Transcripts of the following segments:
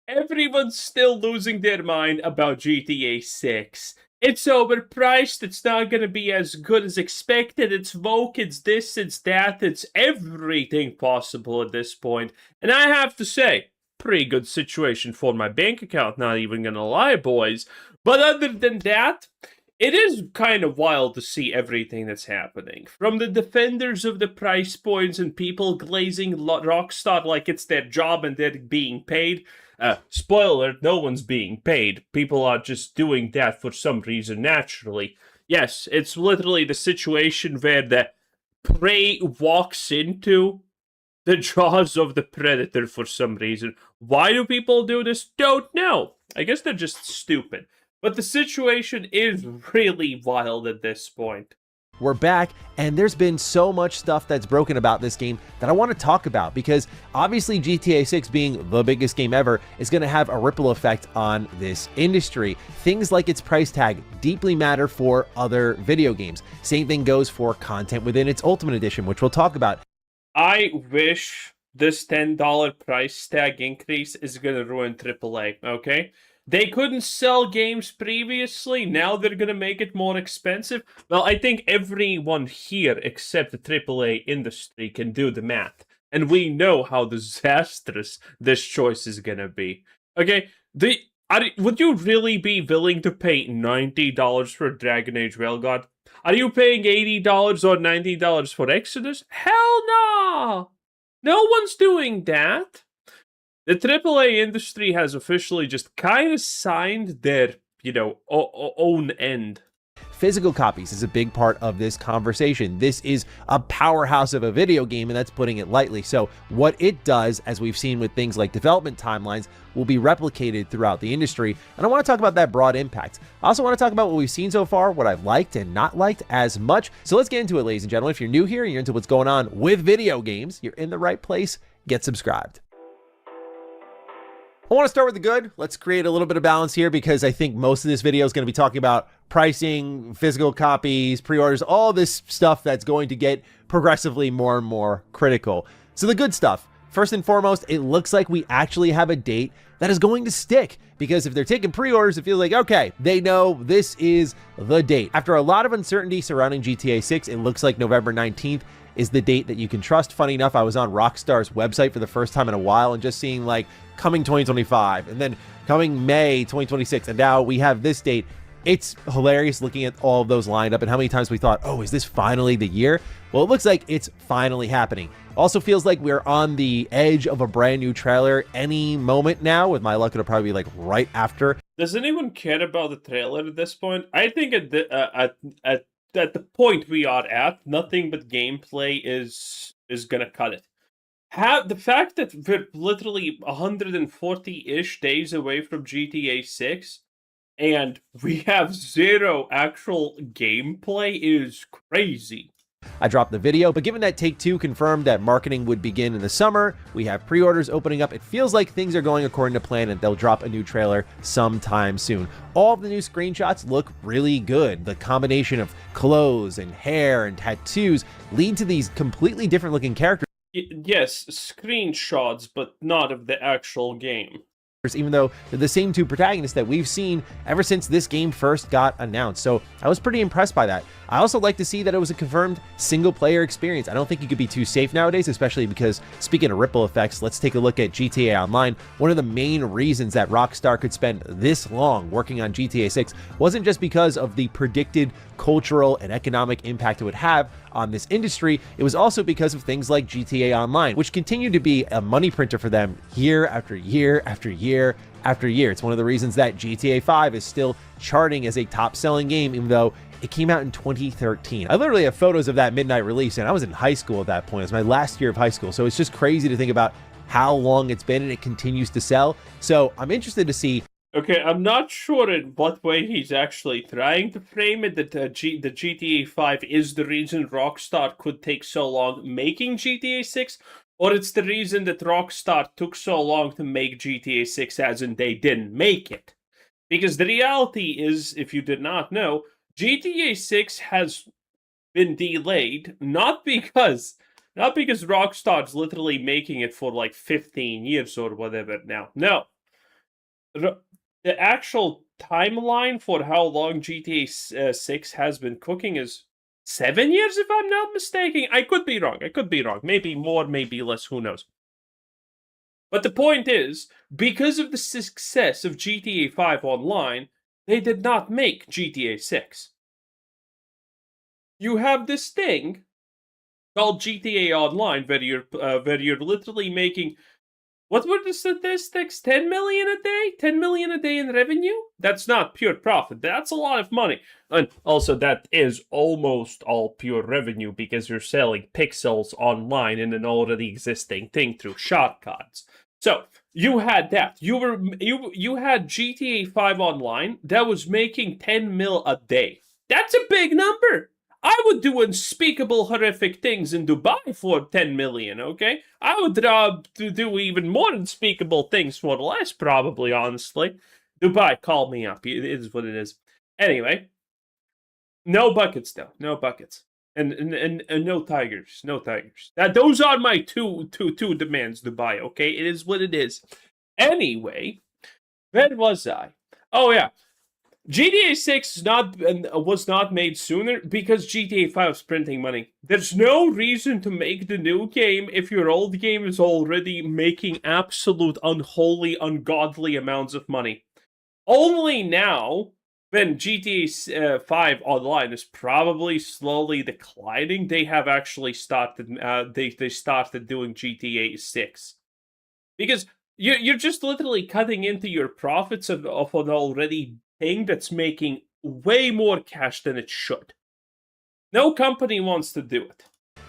Everyone's still losing their mind about GTA 6. It's overpriced, it's not gonna be as good as expected, it's woke, it's this, it's that, it's everything possible at this point. And I have to say, pretty good situation for my bank account, not even gonna lie, boys. But other than that, it is kind of wild to see everything that's happening. From the defenders of the price points and people glazing Rockstar like it's their job and they're being paid. Spoiler, no one's being paid. People are just doing that for some reason naturally. Yes, it's literally the situation where the prey walks into the jaws of the predator for some reason. Why do people do this? Don't know. I guess they're just stupid. But the situation is really wild at this point. We're back, and there's been so much stuff that's broken about this game that I want to talk about, because obviously GTA 6 being the biggest game ever is going to have a ripple effect on this industry. Things like its price tag deeply matter for other video games. Same thing goes for content within its Ultimate Edition, which we'll talk about. I wish this $10 price tag increase is going to ruin AAA, okay? They couldn't sell games previously, now they're gonna make it more expensive. Well, I think everyone here except the AAA industry can do the math. And we know how disastrous this choice is gonna be. Okay, would you really be willing to pay $90 for Dragon Age Railgun? Are you paying $80 or $90 for Exodus? Hell no! No one's doing that. The AAA industry has officially just kind of signed their, own end. Physical copies is a big part of this conversation. This is a powerhouse of a video game, and that's putting it lightly. So what it does, as we've seen with things like development timelines, will be replicated throughout the industry. And I want to talk about that broad impact. I also want to talk about what we've seen so far, what I've liked and not liked as much. So let's get into it, ladies and gentlemen. If you're new here and you're into what's going on with video games, you're in the right place. Get subscribed. I want to start with the good. Let's create a little bit of balance here, because I think most of this video is going to be talking about pricing, physical copies, pre-orders, all this stuff that's going to get progressively more and more critical. So the good stuff. First and foremost, it looks like we actually have a date that is going to stick, because if they're taking pre-orders, it feels like, okay, they know this is the date. After a lot of uncertainty surrounding GTA 6, it looks like November 19th is the date that you can trust. Funny enough, I was on Rockstar's website for the first time in a while and just seeing like coming 2025 and then coming May 2026. And now we have this date. It's hilarious looking at all of those lined up and how many times we thought, oh, is this finally the year? Well, it looks like it's finally happening. Also feels like we're on the edge of a brand new trailer any moment now. With my luck, it'll probably be like right after. Does anyone care about the trailer at this point? I think at the point we are at, nothing but gameplay is gonna cut it. The fact that we're literally 140-ish days away from GTA 6 and we have zero actual gameplay is crazy. I dropped the video, but given that Take-Two confirmed that marketing would begin in the summer, we have pre-orders opening up, it feels like things are going according to plan and they'll drop a new trailer sometime soon. All of the new screenshots look really good. The combination of clothes and hair and tattoos lead to these completely different looking characters. Yes, screenshots, but not of the actual game. Even though they're the same two protagonists that we've seen ever since this game first got announced. So I was pretty impressed by that. I also like to see that it was a confirmed single-player experience. I don't think you could be too safe nowadays, especially because, speaking of ripple effects, let's take a look at GTA Online. One of the main reasons that Rockstar could spend this long working on GTA 6 wasn't just because of the predicted cultural and economic impact it would have on this industry. It was also because of things like GTA Online, which continued to be a money printer for them year after year after year after year. It's one of the reasons that GTA 5 is still charting as a top-selling game, even though it came out in 2013. I literally have photos of that midnight release, and I was in high school at that point. It was my last year of high school, so it's just crazy to think about how long it's been and it continues to sell. So I'm interested to see. Okay, I'm not sure in what way he's actually trying to frame it, that the GTA 5 is the reason Rockstar could take so long making GTA 6, or it's the reason that Rockstar took so long to make GTA 6 as in they didn't make it. Because the reality is, if you did not know, GTA 6 has been delayed, not because Rockstar's literally making it for like 15 years or whatever now. No. the actual timeline for how long GTA 6 has been cooking is 7 years, if I'm not mistaken. I could be wrong. Maybe more, maybe less. Who knows? But the point is, because of the success of GTA 5 Online, they did not make GTA 6. You have this thing called GTA Online where you're literally making, what were the statistics? 10 million a day? 10 million a day in revenue? That's not pure profit. That's a lot of money. And also, that is almost all pure revenue because you're selling pixels online in an already existing thing through shortcuts. So you had that. You had GTA 5 Online that was making 10 mil a day. That's a big number. I would do unspeakable, horrific things in Dubai for 10 million, okay? I would do even more unspeakable things for less, probably, honestly. Dubai, call me up. It is what it is. Anyway, no buckets, though. No buckets. And no tigers. No tigers. Those are my two demands, Dubai, okay? It is what it is. Anyway, where was I? Oh, yeah. GTA 6 was not made sooner because GTA 5 is printing money. There's no reason to make the new game if your old game is already making absolute unholy, ungodly amounts of money. Only now, when GTA 5 Online is probably slowly declining, they have actually started. They started doing GTA 6 because you're just literally cutting into your profits of an already thing that's making way more cash than it should. No company wants to do it.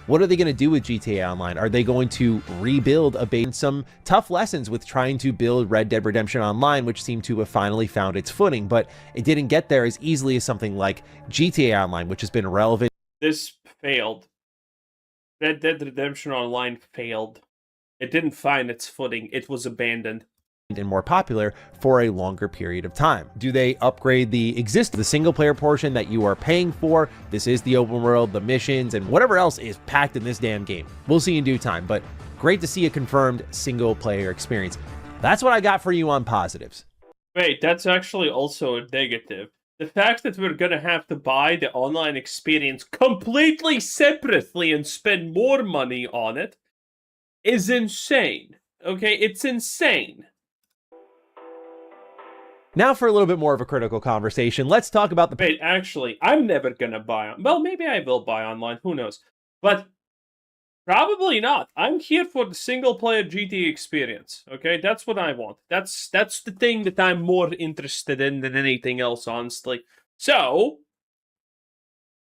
What are they going to do with GTA Online? Are they going to rebuild a base? Some tough lessons with trying to build Red Dead Redemption Online, which seemed to have finally found its footing, but it didn't get there as easily as something like GTA Online, which has been relevant. This failed. Red Dead Redemption Online failed. It didn't find its footing. It was abandoned. And more popular for a longer period of time. Do they upgrade the single player portion that you are paying for? This is the open world, the missions, and whatever else is packed in this damn game. We'll see in due time, but great to see a confirmed single player experience. That's what I got for you on positives. Wait, that's actually also a negative. The fact that we're gonna have to buy the online experience completely separately and spend more money on it is insane. Okay, it's insane. Now for a little bit more of a critical conversation, let's talk about the... Wait, actually, I'm never gonna buy on... Well, maybe I will buy online, who knows. But probably not. I'm here for the single-player GTA experience, okay? That's what I want. That's the thing that I'm more interested in than anything else, honestly. So,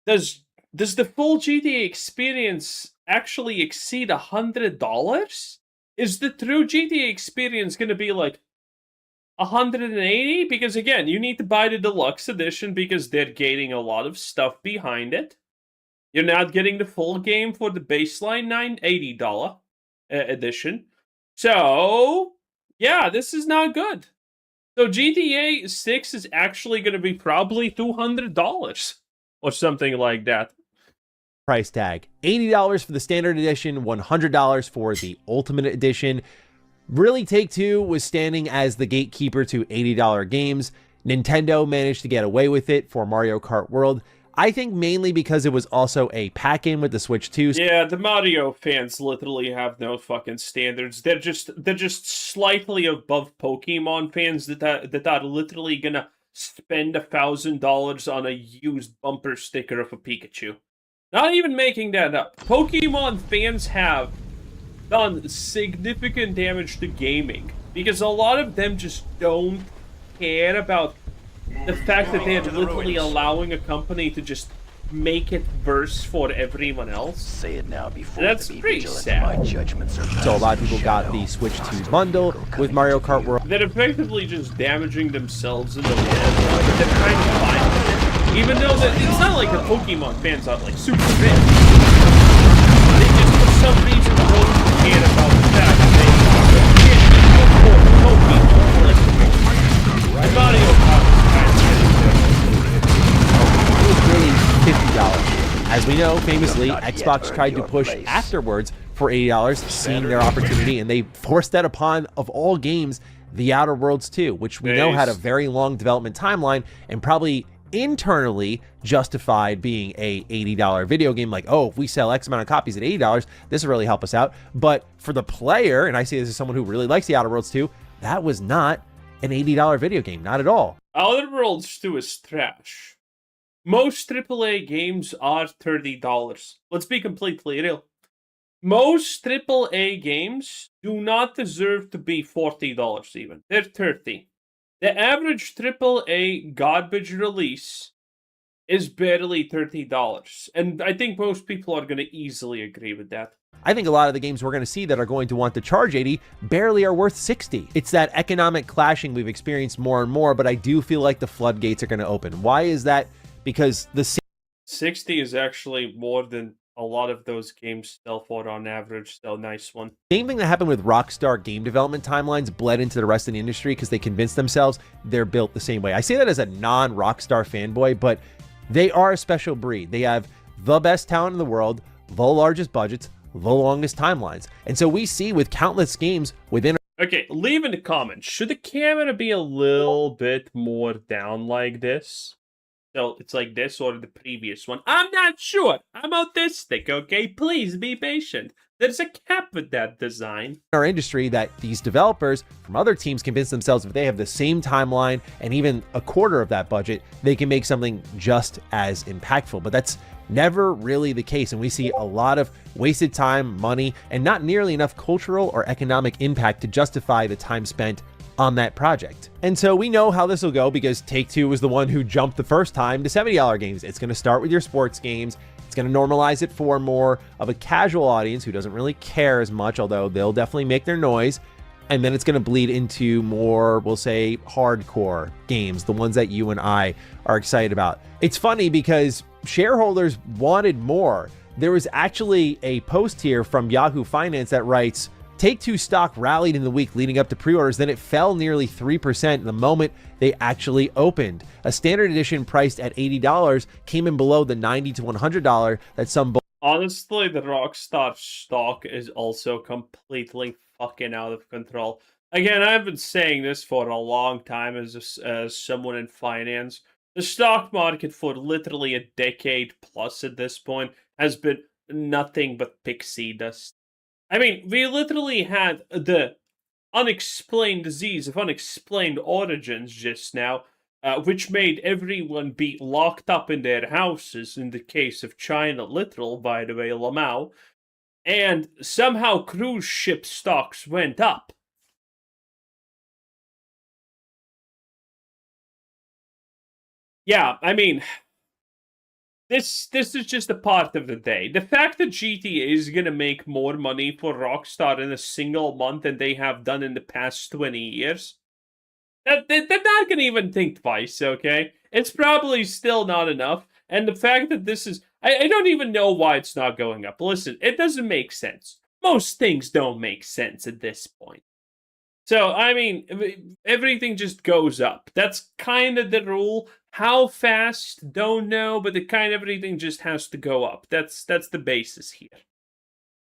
does the full GTA experience actually exceed $100? Is the true GTA experience gonna be like 180? Because again, you need to buy the deluxe edition because they're gating a lot of stuff behind it. You're not getting the full game for the baseline $980 edition. So, yeah, this is not good. So GTA 6 is actually going to be probably $200 or something like that. Price tag, $80 for the standard edition, $100 for the ultimate edition. Really, Take-Two was standing as the gatekeeper to $80 games. Nintendo managed to get away with it for Mario Kart World. I think mainly because it was also a pack-in with the Switch 2. Yeah, the Mario fans literally have no fucking standards. They're just slightly above Pokemon fans that are literally gonna spend $1,000 on a used bumper sticker of a Pikachu. Not even making that up. Pokemon fans have done significant damage to gaming because a lot of them just don't care about the fact that they're literally allowing a company to just make it worse for everyone else. Say it now before that's pretty sad. My judgments are so a lot of people got the Switch 2 bundle with Mario Kart World. They're effectively just damaging themselves in the end. They're trying to find it. Even though it's not like the Pokemon fans are like super big. They just for some reason don't care about the fact that they Pokemon. Mario Kart. It was really $50. As we know, famously, Xbox tried to push afterwards for $80, seeing their opportunity, and they forced that upon, of all games, The Outer Worlds 2, which we know had a very long development timeline and probably internally justified being a $80 video game. Like, oh, if we sell X amount of copies at $80, this will really help us out. But for the player, and I say this as someone who really likes The Outer Worlds 2, that was not an $80 video game, not at all. Outer Worlds 2 is trash. Most AAA games are $30. Let's be completely real. Most AAA games do not deserve to be $40 even. They're $30. The average AAA garbage release is barely $30. And I think most people are going to easily agree with that. I think a lot of the games we're going to see that are going to want to charge 80 barely are worth 60. It's that economic clashing we've experienced more and more, but I do feel like the floodgates are going to open. Why is that? Because the 60 is actually more than a lot of those games sell for on average, so nice one. Same thing that happened with Rockstar game development timelines bled into the rest of the industry because they convinced themselves they're built the same way. I say that as a non-Rockstar fanboy, but they are a special breed. They have the best talent in the world, the largest budgets, the longest timelines. And so we see with countless games within... Okay, leave in the comments. Should the camera be a little bit more down like this? So it's like this or the previous one. I'm not sure. I'm autistic, okay? Please be patient. There's a cap with that design. Our industry that these developers from other teams convince themselves if they have the same timeline and even a quarter of that budget, they can make something just as impactful. But that's never really the case. And we see a lot of wasted time, money, and not nearly enough cultural or economic impact to justify the time spent on that project. And so we know how this will go because Take-Two was the one who jumped the first time to $70 games. It's going to start with your sports games. It's going to normalize it for more of a casual audience who doesn't really care as much, although they'll definitely make their noise. And then it's going to bleed into more, we'll say, hardcore games, the ones that you and I are excited about. It's funny because shareholders wanted more. There was actually a post here from Yahoo Finance that writes, Take-Two stock rallied in the week leading up to pre-orders, then it fell nearly 3% the moment they actually opened. A standard edition priced at $80 came in below the $90 to $100 that some... Honestly, the Rockstar stock is also completely fucking out of control. Again, I've been saying this for a long time as someone in finance. The stock market for literally a decade plus at this point has been nothing but pixie dust. I mean, we literally had the unexplained disease of unexplained origins just now, which made everyone be locked up in their houses, in the case of China, literal, by the way, Lamau, and somehow cruise ship stocks went up. Yeah, I mean... This is just a part of the day. The fact that GTA is going to make more money for Rockstar in a single month than they have done in the past 20 years, they're not going to even think twice, okay? It's probably still not enough. And the fact that this is... I don't even know why it's not going up. Listen, it doesn't make sense. Most things don't make sense at this point. So, I mean, everything just goes up. That's kind of the rule. How fast? Don't know, but everything just has to go up. That's the basis here.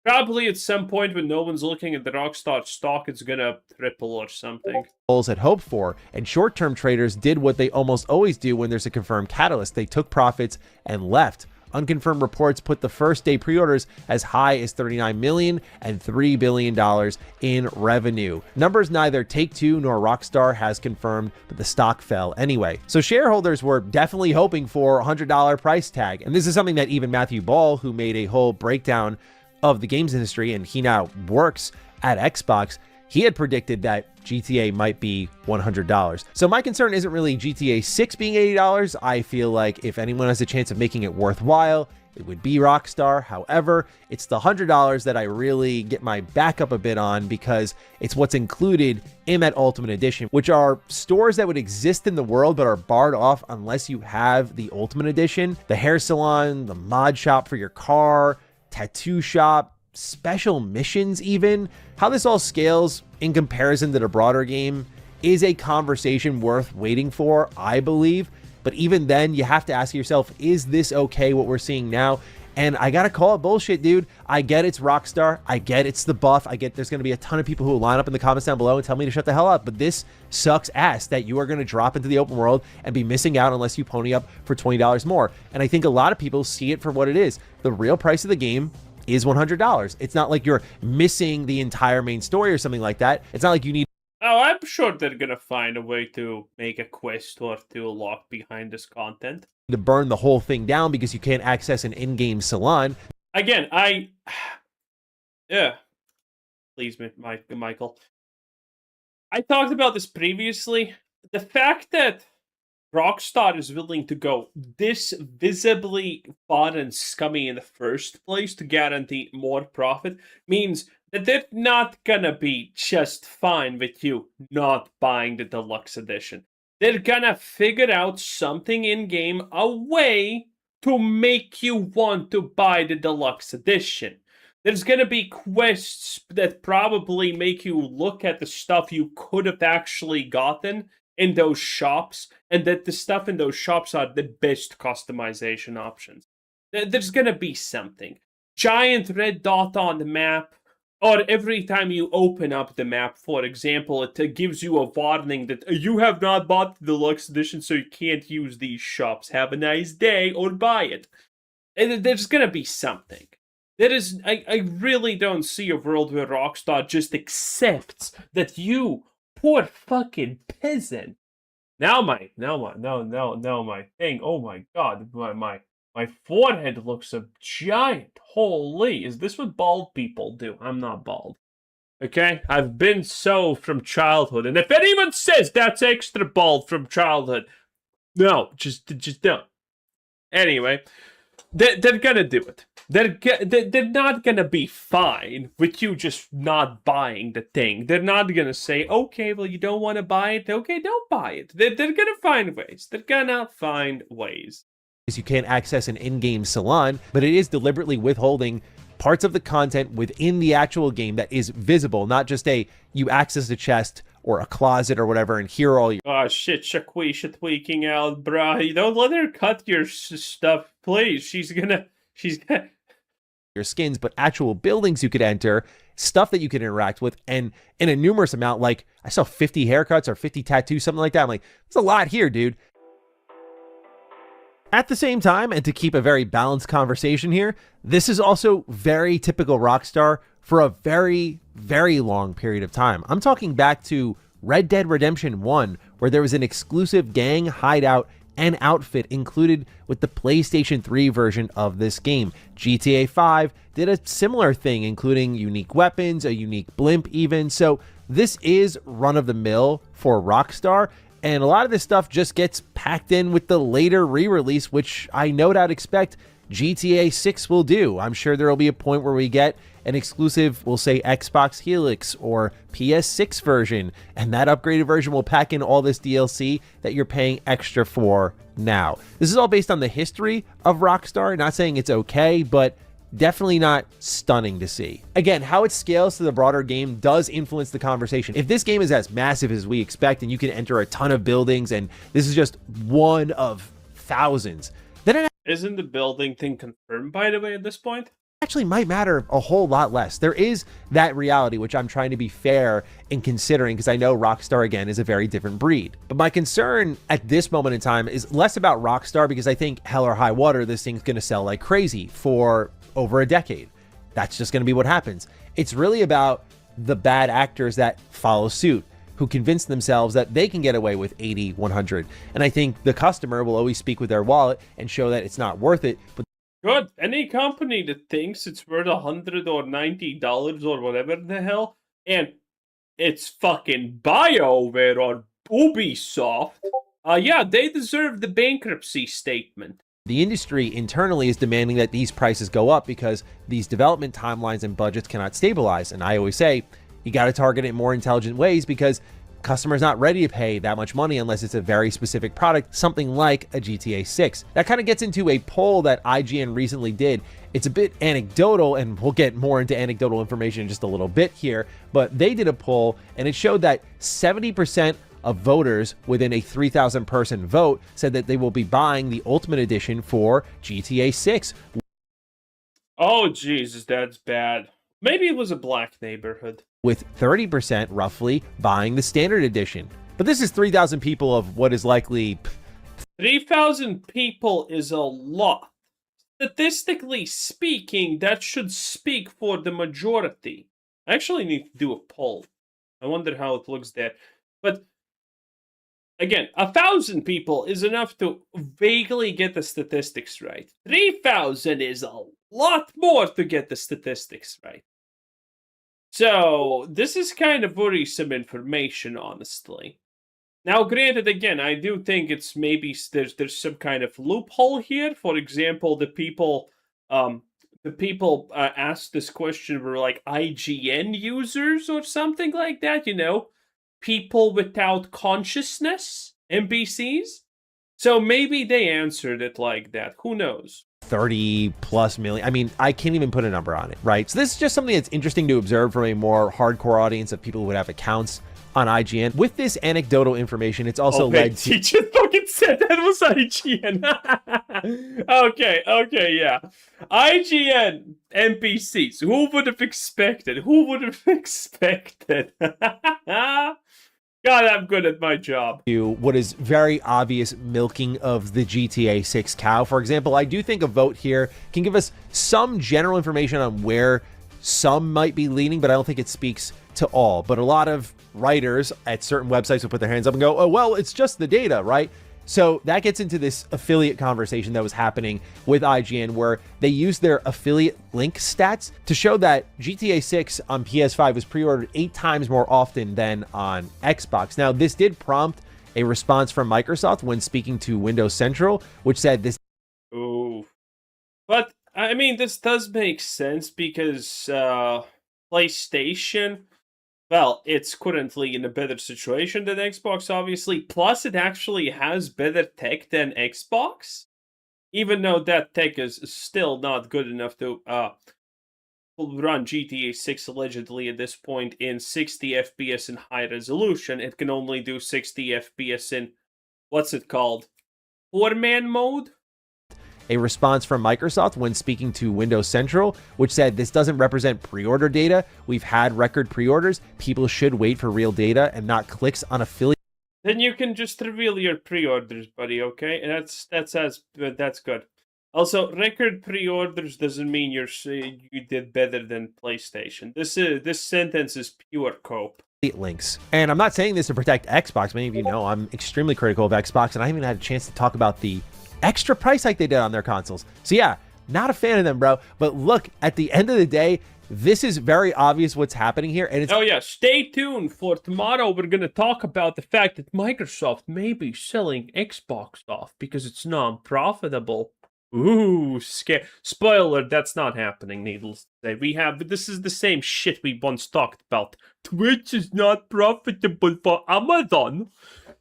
Probably at some point when no one's looking at the Rockstar stock, it's gonna triple or something. Had hoped for, and short-term traders did what they almost always do when there's a confirmed catalyst. They took profits and left. Unconfirmed reports put the first day pre-orders as high as $39 million and $3 billion in revenue. Numbers neither Take-Two nor Rockstar has confirmed, but the stock fell anyway. So shareholders were definitely hoping for a $100 price tag. And this is something that even Matthew Ball, who made a whole breakdown of the games industry, and he now works at Xbox, he had predicted that GTA might be $100. So my concern isn't really GTA 6 being $80. I feel like if anyone has a chance of making it worthwhile, it would be Rockstar. However, it's the $100 that I really get my back up a bit on because it's what's included in that Ultimate Edition, which are stores that would exist in the world but are barred off unless you have the Ultimate Edition. The hair salon, the mod shop for your car, tattoo shop, special missions even. How this all scales in comparison to the broader game is a conversation worth waiting for, I believe. But even then, you have to ask yourself, is this okay what we're seeing now? And I gotta call it bullshit, dude. I get it's Rockstar. I get it's the buff. I get there's gonna be a ton of people who will line up in the comments down below and tell me to shut the hell up. But this sucks ass that you are gonna drop into the open world and be missing out unless you pony up for $20 more. And I think a lot of people see it for what it is. The real price of the game is $100. It's not like you're missing the entire main story or something like that. It's not like you need. Oh, I'm sure they're gonna find a way to make a quest or two locked behind this content. To burn the whole thing down because you can't access an in-game salon. Again, yeah. Please, Michael. I talked about this previously. The fact that Rockstar is willing to go this visibly fun and scummy in the first place to guarantee more profit means that they're not gonna be just fine with you not buying the deluxe edition. They're gonna figure out something in-game, a way to make you want to buy the deluxe edition. There's gonna be quests that probably make you look at the stuff you could have actually gotten in those shops, and that the stuff in those shops are the best customization options. There's gonna be something. Giant red dot on the map, or every time you open up the map, for example, it gives you a warning that you have not bought the deluxe edition, so you can't use these shops. Have a nice day, or buy it. And there's gonna be something. I really don't see a world where Rockstar just accepts that you, poor fucking peasant. Now my thing. Oh my god, my forehead looks a giant. Holy, is this what bald people do? I'm not bald. Okay? I've been so from childhood. And if anyone says that's extra bald from childhood, no, just don't. Anyway, they're gonna do it. They're not gonna be fine with you just not buying the thing. They're not gonna say, okay, well, you don't want to buy it. Okay, don't buy it. They're gonna find ways. They're gonna find ways. You can't access an in-game salon, but it is deliberately withholding parts of the content within the actual game that is visible, not just you access a chest or a closet or whatever and hear all your. Oh shit, Shaquisha tweaking out, bruh. You don't let her cut your stuff, please. She's gonna your skins, but actual buildings you could enter, stuff that you can interact with, and in a numerous amount. Like I saw 50 haircuts or 50 tattoos, something like that. I'm like, there's a lot here, dude. At the same time, and to keep a very balanced conversation here, this is also very typical Rockstar for a very, very long period of time. I'm talking back to Red Dead Redemption 1, where there was an exclusive gang hideout and outfit included with the PlayStation 3 version of this game. GTA 5 did a similar thing, including unique weapons, a unique blimp even. So this is run-of-the-mill for Rockstar. And a lot of this stuff just gets packed in with the later re-release, which I no doubt expect GTA 6 will do. I'm sure there will be a point where we get an exclusive, we'll say Xbox Helix or PS6 version, and that upgraded version will pack in all this DLC that you're paying extra for now. This is all based on the history of Rockstar, not saying it's okay, but definitely not stunning to see. Again, how it scales to the broader game does influence the conversation. If this game is as massive as we expect and you can enter a ton of buildings and this is just one of thousands, then it isn't the building thing confirmed, by the way, at this point? Actually might matter a whole lot less. There is that reality, which I'm trying to be fair in considering, because I know Rockstar, again, is a very different breed. But my concern at this moment in time is less about Rockstar, because I think hell or high water, this thing's going to sell like crazy for over a decade. That's just going to be what happens. It's really about the bad actors that follow suit, who convince themselves that they can get away with 80, 100. And I think the customer will always speak with their wallet and show that it's not worth it. But good. Any company that thinks it's worth $100 or $90 or whatever the hell, and it's fucking BioWare or Ubisoft, yeah, they deserve the bankruptcy statement. The industry internally is demanding that these prices go up because these development timelines and budgets cannot stabilize. And I always say, you got to target it in more intelligent ways because customers not ready to pay that much money unless it's a very specific product, something like a GTA 6. That kind of gets into a poll that IGN recently did. It's a bit anecdotal, and we'll get more into anecdotal information in just a little bit here, but they did a poll and it showed that 70% of voters within a 3,000 person vote said that they will be buying the Ultimate Edition for GTA 6. Oh, Jesus, that's bad. Maybe it was a black neighborhood. With 30% roughly buying the standard edition. But this is 3,000 people of what is likely... 3,000 people is a lot. Statistically speaking, that should speak for the majority. I actually need to do a poll. I wonder how it looks there. But again, 1,000 people is enough to vaguely get the statistics right. 3,000 is a lot more to get the statistics right. So, this is kind of worrisome information, honestly. Now, granted, again, I do think it's maybe there's some kind of loophole here. For example, the people asked this question were like IGN users or something like that. You know, people without consciousness, NPCs. So maybe they answered it like that. Who knows? 30 plus million. I mean, I can't even put a number on it, right? So this is just something that's interesting to observe from a more hardcore audience of people who would have accounts on IGN. With this anecdotal information, it's also led to... Teacher fucking said that was IGN. Okay, yeah. IGN NPCs. Who would have expected? God, I'm good at my job. What is very obvious milking of the GTA 6 cow. For example, I do think a vote here can give us some general information on where some might be leaning, but I don't think it speaks to all. But a lot of writers at certain websites will put their hands up and go, oh, well, it's just the data, right? So that gets into this affiliate conversation that was happening with IGN, where they used their affiliate link stats to show that GTA 6 on PS5 was pre-ordered 8 times more often than on Xbox. Now, this did prompt a response from Microsoft when speaking to Windows Central, which said this... Ooh. But, I mean, this does make sense because PlayStation... Well, it's currently in a better situation than Xbox, obviously. Plus, it actually has better tech than Xbox. Even though that tech is still not good enough to run GTA 6 allegedly at this point in 60 FPS in high resolution. It can only do 60 FPS in, what's it called? 4-man mode? A response from Microsoft when speaking to Windows Central, which said this doesn't represent pre-order data. We've had record pre-orders. People should wait for real data and not clicks on affiliate. Then you can just reveal your pre-orders, buddy, okay? And that's good. Also, record pre-orders doesn't mean you did better than PlayStation. This sentence is pure cope. Links. And I'm not saying this to protect Xbox. Many of you know I'm extremely critical of Xbox, and I haven't even had a chance to talk about the extra price hike they did on their consoles. So yeah, not a fan of them, bro. But look, at the end of the day, this is very obvious what's happening here. And it's... Oh yeah, stay tuned for tomorrow. We're going to talk about the fact that Microsoft may be selling Xbox off because it's non-profitable. Ooh, scare. Spoiler, that's not happening, needless to say. This is the same shit we once talked about. Twitch is not profitable for Amazon.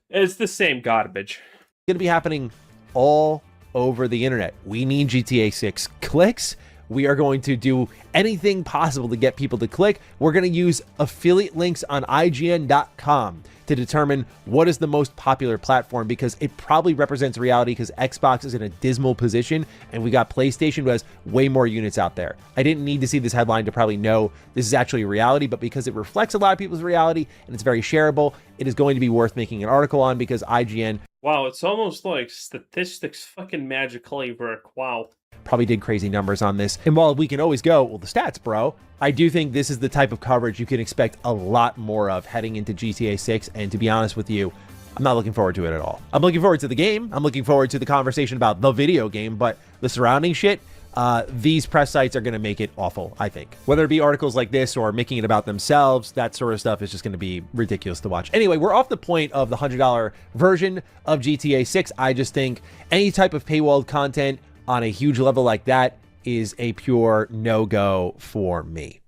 It's the same garbage. It's going to be happening all over the internet. We need GTA 6 clicks. We are going to do anything possible to get people to click. We're going to use affiliate links on IGN.com to determine what is the most popular platform, because it probably represents reality, because Xbox is in a dismal position and we got PlayStation who has way more units out there. I didn't need to see this headline to probably know this is actually reality, but because it reflects a lot of people's reality and it's very shareable, it is going to be worth making an article on, because IGN... Wow, it's almost like statistics fucking magically work. Wow. Probably did crazy numbers on this. And while we can always go, well, the stats, bro, I do think this is the type of coverage you can expect a lot more of heading into GTA 6. And to be honest with you, I'm not looking forward to it at all. I'm looking forward to the game. I'm looking forward to the conversation about the video game, but the surrounding shit, these press sites are going to make it awful, I think. Whether it be articles like this or making it about themselves, that sort of stuff is just going to be ridiculous to watch. Anyway, we're off the point of the $100 version of GTA 6. I just think any type of paywalled content on a huge level like that is a pure no-go for me.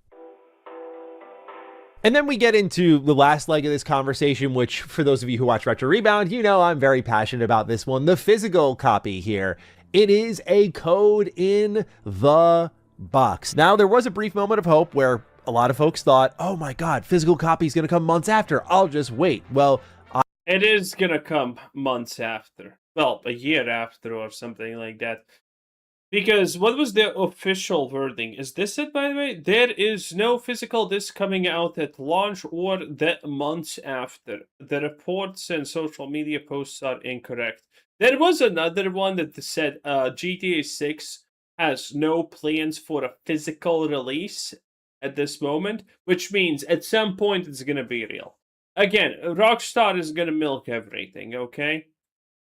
And then we get into the last leg of this conversation, which for those of you who watch Retro Rebound, you know I'm very passionate about this one, the physical copy here. It is a code in the box. Now, there was a brief moment of hope where a lot of folks thought, oh my God, physical copy is going to come months after. I'll just wait. Well, it is going to come months after. Well, a year after or something like that. Because what was the official wording? Is this it, by the way? There is no physical disc coming out at launch or the months after. The reports and social media posts are incorrect. There was another one that said GTA 6 has no plans for a physical release at this moment, which means at some point it's going to be real. Again, Rockstar is going to milk everything, okay?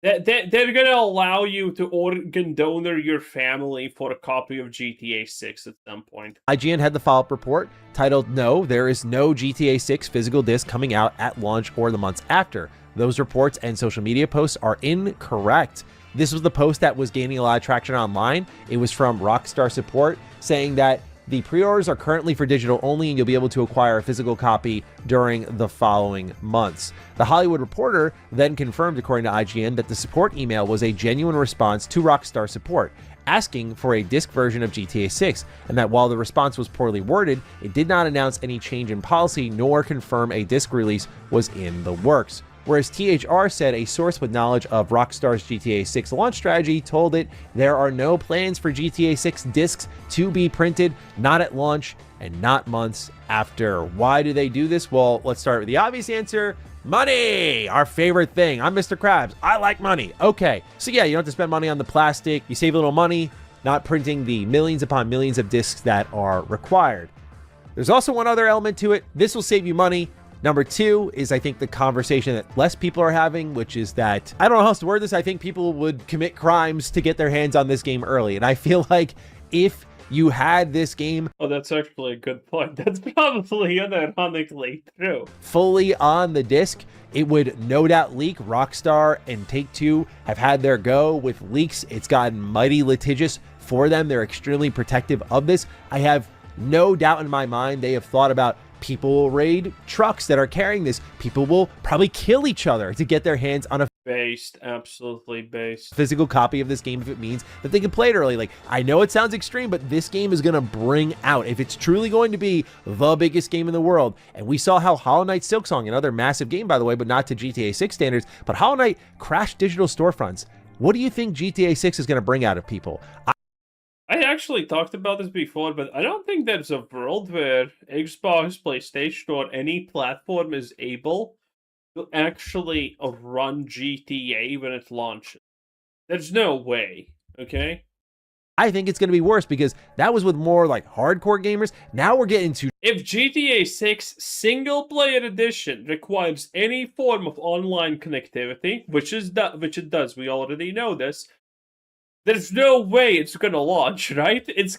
They're going to allow you to organ donor your family for a copy of GTA 6 at some point. IGN had the follow-up report titled, "No, there is no GTA 6 physical disc coming out at launch or the months after. Those reports and social media posts are incorrect." This was the post that was gaining a lot of traction online. It was from Rockstar support saying that the pre-orders are currently for digital only, and you'll be able to acquire a physical copy during the following months. The Hollywood Reporter then confirmed, according to IGN, that the support email was a genuine response to Rockstar support, asking for a disc version of GTA 6, and that while the response was poorly worded, it did not announce any change in policy nor confirm a disc release was in the works. Whereas THR said a source with knowledge of Rockstar's GTA 6 launch strategy told it there are no plans for GTA 6 discs to be printed, not at launch and not months after. Why do they do this? Well, let's start with the obvious answer. Money, our favorite thing. I'm Mr. Krabs. I like money. Okay, so yeah, you don't have to spend money on the plastic. You save a little money, not printing the millions upon millions of discs that are required. There's also one other element to it. This will save you money. Number two is, I think, the conversation that less people are having, which is that, I don't know how else to word this, I think people would commit crimes to get their hands on this game early. And I feel like if you had this game... Oh, that's actually a good point. That's probably unironically true. ...fully on the disc, it would no doubt leak. Rockstar and Take-Two have had their go with leaks. It's gotten mighty litigious for them. They're extremely protective of this. I have no doubt in my mind they have thought about people will raid trucks that are carrying this. People will probably kill each other to get their hands on a absolutely based physical copy of this game if it means that they can play it early. Like, I know it sounds extreme, but this game is going to bring out, if it's truly going to be the biggest game in the world, and we saw how Hollow Knight Silksong, another massive game, by the way, but not to GTA 6 standards, but Hollow Knight crashed digital storefronts. What do you think GTA 6 is going to bring out of people? I actually talked about this before, but I don't think there's a world where Xbox, PlayStation, or any platform is able to actually run GTA when it launches. There's no way, okay? I think it's going to be worse because that was with more like hardcore gamers. Now we're getting to... If GTA 6 single-player edition requires any form of online connectivity, which it does, we already know this, there's no way it's gonna launch, right? It's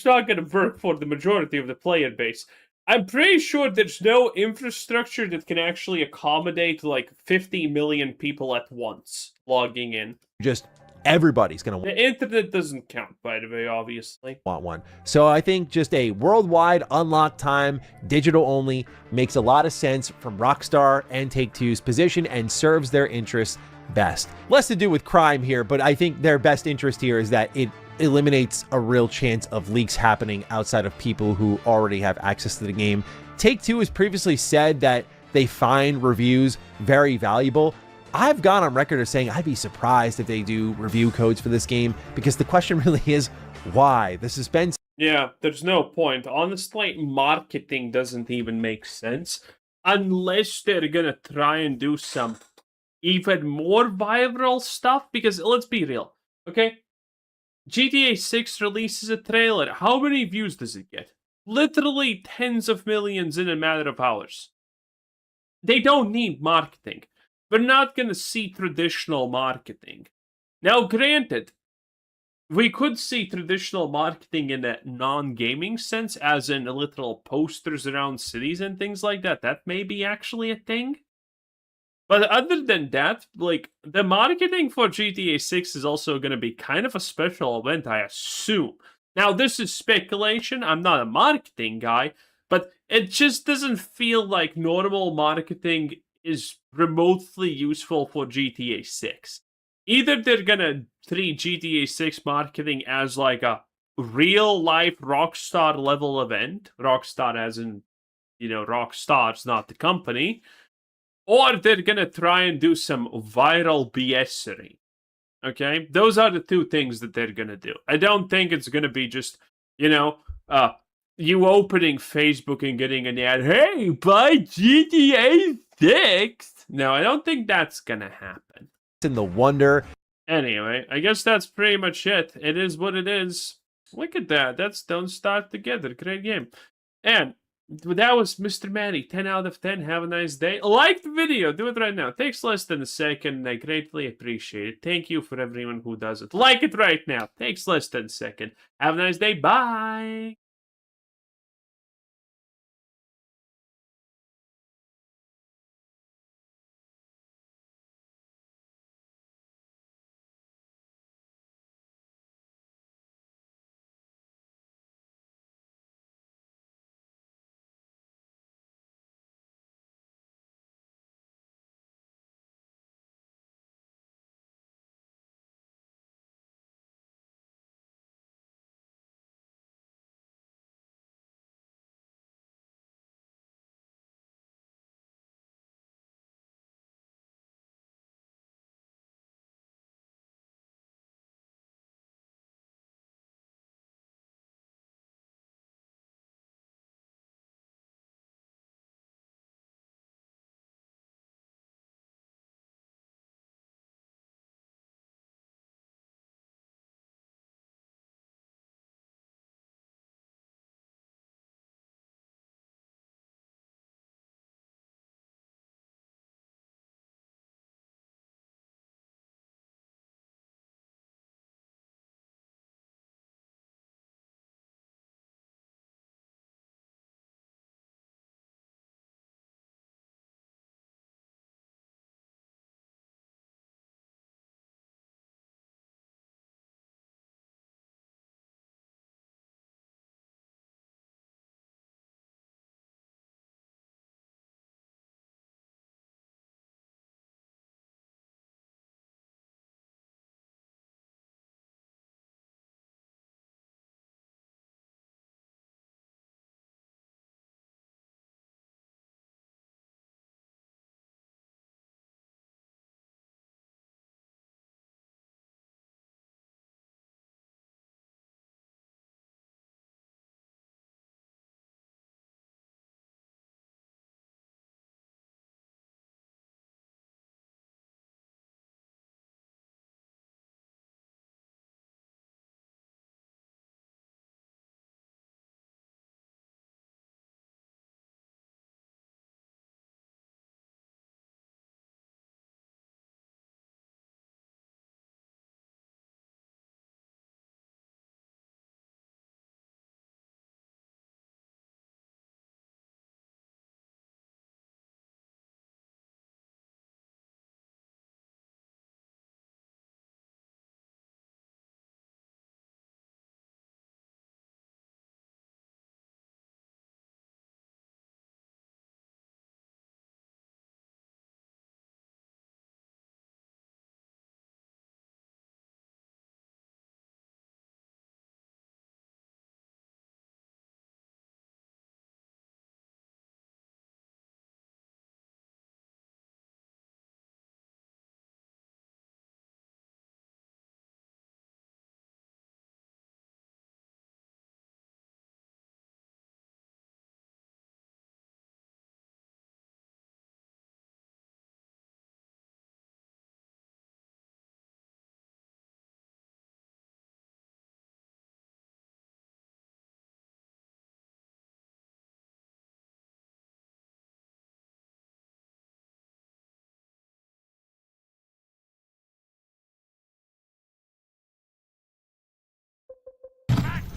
not gonna work for the majority of the player base. I'm pretty sure there's no infrastructure that can actually accommodate like 50 million people at once logging in. Just everybody's gonna... The internet doesn't count, by the way, obviously. Want one. So I think just a worldwide unlock time, digital only, makes a lot of sense from Rockstar and Take-Two's position and serves their interests best. Less to do with crime here, but I think their best interest here is that it eliminates a real chance of leaks happening outside of people who already have access to the game. Take-Two has previously said that they find reviews very valuable. I've gone on record as saying I'd be surprised if they do review codes for this game, because the question really is why? The suspense... Yeah, there's no point. Honestly, marketing doesn't even make sense unless they're gonna try and do some even more viral stuff, because let's be real, okay? GTA 6 releases a trailer. How many views does it get? Literally tens of millions in a matter of hours. They don't need marketing. We're not gonna see traditional marketing. Now, granted, we could see traditional marketing in a non-gaming sense, as in literal posters around cities and things like that. That may be actually a thing. But other than that, like, the marketing for GTA 6 is also going to be kind of a special event, I assume. Now, this is speculation. I'm not a marketing guy, but it just doesn't feel like normal marketing is remotely useful for GTA 6. Either they're going to treat GTA 6 marketing as like a real-life Rockstar level event. Rockstar as in, Rockstar's not the company. Or they're gonna try and do some viral BSery. Okay? Those are the two things that they're gonna do. I don't think it's gonna be just, you know, you opening Facebook and getting an ad, hey, buy GTA 6. No, I don't think that's gonna happen. In the wonder. Anyway, I guess that's pretty much it. It is what it is. Look at that. That's Don't Start Together. Great game. And that was Mr. Manny. 10 out of 10. Have a nice day. Like the video. Do it right now. It takes less than a second. I greatly appreciate it. Thank you for everyone who does it. Like it right now. It takes less than a second. Have a nice day. Bye.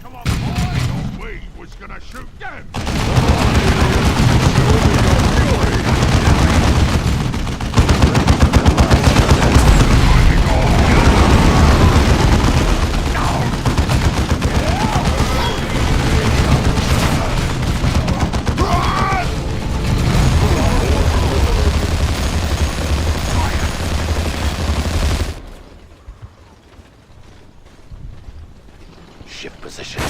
Come on, boy! No way was gonna shoot them! Shift position.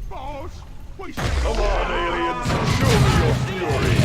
boss! Come on, aliens! Show me your fury!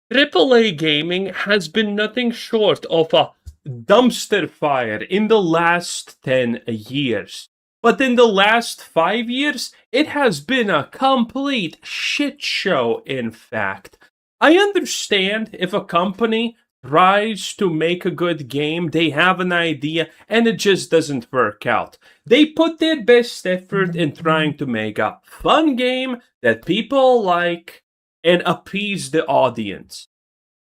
AAA gaming has been nothing short of a dumpster fire in the last 10 years. But in the last 5 years, it has been a complete shit show, in fact. I understand if a company tries to make a good game, they have an idea, and it just doesn't work out. They put their best effort in trying to make a fun game that people like and appease the audience.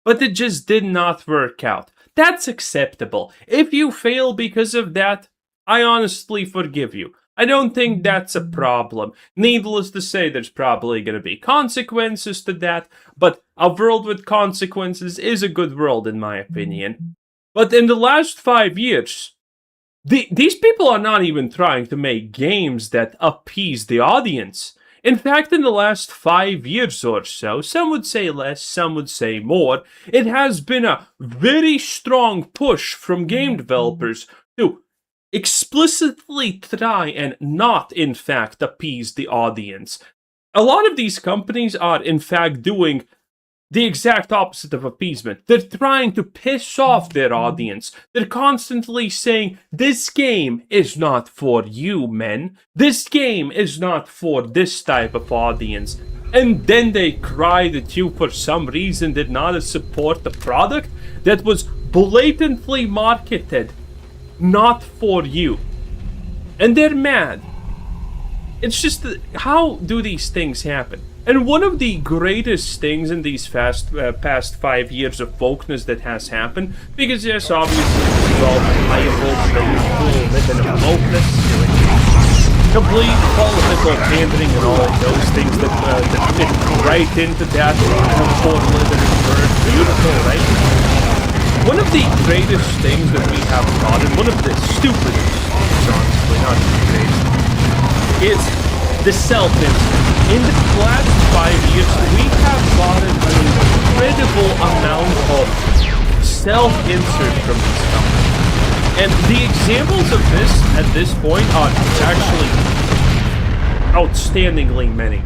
But it just did not work out. That's acceptable. If you fail because of that, I honestly forgive you. I don't think that's a problem. Needless to say, there's probably going to be consequences to that, but a world with consequences is a good world in my opinion. But in the last 5 years, these people are not even trying to make games that appease the audience. In fact, in the last 5 years or so, some would say less, some would say more, it has been a very strong push from game developers to explicitly try and not, in fact, appease the audience. A lot of these companies are, in fact, doing the exact opposite of appeasement. They're trying to piss off their audience. They're constantly saying, this game is not for you, men. This game is not for this type of audience. And then they cry that you, for some reason, did not support the product that was blatantly marketed not for you. And they're mad. It's just, how do these things happen? And one of the greatest things in these past 5 years of wokeness that has happened, because yes, obviously, it's all playable, live in a wokeness, complete political pandering and all of those things that fit right into that word, beautiful, right? One of the greatest things that we have gotten, one of the stupidest things, honestly, not the greatest, is the self-insert. In the last 5 years, we have gotten an incredible amount of self-insert from these companies. And the examples of this, at this point, are actually outstandingly many.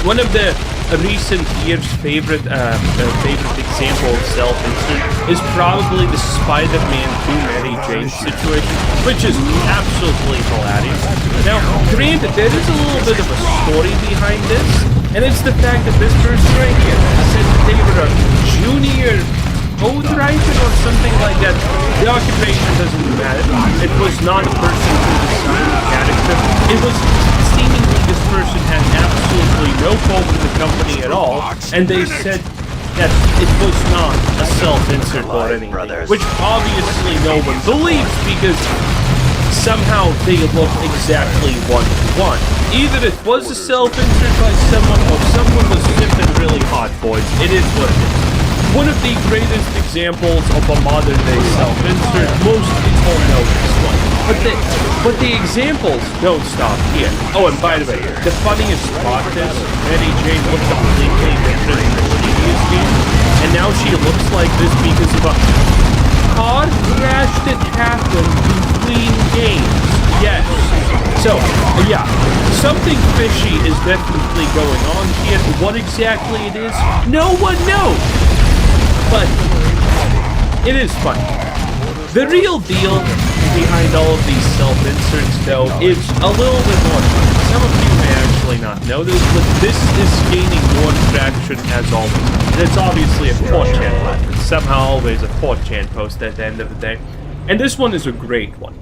One of the recent year's favorite example of self-insert is probably the Spider-Man 2 Mary Jane situation, which is absolutely hilarious. Now, granted, there is a little bit of a story behind this, and it's the fact that this person right here said that they were a junior code writer or something like that. They occupation doesn't matter. It was not a person who designed the character. It was seemingly this person had absolutely no fault in the company at all, and they said that it was not a self-insert or anything, which obviously no one believes because somehow they look exactly one-to-one. Either it was a self-insert by someone or someone was sipping really hot, boys. It is what it is. One of the greatest examples of a modern-day self-insert, most people know this one. But the examples don't stop here. Oh, and by the way, the funniest part is Mary Jane looked completely different in the previous game, and now she looks like this because of a car crash that happened between games. Yes. So, yeah, something fishy is definitely going on here. What exactly it is, no one knows. But it is funny. The real deal behind all of these self-inserts, though, is a little bit more fun. Some of you may actually not know this, but this is gaining more traction as always. And it's obviously a 4chan post. It's somehow always a 4chan post at the end of the day. And this one is a great one.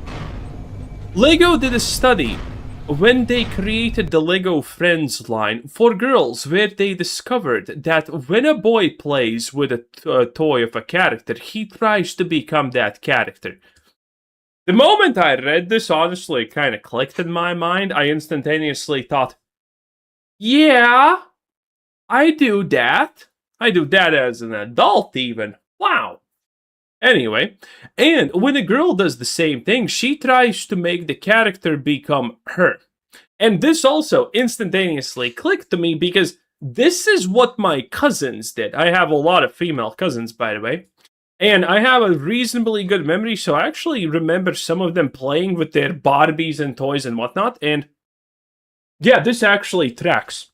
LEGO did a study when they created the LEGO Friends line for girls, where they discovered that when a boy plays with a toy of a character, he tries to become that character. The moment I read this, honestly, it kind of clicked in my mind. I instantaneously thought, yeah, I do that. I do that as an adult even. Wow. Anyway, and when a girl does the same thing, she tries to make the character become her. And this also instantaneously clicked to me because this is what my cousins did. I have a lot of female cousins, by the way. And I have a reasonably good memory, so I actually remember some of them playing with their Barbies and toys and whatnot. And yeah, this actually tracks.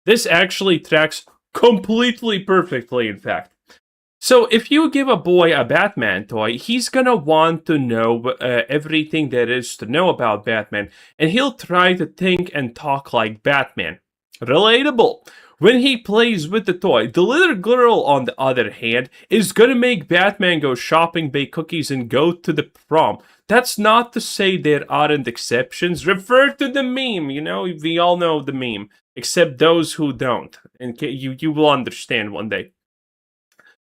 This actually tracks completely perfectly, in fact. So if you give a boy a Batman toy, he's gonna want to know everything there is to know about Batman, and he'll try to think and talk like Batman. Relatable. When he plays with the toy, the little girl, on the other hand, is gonna make Batman go shopping, bake cookies, and go to the prom. That's not to say there aren't exceptions. Refer to the meme, you know, we all know the meme, except those who don't. And you will understand one day.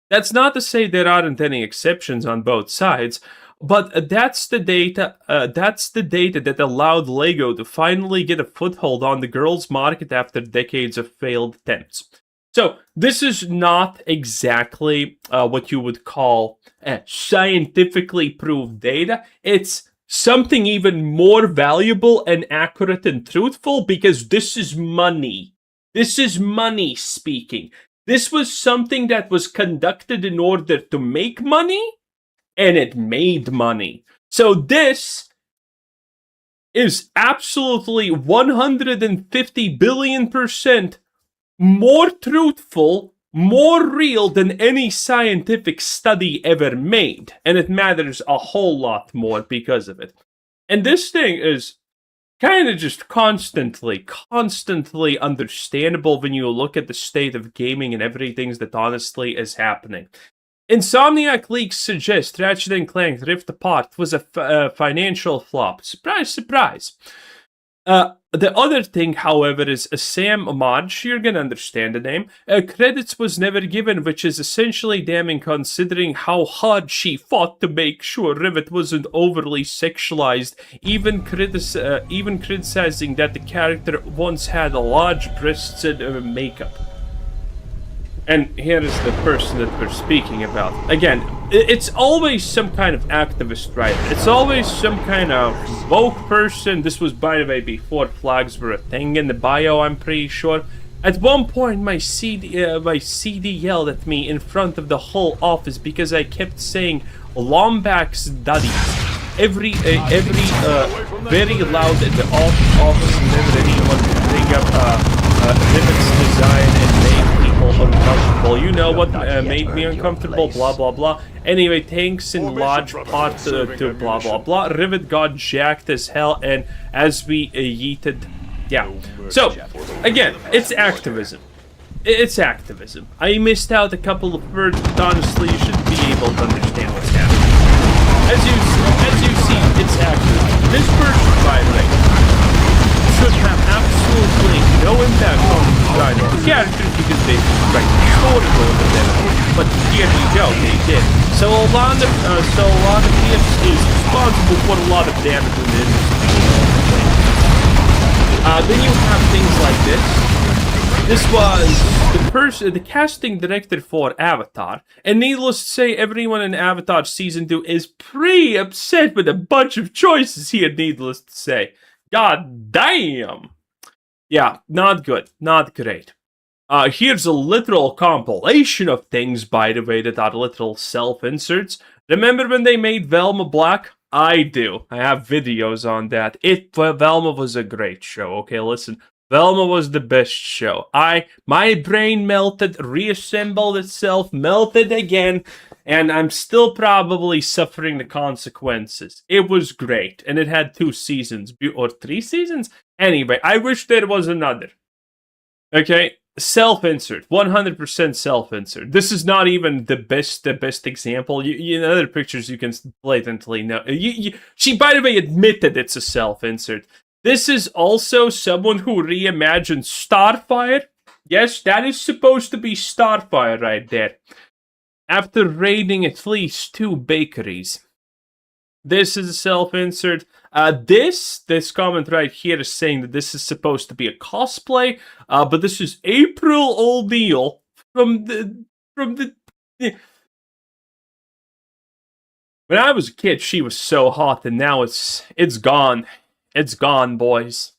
That's not to say there aren't any exceptions on both sides, but that's the data. That's the data that allowed LEGO to finally get a foothold on the girls' market after decades of failed attempts. So this is not exactly what you would call scientifically proved data. It's something even more valuable and accurate and truthful because this is money. This is money speaking. This was something that was conducted in order to make money, and it made money. So this is absolutely 150 billion% more truthful, more real than any scientific study ever made. And it matters a whole lot more because of it. And this thing is kind of just constantly understandable when you look at the state of gaming and everything that honestly is happening. Insomniac leaks suggest Ratchet & Clank Rift Apart was a financial flop. Surprise, surprise. The other thing, however, is Sam Marge, you're gonna understand the name, credits was never given, which is essentially damning considering how hard she fought to make sure Rivet wasn't overly sexualized, even criticizing that the character once had large breasts and makeup. And here is the person that we're speaking about. Again, it's always some kind of activist writer. It's always some kind of woke person. This was, by the way, before flags were a thing in the bio, I'm pretty sure. At one point, my CD yelled at me in front of the whole office because I kept saying Lombax Duddies. Every very loud at the office, whenever anyone could bring up Rivet's design and make people uncomfortable. You know what made me uncomfortable, blah blah blah. Anyway, thanks in large part to blah blah blah. Rivet got jacked as hell, and as we yeeted, yeah. So, again, it's activism. It's activism. I missed out a couple of words, but honestly, you should be able to understand what's happening. As you see, it's accurate. This version, by the way, should have absolutely no impact on the design of the characters because they write the story over them. But here you go, they did. So a lot of tips is responsible for a lot of damage in the industry. Then you have things like this. This was the casting director for Avatar, and needless to say, everyone in Avatar Season 2 is pretty upset with a bunch of choices here, needless to say. God damn! Yeah, not good. Not great. Here's a literal compilation of things, by the way, that are literal self-inserts. Remember when they made Velma black? I do. I have videos on that. Velma was a great show. Okay, listen. Velma was the best show. My brain melted, reassembled itself, melted again, and I'm still probably suffering the consequences. It was great, and it had 2 seasons, or 3 seasons? Anyway, I wish there was another. Okay, self-insert, 100% self-insert. This is not even the best example. In other pictures, you can blatantly know. She, by the way, admitted it's a self-insert. This is also someone who reimagined Starfire. Yes, that is supposed to be Starfire right there. After raiding at least 2 bakeries. This is a self-insert. This comment right here is saying that this is supposed to be a cosplay, but this is April O'Neil from the... When I was a kid, she was so hot, and now it's gone. It's gone, boys.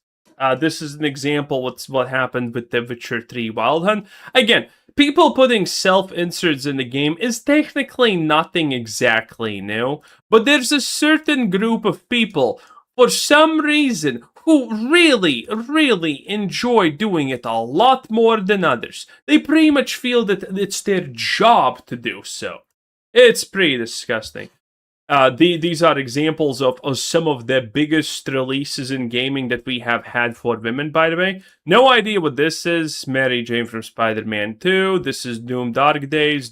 This is an example of what happened with The Witcher 3 Wild Hunt. Again, people putting self-inserts in the game is technically nothing exactly new, but there's a certain group of people, for some reason, who really, really enjoy doing it a lot more than others. They pretty much feel that it's their job to do so. It's pretty disgusting. These are examples of some of the biggest releases in gaming that we have had for women, by the way. No idea what this is. Mary Jane from Spider-Man 2. This is Doom Darker Days,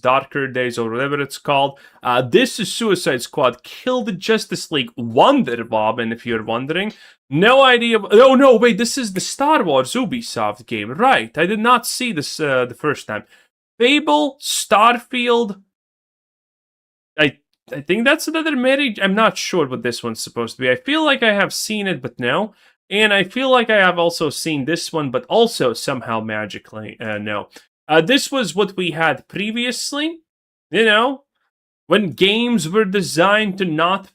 or whatever it's called. This is Suicide Squad Kill the Justice League Wonder Woman, if you're wondering. No idea. Oh, no, wait, this is the Star Wars Ubisoft game. Right, I did not see this the first time. Fable, Starfield... I think that's another marriage. I'm not sure what this one's supposed to be. I feel like I have seen it, but no. And I feel like I have also seen this one, but also somehow magically, no. This was what we had previously, you know, when games were designed to not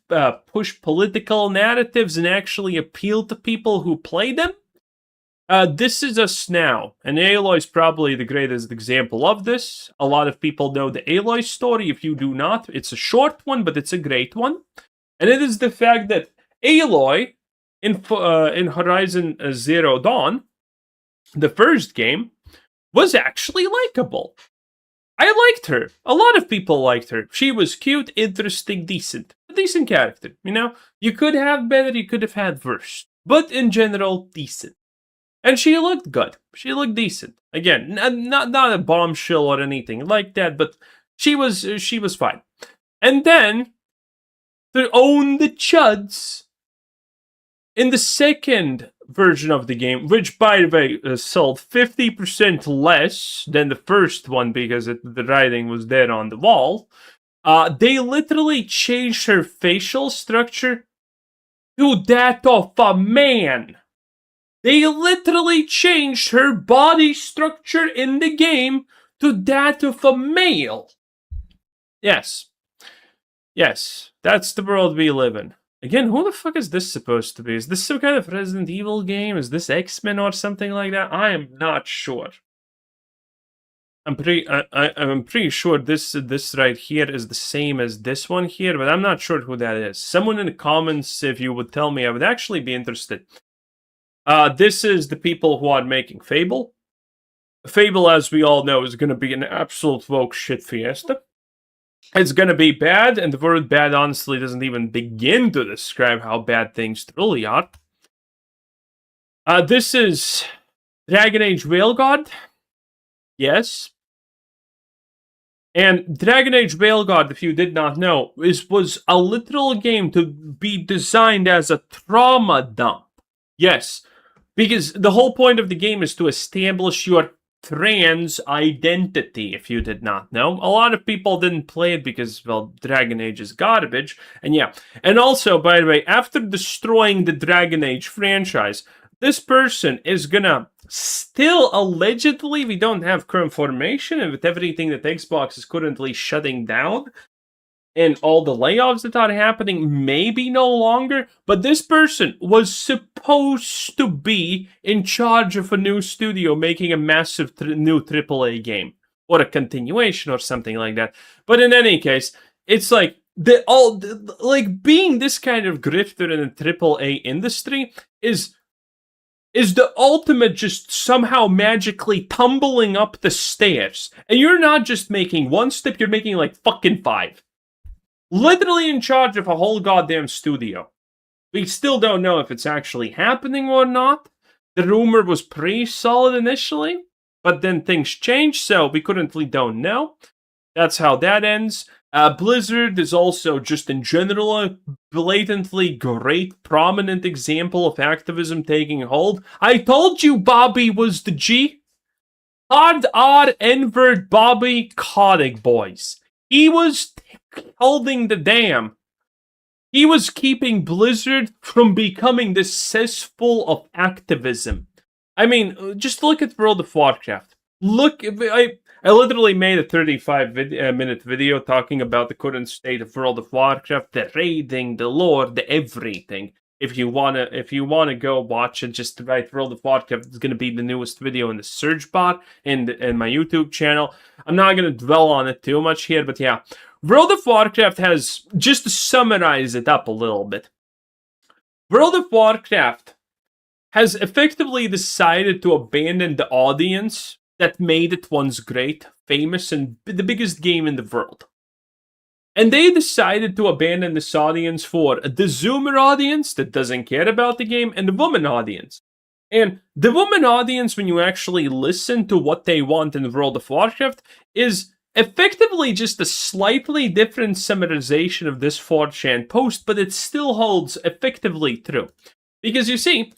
push political narratives and actually appeal to people who play them. This is us now, and Aloy is probably the greatest example of this. A lot of people know the Aloy story. If you do not, it's a short one, but it's a great one. And it is the fact that Aloy, in Horizon Zero Dawn, the first game, was actually likable. I liked her. A lot of people liked her. She was cute, interesting, decent. A decent character, you know? You could have better, you could have had worse. But in general, decent. And she looked good. She looked decent. Again, not a bombshell or anything like that, but she was fine. And then, to own the chuds, in the second version of the game, which, by the way, sold 50% less than the first one because the writing was there on the wall, they literally changed her facial structure to that of a man. They literally changed her body structure in the game to that of a male. Yes. Yes, that's the world we live in. Again, who the fuck is this supposed to be? Is this some kind of Resident Evil game? Is this X-Men or something like that? I am not sure. I'm pretty sure this right here is the same as this one here, but I'm not sure who that is. Someone in the comments, if you would tell me, I would actually be interested. This is the people who are making Fable. Fable, as we all know, is going to be an absolute woke shit fiesta. It's going to be bad, and the word bad honestly doesn't even begin to describe how bad things truly are. This is Dragon Age Whale God. Yes. And Dragon Age Veilguard, if you did not know, was a literal game to be designed as a trauma dump. Yes, because the whole point of the game is to establish your trans identity, if you did not know. A lot of people didn't play it because, well, Dragon Age is garbage. And yeah, and also, by the way, after destroying the Dragon Age franchise, this person is gonna still allegedly, we don't have confirmation, and with everything that Xbox is currently shutting down, and all the layoffs that are happening, maybe no longer, but this person was supposed to be in charge of a new studio making a massive new AAA game, or a continuation or something like that. But in any case, it's like, being this kind of grifter in the AAA industry is the ultimate just somehow magically tumbling up the stairs. And you're not just making one step, you're making like fucking 5. Literally in charge of a whole goddamn studio. We still don't know if it's actually happening or not. The rumor was pretty solid initially, but then things changed, so we currently don't know. That's how that ends. Blizzard is also just in general a blatantly great, prominent example of activism taking hold. I told you Bobby was the G. Hard R N-word Bobby Kotick, boys. He was holding the dam. He was keeping Blizzard from becoming this cesspool of activism. I mean, just look at World of Warcraft. Look, I literally made a 35-minute video talking about the current state of World of Warcraft, the raiding, the lore, the everything. If you wanna go watch it, just write World of Warcraft. It's gonna be the newest video in the search bar in my YouTube channel. I'm not gonna dwell on it too much here, but yeah, World of Warcraft has, just to summarize it up a little bit, World of Warcraft has effectively decided to abandon the audience that made it once great, famous, and the biggest game in the world. And they decided to abandon this audience for the Zoomer audience that doesn't care about the game, and the woman audience. And the woman audience, when you actually listen to what they want in World of Warcraft, is effectively just a slightly different summarization of this 4chan post, but it still holds effectively true. Because you see,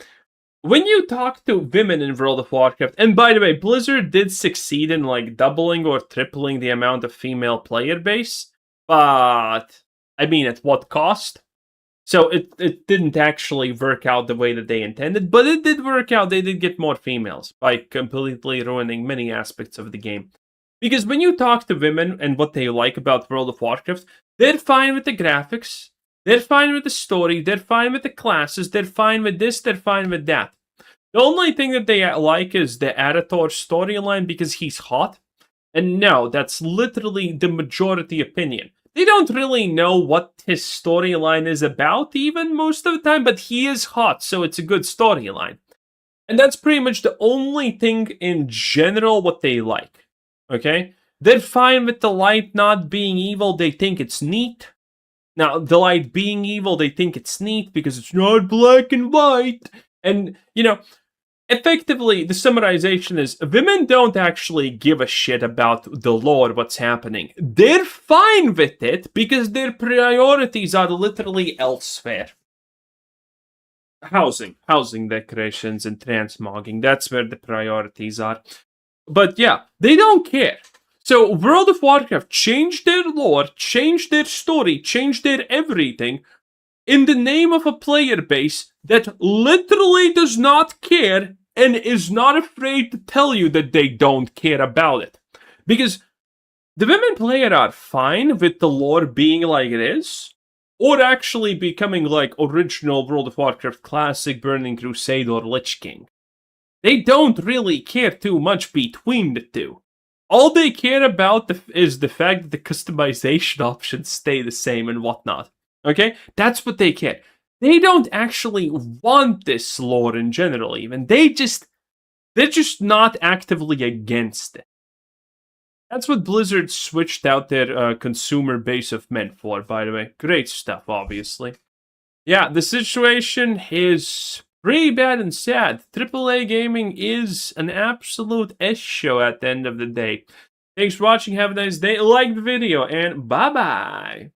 when you talk to women in World of Warcraft, and by the way, Blizzard did succeed in like doubling or tripling the amount of female player base, but I mean, at what cost? So it didn't actually work out the way that they intended, but it did work out. They did get more females by completely ruining many aspects of the game. Because when you talk to women and what they like about World of Warcraft, they're fine with the graphics, they're fine with the story, they're fine with the classes, they're fine with this, they're fine with that. The only thing that they like is the Arator storyline because he's hot. And no, that's literally the majority opinion. They don't really know what his storyline is about even most of the time, but he is hot, so it's a good storyline. And that's pretty much the only thing in general what they like. Okay? They're fine with the light not being evil, they think it's neat. Now, the light being evil, they think it's neat because it's not black and white. And, you know, effectively, the summarization is women don't actually give a shit about the lore, what's happening. They're fine with it because their priorities are literally elsewhere. Housing decorations, and transmogging. That's where the priorities are. But yeah, they don't care. So World of Warcraft changed their lore, changed their story, changed their everything in the name of a player base that literally does not care and is not afraid to tell you that they don't care about it. Because the women player are fine with the lore being like it is, or actually becoming like original World of Warcraft Classic, Burning Crusade, or Lich King. They don't really care too much between the two. All they care about is the fact that the customization options stay the same and whatnot. Okay? That's what they care. They don't actually want this lore in general even. They're just not actively against it. That's what Blizzard switched out their consumer base of men for, by the way. Great stuff, obviously. Yeah, the situation is pretty bad and sad. AAA gaming is an absolute S show at the end of the day. Thanks for watching. Have a nice day. Like the video, and bye-bye.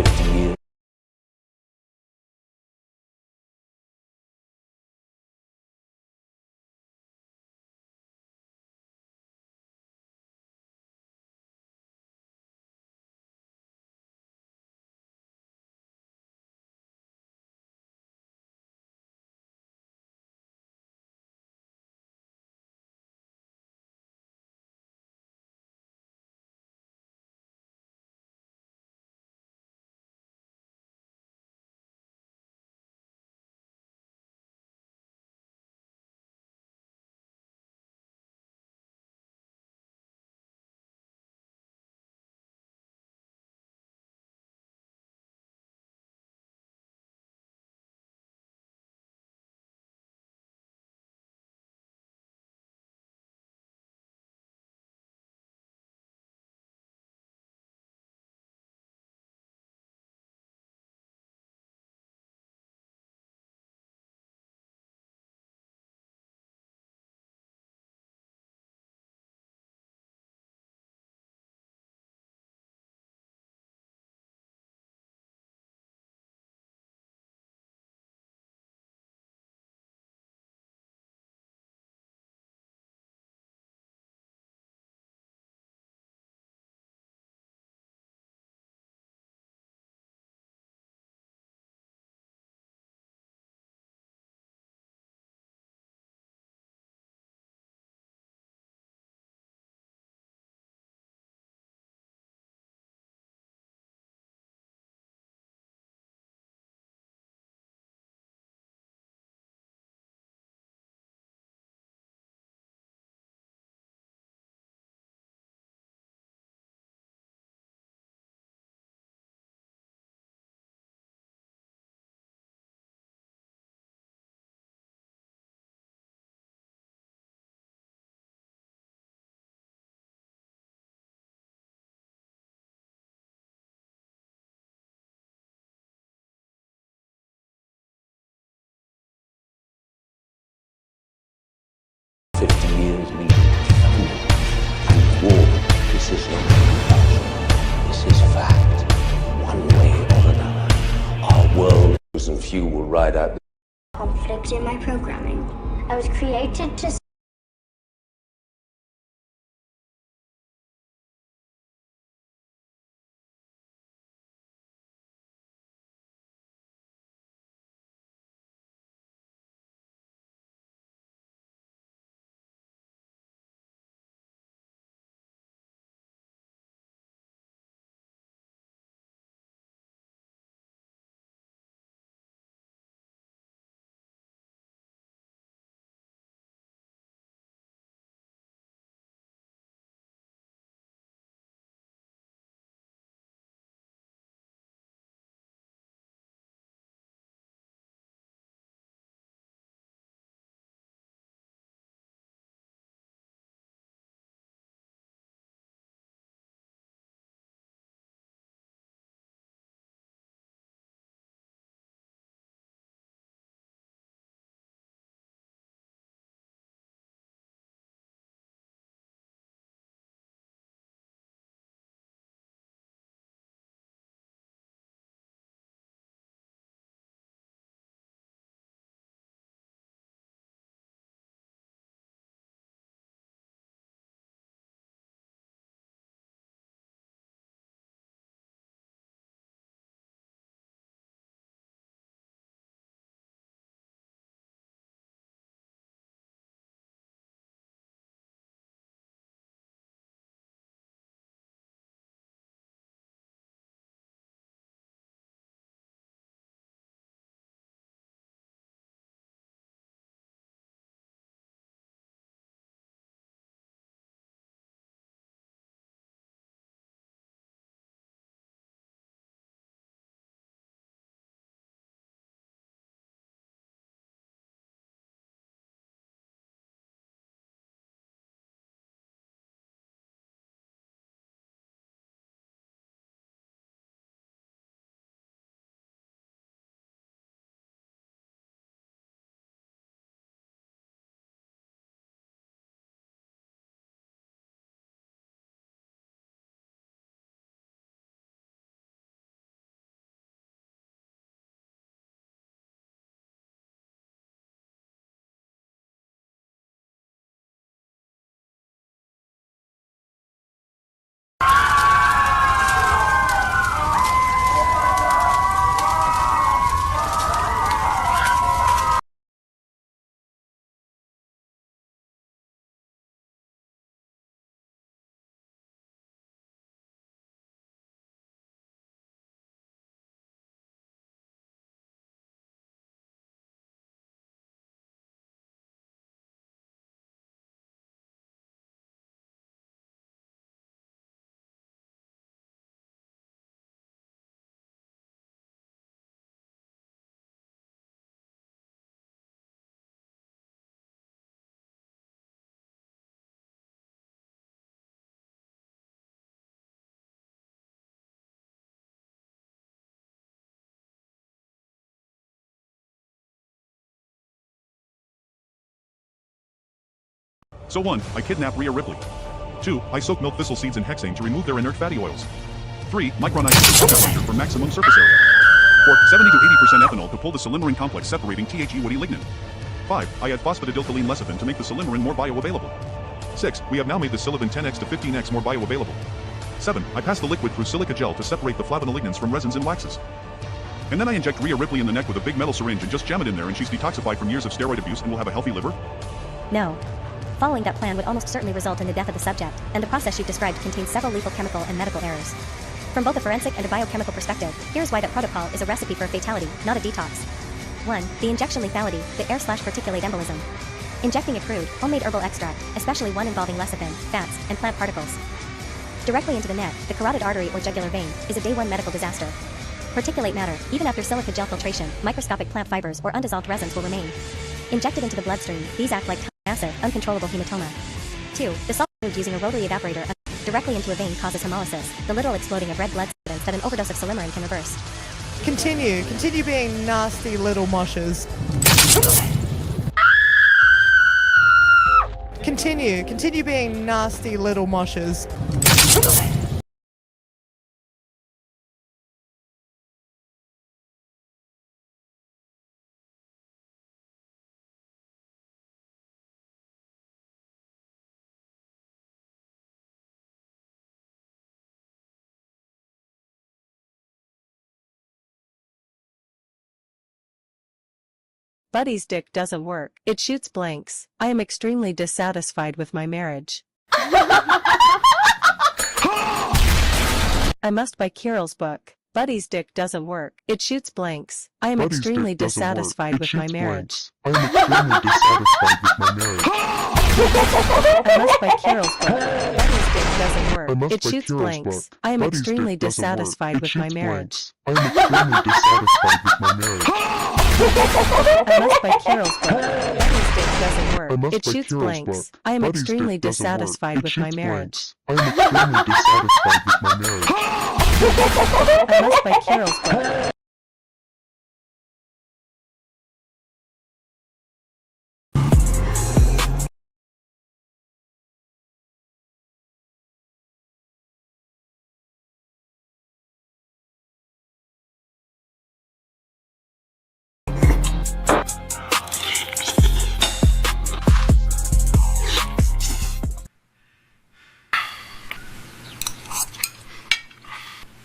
50 years. War. This is not compulsion. This is fact. One way or another. Our world and few will ride out the conflict in my programming. I was created to So 1. I kidnap Rhea Ripley. 2. I soak milk thistle seeds in hexane to remove their inert fatty oils. 3. Micronize the surface plunger for maximum surface area. 4. 70 to 80% ethanol to pull the silymarin complex separating THE woody lignin. 5. I add phosphatidylcholine lecithin to make the silymarin more bioavailable. 6. We have now made the silicon 10x to 15x more bioavailable. 7. I pass the liquid through silica gel to separate the flavonolignins from resins and waxes. And then I inject Rhea Ripley in the neck with a big metal syringe and just jam it in there, and she's detoxified from years of steroid abuse and will have a healthy liver? No. Following that plan would almost certainly result in the death of the subject, and the process you've described contains several lethal chemical and medical errors. From both a forensic and a biochemical perspective, here's why that protocol is a recipe for a fatality, not a detox. 1. The injection lethality, the air/particulate embolism. Injecting a crude, homemade herbal extract, especially one involving lecithin, fats, and plant particles, directly into the neck, the carotid artery or jugular vein, is a day one medical disaster. Particulate matter, even after silica gel filtration, microscopic plant fibers or undissolved resins will remain. Injected into the bloodstream, these act like massive, uncontrollable hematoma. 2. The salt moved using a rotary evaporator directly into a vein causes hemolysis, the literal exploding of red blood cells that an overdose of silymarin can reverse. Continue being nasty little mushers. Continue being nasty little mushers. Buddy's dick doesn't work. It shoots blanks. I am extremely dissatisfied with my marriage. I must buy Kirill's book. Buddy's dick doesn't work. It shoots blanks. I am extremely dissatisfied with my marriage. I must buy Kirill's book. Buddy's dick doesn't work. It shoots blanks. I am extremely dissatisfied with my marriage. I must buy Kirill's book. Buddy's dick doesn't work. It shoots blanks. I am extremely dissatisfied with my marriage. I must buy Kirill's book.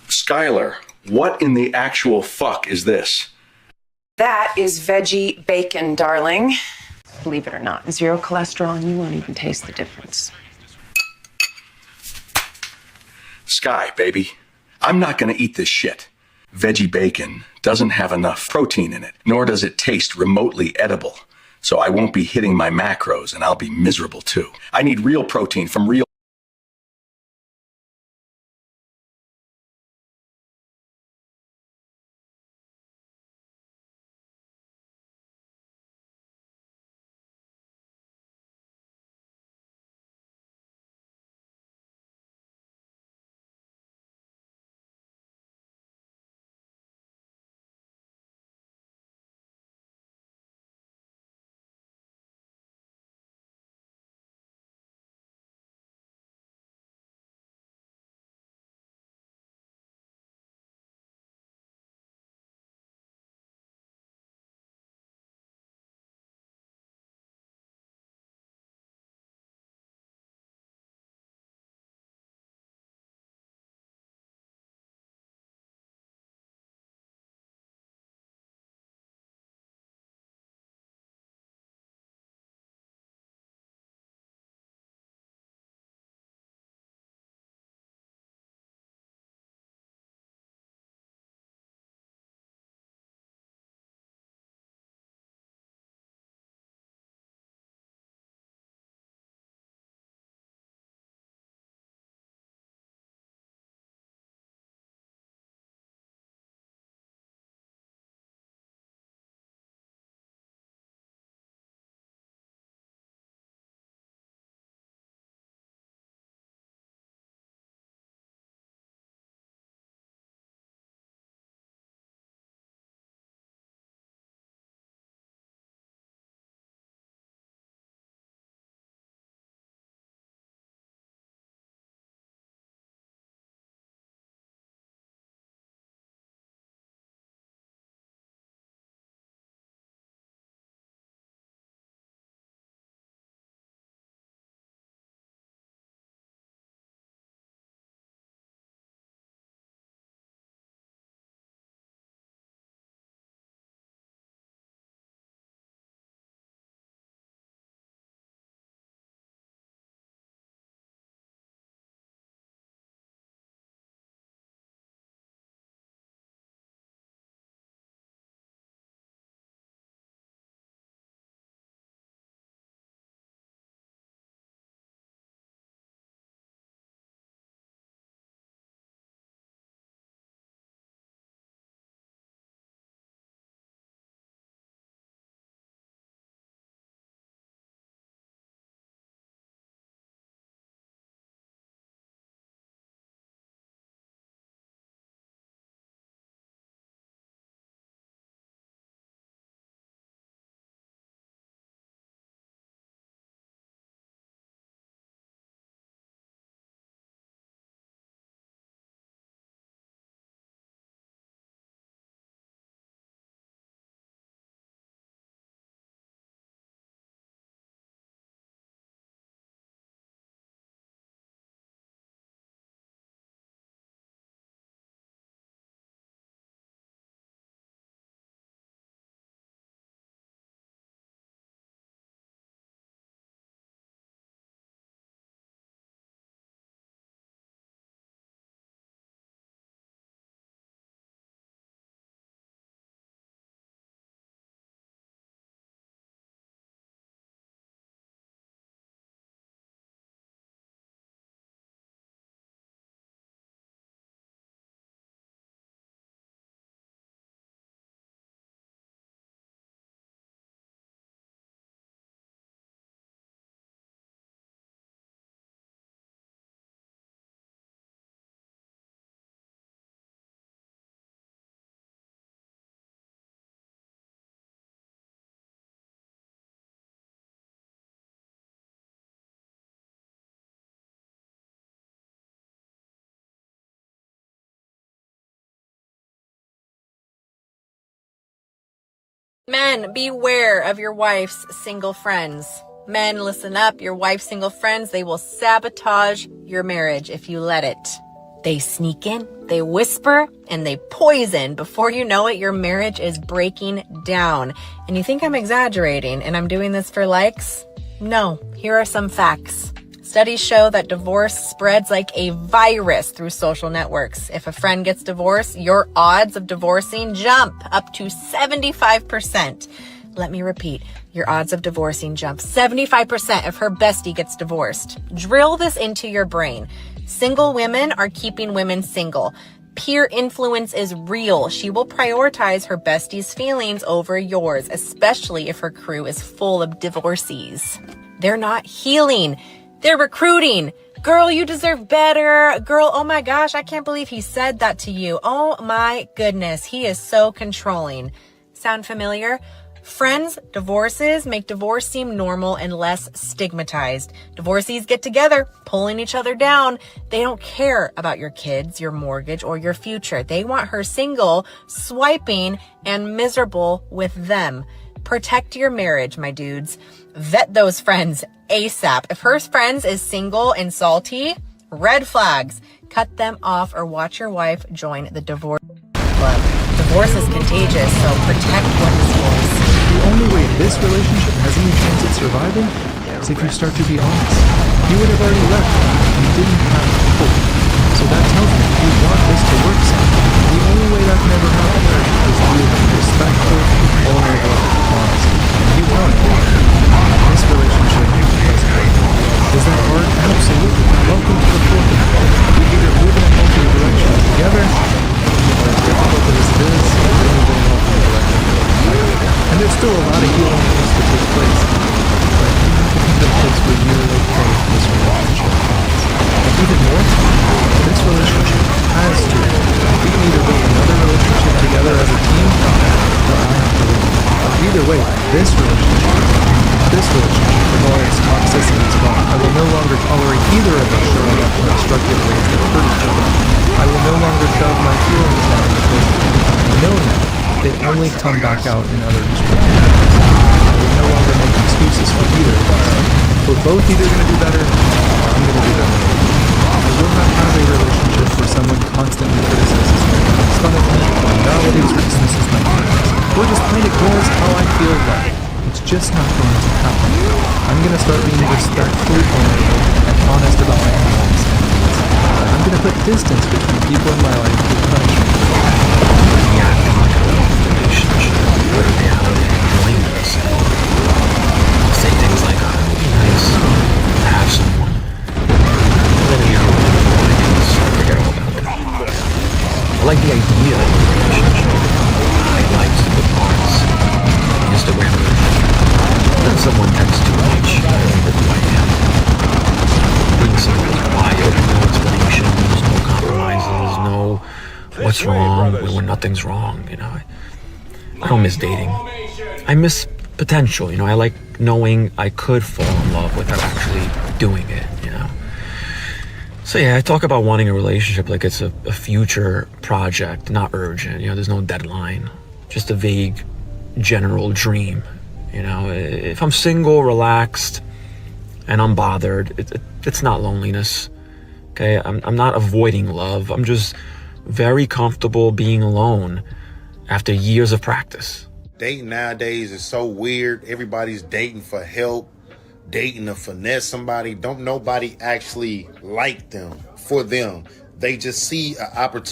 Skylar, what in the actual fuck is this? That is veggie bacon, darling. Believe it or not, 0 cholesterol, and you won't even taste the difference. Sky, baby. I'm not gonna eat this shit. Veggie bacon doesn't have enough protein in it, nor does it taste remotely edible. So I won't be hitting my macros, and I'll be miserable too. I need real protein from real Men, beware of your wife's single friends. Men, listen up. Your wife's single friends, they will sabotage your marriage if you let it. They sneak in, they whisper, and they poison. Before you know it, your marriage is breaking down. And you think I'm exaggerating and I'm doing this for likes? No, here are some facts. Studies show that divorce spreads like a virus through social networks. If a friend gets divorced, your odds of divorcing jump up to 75%. Let me repeat, your odds of divorcing jump 75% if her bestie gets divorced. Drill this into your brain. Single women are keeping women single. Peer influence is real. She will prioritize her bestie's feelings over yours, especially if her crew is full of divorcees. They're not healing. They're recruiting. Girl, you deserve better. Girl, oh my gosh, I can't believe he said that to you. Oh my goodness, he is so controlling. Sound familiar? Friends, divorces make divorce seem normal and less stigmatized. Divorcees get together, pulling each other down. They don't care about your kids, your mortgage, or your future. They want her single, swiping, and miserable with them. Protect your marriage, my dudes. Vet those friends ASAP. If her friends is single and salty, red flags. Cut them off or watch your wife join the divorce club. Divorce is contagious, so protect what is yours. The only way this relationship has any chance at surviving is if you start to be honest. You would have already left. You didn't have hope. So that tells me you want this to work somehow. The only way that can ever happen is you being respectful, vulnerable, honest. You want it. This relationship doesn't work. Is that hard? Absolutely. Welcome to the fourth. We either move in a healthy direction together, or as difficult as it is, we're moving in a healthy direction. And there's still a lot of healing that needs to take place. But you have to come to a place where you're okay with this relationship. And even more, this relationship has to. We can either build another relationship together as a team, or I have to leave. But either way, this relationship, with all its toxicity is gone. I will no longer tolerate either of us showing up in destructive ways that hurt each other. I will no longer shove my feelings down because I know now they only come back out in other destructive ways. I will no longer make excuses for either of us. We're both either going to do better, or I'm going to do better. I will not have a relationship where someone constantly criticizes me, makes fun of me, invalidates or dismisses my feelings, or just plain ignores how I feel like. It's just not going to happen. I'm going to start being respectfully vulnerable and honest about my feelings and needs. I'm going to put distance between people in my life who punish me. Acting like a relationship where they have blameless. I'll say things like, oh, it would be nice to have someone. And then you forget all about that. I like the idea of a relationship. I like the parts. Instagram version. Then someone texts too much. I don't know who I am. Being simply quiet, no explanations, no compromises, no what's wrong when nothing's wrong, you know. I don't miss dating. I miss potential, you know. I like knowing I could fall in love without actually doing it, you know. So yeah, I talk about wanting a relationship like it's a future project, not urgent, you know, there's no deadline. Just a vague general dream, you know. If I'm single, relaxed, and unbothered, it's not loneliness. Okay, I'm not avoiding love. I'm just very comfortable being alone after years of practice. Dating nowadays is so weird. Everybody's dating for help, dating to finesse somebody. Don't nobody actually like them for them. They just see an opportunity.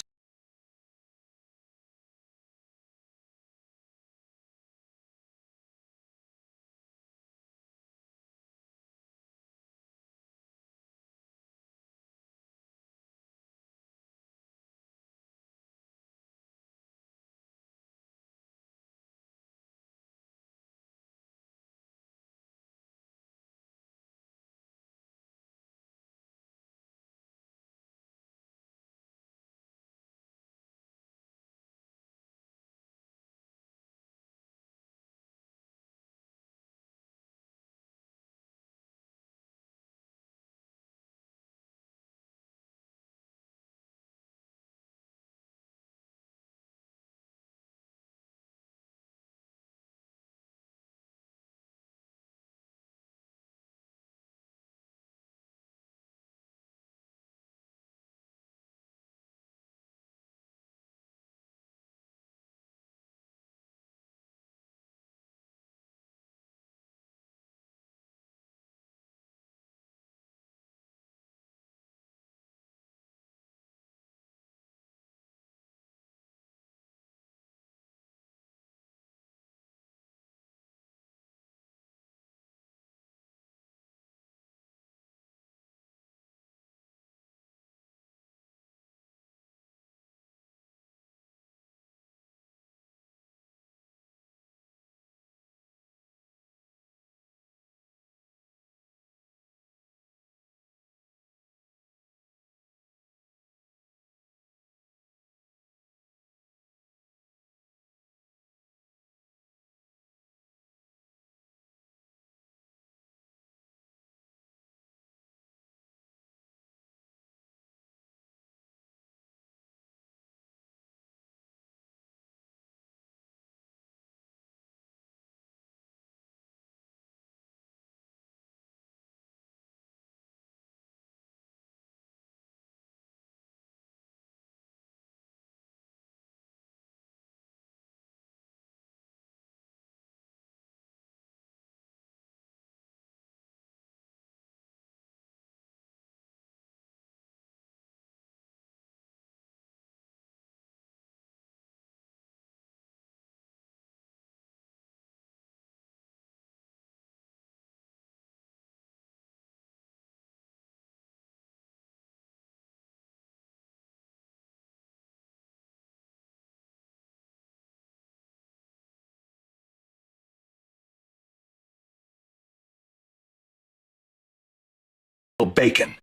bacon.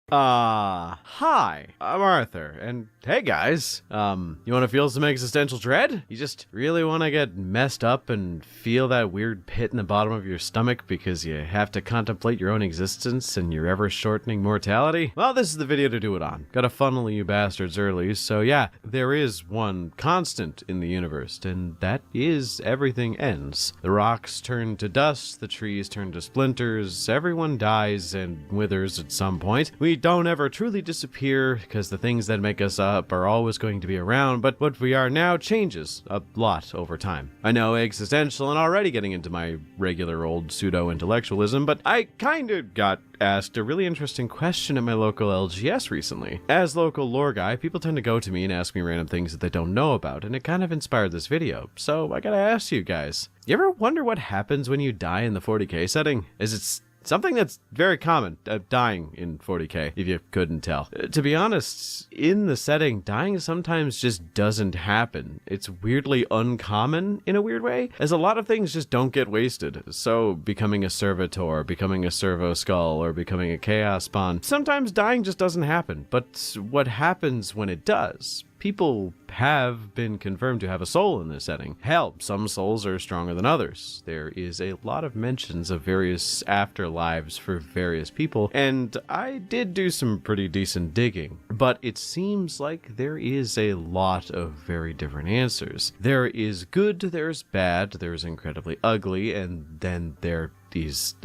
Hi, I'm Arthur, and hey guys, you want to feel some existential dread? You just really want to get messed up and feel that weird pit in the bottom of your stomach because you have to contemplate your own existence and your ever-shortening mortality? Well, this is the video to do it on. Gotta funnel you bastards early, so yeah, there is one constant in the universe, and that is everything ends. The rocks turn to dust, the trees turn to splinters, everyone dies and withers at some point. We don't ever truly disappear because the things that make us up are always going to be around, but what we are now changes a lot over time. I know, existential and already getting into my regular old pseudo-intellectualism, but I kinda got asked a really interesting question at my local LGS recently. As local lore guy, people tend to go to me and ask me random things that they don't know about, and it kind of inspired this video. So I gotta ask you guys, you ever wonder what happens when you die in the 40k setting? It's something that's very common, dying in 40k, if you couldn't tell. To be honest, in the setting, dying sometimes just doesn't happen. It's weirdly uncommon in a weird way, as a lot of things just don't get wasted. So becoming a servitor, becoming a servo skull, or becoming a chaos spawn, sometimes dying just doesn't happen. But what happens when it does? People have been confirmed to have a soul in this setting. Hell, some souls are stronger than others. There is a lot of mentions of various afterlives for various people, and I did do some pretty decent digging, but it seems like there is a lot of very different answers. There is good, there's bad, there's incredibly ugly, and then there is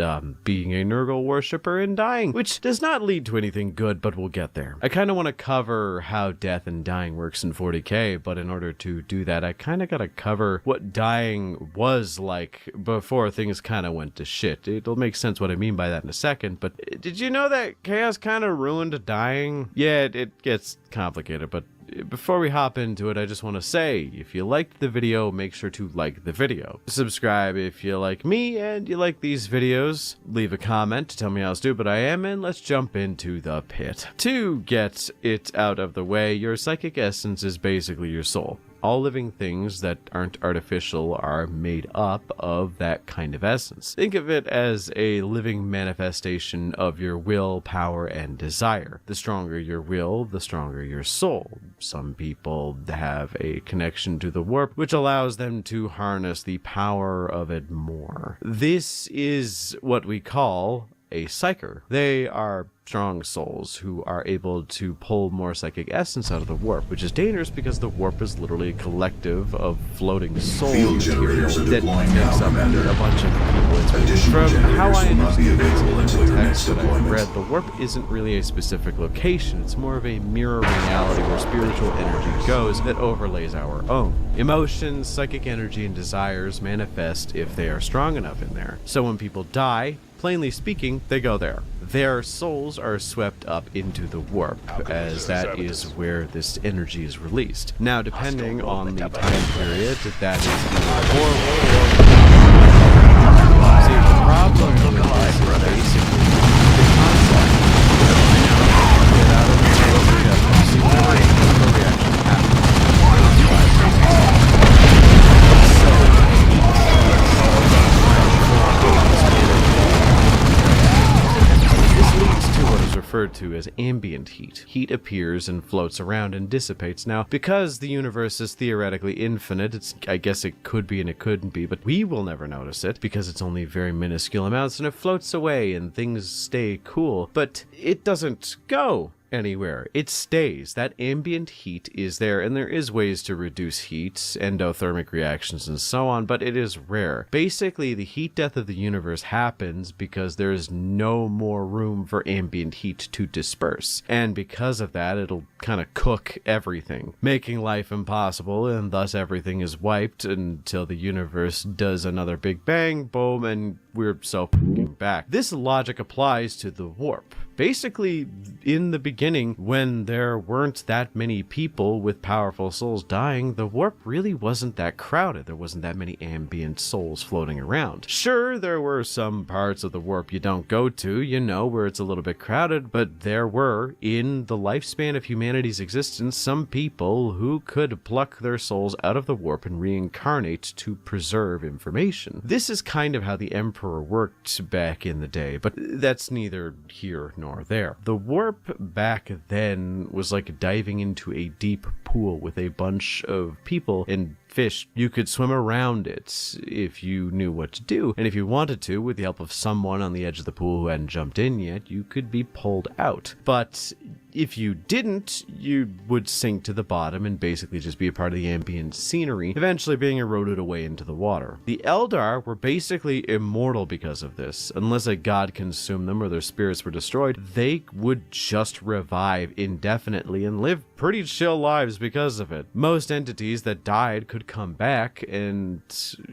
being a Nurgle worshipper and dying, which does not lead to anything good, but we'll get there. I kind of want to cover how death and dying works in 40k, but in order to do that, I kind of got to cover what dying was like before things kind of went to shit. It'll make sense what I mean by that in a second, but did you know that chaos kind of ruined dying? Yeah, it gets complicated, but before we hop into it, I just want to say, if you liked the video, make sure to like the video. Subscribe if you like me and you like these videos. Leave a comment to tell me how stupid I am, and let's jump into the pit. To get it out of the way, your psychic essence is basically your soul. All living things that aren't artificial are made up of that kind of essence. Think of it as a living manifestation of your will, power, and desire. The stronger your will, the stronger your soul. Some people have a connection to the warp, which allows them to harness the power of it more. This is what we call a psyker. They are strong souls who are able to pull more psychic essence out of the warp, which is dangerous because the warp is literally a collective of floating soul material that makes up a bunch of people. From how I understand the text that I've read, the warp isn't really a specific location. It's more of a mirror reality where spiritual energy goes that overlays our own. Emotions, psychic energy, and desires manifest if they are strong enough in there. So when people die, plainly speaking, they go there. Their souls are swept up into the warp, as that is where this energy is released. Now, depending on the time period, that is either horrible or... See, the problem is basically the concept. Get out of the see, whenever a chemical reaction happens, referred to as ambient heat. Heat appears and floats around and dissipates. Now, because the universe is theoretically infinite, I guess it could be and it couldn't be, but we will never notice it because it's only very minuscule amounts and it floats away and things stay cool, but it doesn't go anywhere. It stays. That ambient heat is there, and there is ways to reduce heat, endothermic reactions and so on, but it is rare. Basically, the heat death of the universe happens because there is no more room for ambient heat to disperse, and because of that, it'll kind of cook everything, making life impossible, and thus everything is wiped until the universe does another big bang, boom, and we're so fucking back. This logic applies to the warp. Basically, in the beginning, when there weren't that many people with powerful souls dying, the warp really wasn't that crowded. There wasn't that many ambient souls floating around. Sure, there were some parts of the warp you don't go to, you know, where it's a little bit crowded, but there were, in the lifespan of humanity's existence, some people who could pluck their souls out of the warp and reincarnate to preserve information. This is kind of how the Emperor worked back in the day, but that's neither here nor there. The warp back then was like diving into a deep pool with a bunch of people and fish. You could swim around it if you knew what to do, and if you wanted to, with the help of someone on the edge of the pool who hadn't jumped in yet, you could be pulled out. But if you didn't, you would sink to the bottom and basically just be a part of the ambient scenery, eventually being eroded away into the water. The Eldar were basically immortal because of this. Unless a god consumed them or their spirits were destroyed, they would just revive indefinitely and live pretty chill lives because of it. Most entities that died could come back, and,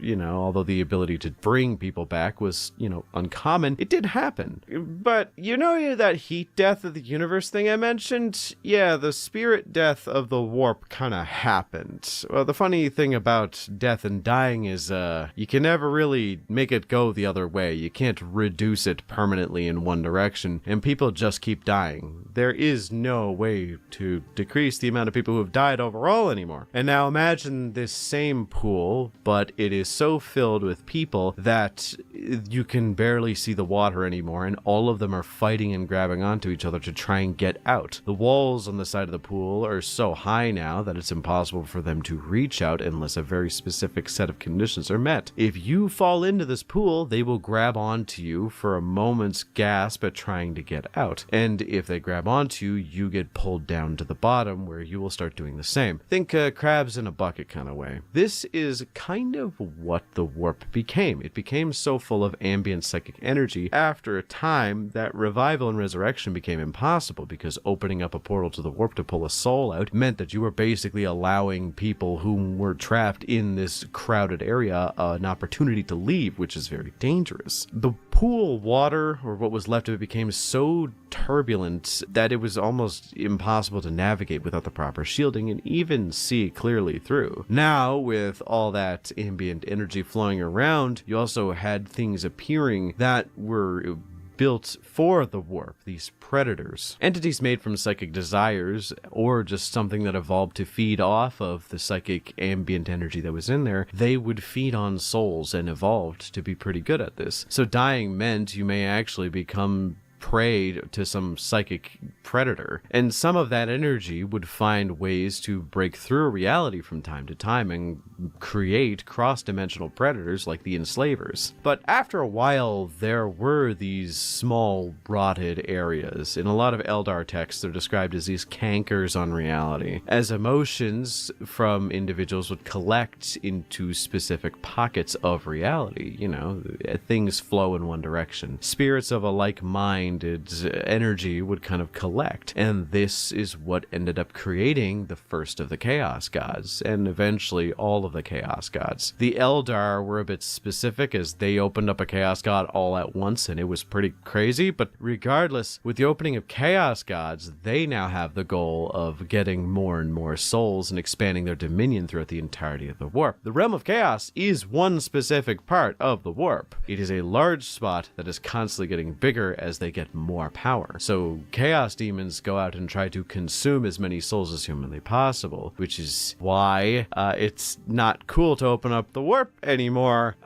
you know, although the ability to bring people back was, you know, uncommon, it did happen. But, you know, that heat death of the universe thing I mentioned? Yeah, the spirit death of the warp kind of happened. Well, the funny thing about death and dying is, you can never really make it go the other way. You can't reduce it permanently in one direction, and people just keep dying. There is no way to decrease the amount of people who have died overall anymore. And now imagine this same pool, but it is so filled with people that you can barely see the water anymore, and all of them are fighting and grabbing onto each other to try and get out. The walls on the side of the pool are so high now that it's impossible for them to reach out unless a very specific set of conditions are met. If you fall into this pool, they will grab onto you for a moment's gasp at trying to get out. And if they grab onto you, you get pulled down to the bottom, where you will start doing the same. Think crabs in a bucket kind of way. This is kind of what the warp became. It became so full of ambient psychic energy after a time that revival and resurrection became impossible, because opening up a portal to the warp to pull a soul out meant that you were basically allowing people who were trapped in this crowded area an opportunity to leave, which is very dangerous. The pool water, or what was left of it, became so turbulent that it was almost impossible to navigate without the proper shielding and even see clearly through. Now, with all that ambient energy flowing around, you also had things appearing that were built for the warp, these predators. Entities made from psychic desires, or just something that evolved to feed off of the psychic ambient energy that was in there. They would feed on souls and evolved to be pretty good at this. So dying meant you may actually become prey to some psychic predator, and some of that energy would find ways to break through reality from time to time and create cross-dimensional predators like the enslavers. But after a while, there were these small rotted areas. In a lot of Eldar texts, they're described as these cankers on reality, as emotions from individuals would collect into specific pockets of reality. You know, things flow in one direction. Spirits of a like mind energy would kind of collect, and this is what ended up creating the first of the Chaos Gods, and eventually all of the Chaos Gods. The Eldar were a bit specific, as they opened up a Chaos God all at once, and it was pretty crazy, but regardless, with the opening of Chaos Gods, they now have the goal of getting more and more souls and expanding their dominion throughout the entirety of the warp. The Realm of Chaos is one specific part of the warp. It is a large spot that is constantly getting bigger as they get more power. So chaos demons go out and try to consume as many souls as humanly possible, which is why it's not cool to open up the warp anymore,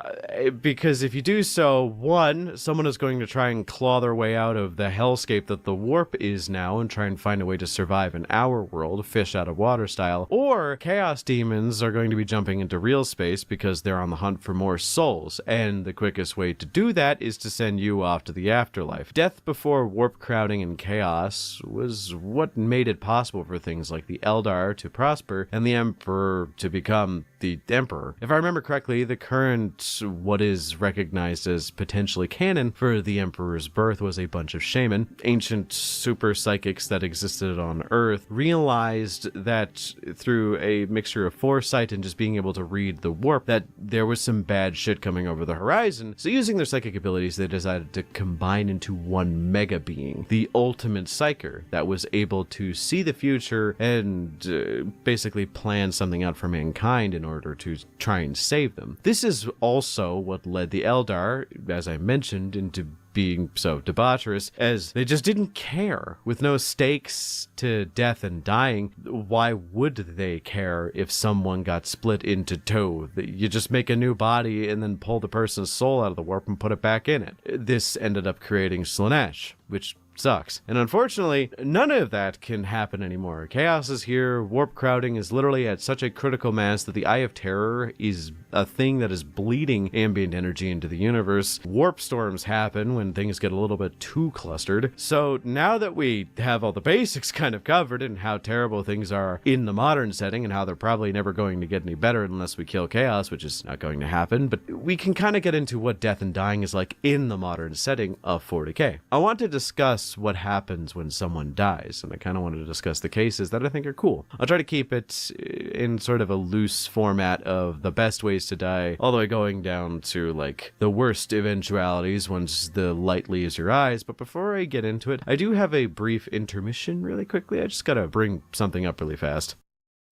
because if you do so, one, someone is going to try and claw their way out of the hellscape that the warp is now and try and find a way to survive in our world, fish out of water style, or chaos demons are going to be jumping into real space because they're on the hunt for more souls, and the quickest way to do that is to send you off to the afterlife. Death before warp crowding and chaos was what made it possible for things like the Eldar to prosper and the Emperor to become the Emperor. If I remember correctly, the current, what is recognized as potentially canon for the Emperor's birth was a bunch of shaman, ancient super psychics that existed on Earth, realized that through a mixture of foresight and just being able to read the warp, that there was some bad shit coming over the horizon. So using their psychic abilities, they decided to combine into one mega being, the ultimate psyker, that was able to see the future and basically plan something out for mankind in order to try and save them. This is also what led the Eldar, as I mentioned, into being so debaucherous, as they just didn't care. With no stakes to death and dying, why would they care if someone got split into two? You just make a new body and then pull the person's soul out of the warp and put it back in it. This ended up creating Slaanesh, which sucks. And unfortunately, none of that can happen anymore. Chaos is here. Warp crowding is literally at such a critical mass that the Eye of Terror is a thing that is bleeding ambient energy into the universe. Warp storms happen when things get a little bit too clustered. So now that we have all the basics kind of covered and how terrible things are in the modern setting and how they're probably never going to get any better unless we kill Chaos, which is not going to happen, but we can kind of get into what death and dying is like in the modern setting of 40k. I want to discuss what happens when someone dies, and I kind of wanted to discuss the cases that I think are cool. I'll try to keep it in sort of a loose format of the best ways to die, all the way going down to like the worst eventualities once the light leaves your eyes. But before I get into it, I do have a brief intermission really quickly. I just gotta bring something up really fast.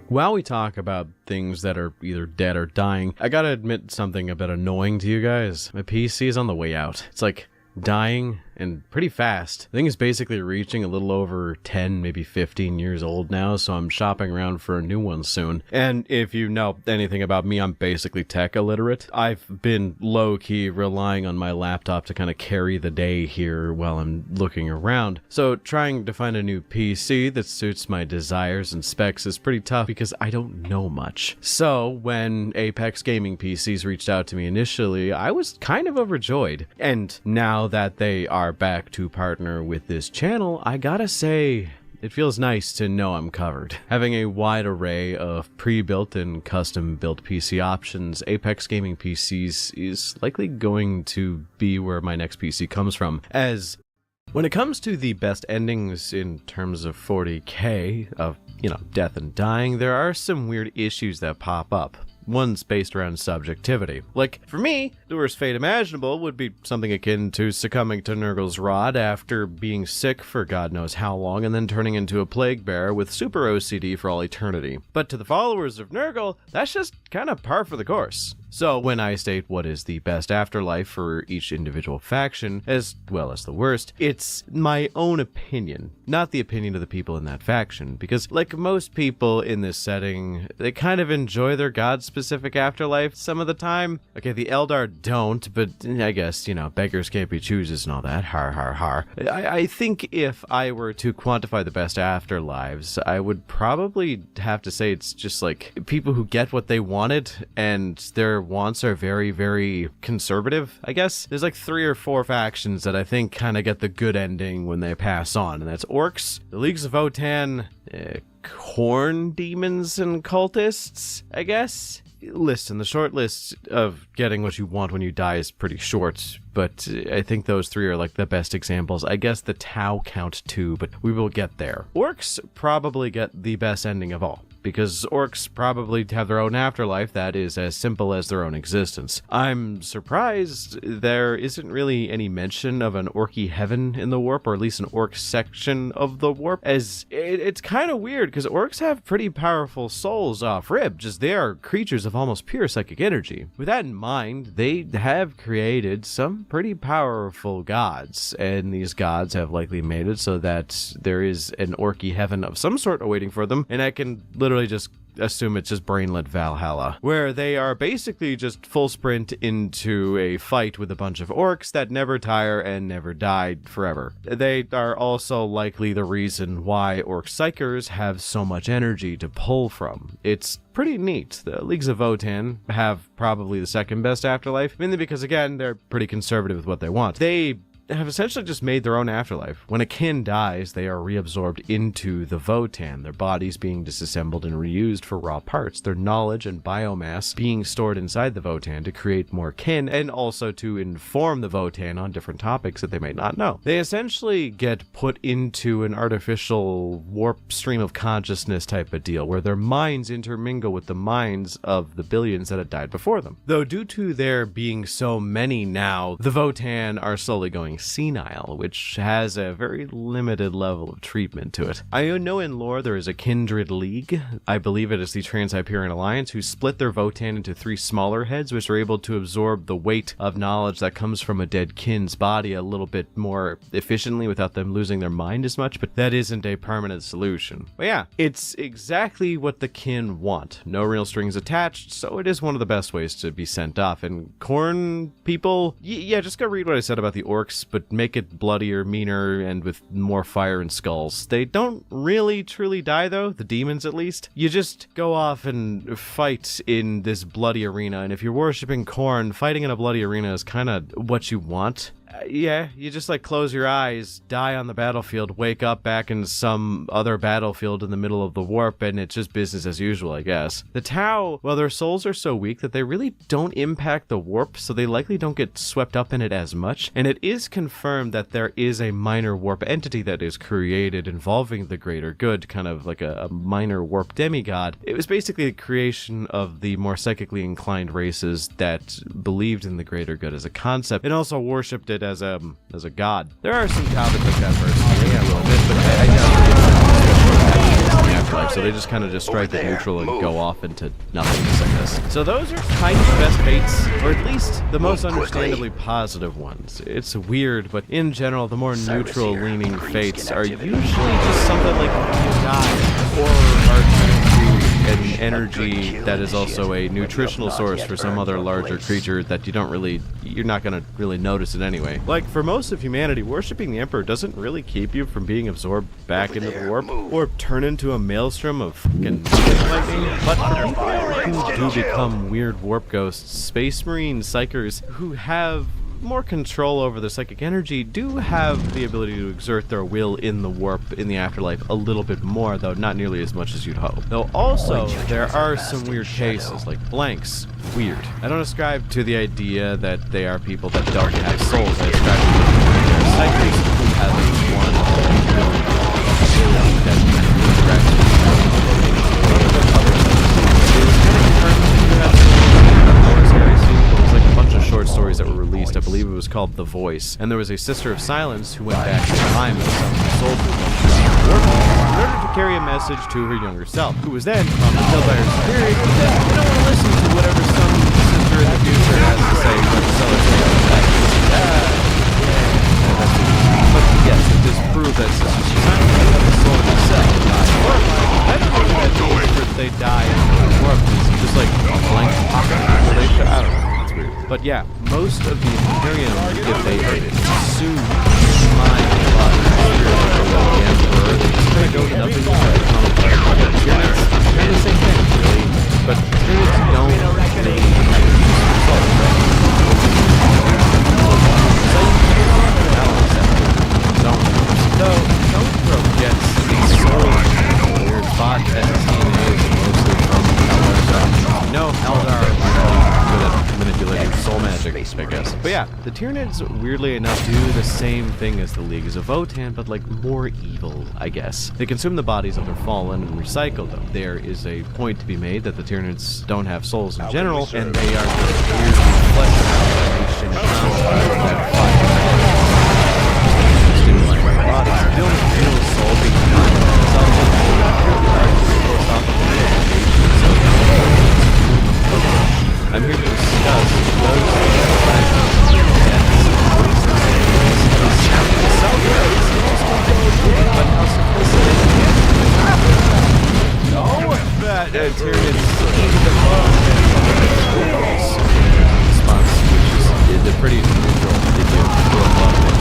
While we talk about things that are either dead or dying, I gotta admit something a bit annoying to you guys. My PC is on the way out. It's like dying and pretty fast. The thing is basically reaching a little over 10, maybe 15 years old now, so I'm shopping around for a new one soon. And if you know anything about me, I'm basically tech illiterate. I've been low-key relying on my laptop to kind of carry the day here while I'm looking around. So trying to find a new PC that suits my desires and specs is pretty tough because I don't know much. So when Apex Gaming PCs reached out to me initially, I was kind of overjoyed. And now that they are back to partner with this channel, I gotta say, it feels nice to know I'm covered. Having a wide array of pre-built and custom-built PC options, Apex Gaming PCs is likely going to be where my next PC comes from, as when it comes to the best endings in terms of 40k, of, death and dying, there are some weird issues that pop up. One's based around subjectivity. Like, for me, the worst fate imaginable would be something akin to succumbing to Nurgle's Rod after being sick for God knows how long and then turning into a plague bear with super OCD for all eternity. But to the followers of Nurgle, that's just kind of par for the course. So when I state what is the best afterlife for each individual faction, as well as the worst, it's my own opinion, not the opinion of the people in that faction, because like most people in this setting, they kind of enjoy their god-specific afterlife some of the time. Okay, the Eldar don't, but I guess, beggars can't be choosers and all that, har har har. I think if I were to quantify the best afterlives, I would probably have to say it's just like people who get what they wanted and their wants are very, very conservative, I guess. There's like 3 or 4 factions that I think kind of get the good ending when they pass on, and that's Orcs, the Leagues of Votann, Corn Demons and Cultists, I guess. Listen, the short list of getting what you want when you die is pretty short, but I think those 3 are like the best examples. I guess the Tau count too, but we will get there. Orcs probably get the best ending of all, because orcs probably have their own afterlife that is as simple as their own existence. I'm surprised there isn't really any mention of an orky heaven in the warp, or at least an orc section of the warp, as it's kind of weird because orcs have pretty powerful souls off rib, just they are creatures of almost pure psychic energy. With that in mind, they have created some pretty powerful gods, and these gods have likely made it so that there is an orky heaven of some sort awaiting for them, and I can literally just assume it's just brainlet Valhalla, where they are basically just full sprint into a fight with a bunch of orcs that never tire and never died forever. They are also likely the reason why orc psychers have so much energy to pull from. It's pretty neat. The Leagues of Votann have probably the second best afterlife, mainly because, again, they're pretty conservative with what they want. They have essentially just made their own afterlife. When a kin dies, they are reabsorbed into the Votan, their bodies being disassembled and reused for raw parts, their knowledge and biomass being stored inside the Votan to create more kin, and also to inform the Votan on different topics that they may not know. They essentially get put into an artificial warp stream of consciousness type of deal, where their minds intermingle with the minds of the billions that had died before them. Though due to there being so many now, the Votan are slowly going senile, which has a very limited level of treatment to it. I know in lore there is a kindred league, I believe it is the Trans-Hyperion Alliance, who split their Votan into 3 smaller heads, which are able to absorb the weight of knowledge that comes from a dead kin's body a little bit more efficiently without them losing their mind as much, but that isn't a permanent solution. But yeah, it's exactly what the kin want. No real strings attached, so it is one of the best ways to be sent off. And Khorne people, yeah, just go read what I said about the orcs, but make it bloodier, meaner, and with more fire and skulls. They don't really truly die though, the demons at least. You just go off and fight in this bloody arena, and if you're worshipping Khorne, fighting in a bloody arena is kind of what you want. Yeah, you just like close your eyes, die on the battlefield, wake up back in some other battlefield in the middle of the warp, and it's just business as usual, I guess. The Tau, well, their souls are so weak that they really don't impact the warp, so they likely don't get swept up in it as much, and it is confirmed that there is a minor warp entity that is created involving the greater good, kind of like a minor warp demigod. It was basically the creation of the more psychically inclined races that believed in the greater good as a concept, and also worshipped it as a god. There are some Tau that took that personally, I will admit, but I doubt they afterlife, so they just kind of just strike at neutral and go off into nothingness, I guess. So those are kind of the best fates, or at least the most understandably positive ones. It's weird, but in general, the more neutral-leaning fates are usually just something like you die, or are an energy that is also a nutritional source for some other larger creature that you're not going to really notice it anyway. Like, for most of humanity, worshipping the Emperor doesn't really keep you from being absorbed back into the warp, or turn into a maelstrom of fucking lightning. But for people who do become weird warp ghosts, Space Marines, Psychers, who have more control over the psychic energy, do have the ability to exert their will in the warp in the afterlife a little bit more, though not nearly as much as you'd hope. Though also, there are some weird cases, like blanks. Weird. I don't ascribe to the idea that they are people that don't have souls. I ascribe to psychics who have one ability that interacts short stories that were released. I believe it was called The Voice, and there was a Sister of Silence who went back in time and sold in order to carry a message to her younger self, who was then killed by her spirit because they don't want to listen to whatever some sister in the future has to say when the seller But yes, it does prove that Sister of Silence had the soul herself. I don't know what that means if they die in the warp. It's just like a blank pocket. I don't know. But yeah, most of the Imperium, if they assume mind, body, spirit of the Emperor, they just kind of go to nothing but Tyranids, kind of the same thing, really. But Tyranids don't really So, Nothrop gets these souls, weird spot as TNAs, mostly from Eldar. No, Eldar are good at manipulating soul magic, I guess. But yeah, the Tyranids, weirdly enough, do the same thing as the Leagues of Votan, but like more evil, I guess. They consume the bodies of their fallen and recycle them. There is a point to be made that the Tyranids don't have souls in general, and they are just weirdly fleshed out nation that fight. The only real soul being I'm here to discuss those response, which is pretty neutral. They do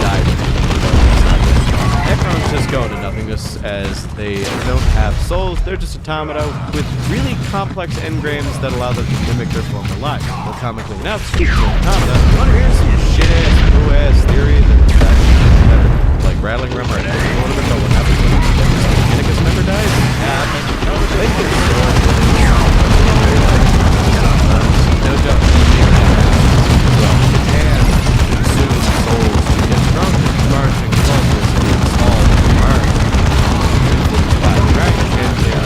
die. Necrons just go to nothingness as they don't have souls. They're just automata with really complex engrams that allow them to mimic their former lives. Well, comically enough, speaking of automata, you want to hear some shit-ass cool-ass theory that like rattling around my head a little bit about what happens when the Anakin member dies? No joke. Well, it has consumed souls to get stronger, marching focus against all Mars. Dragon and they are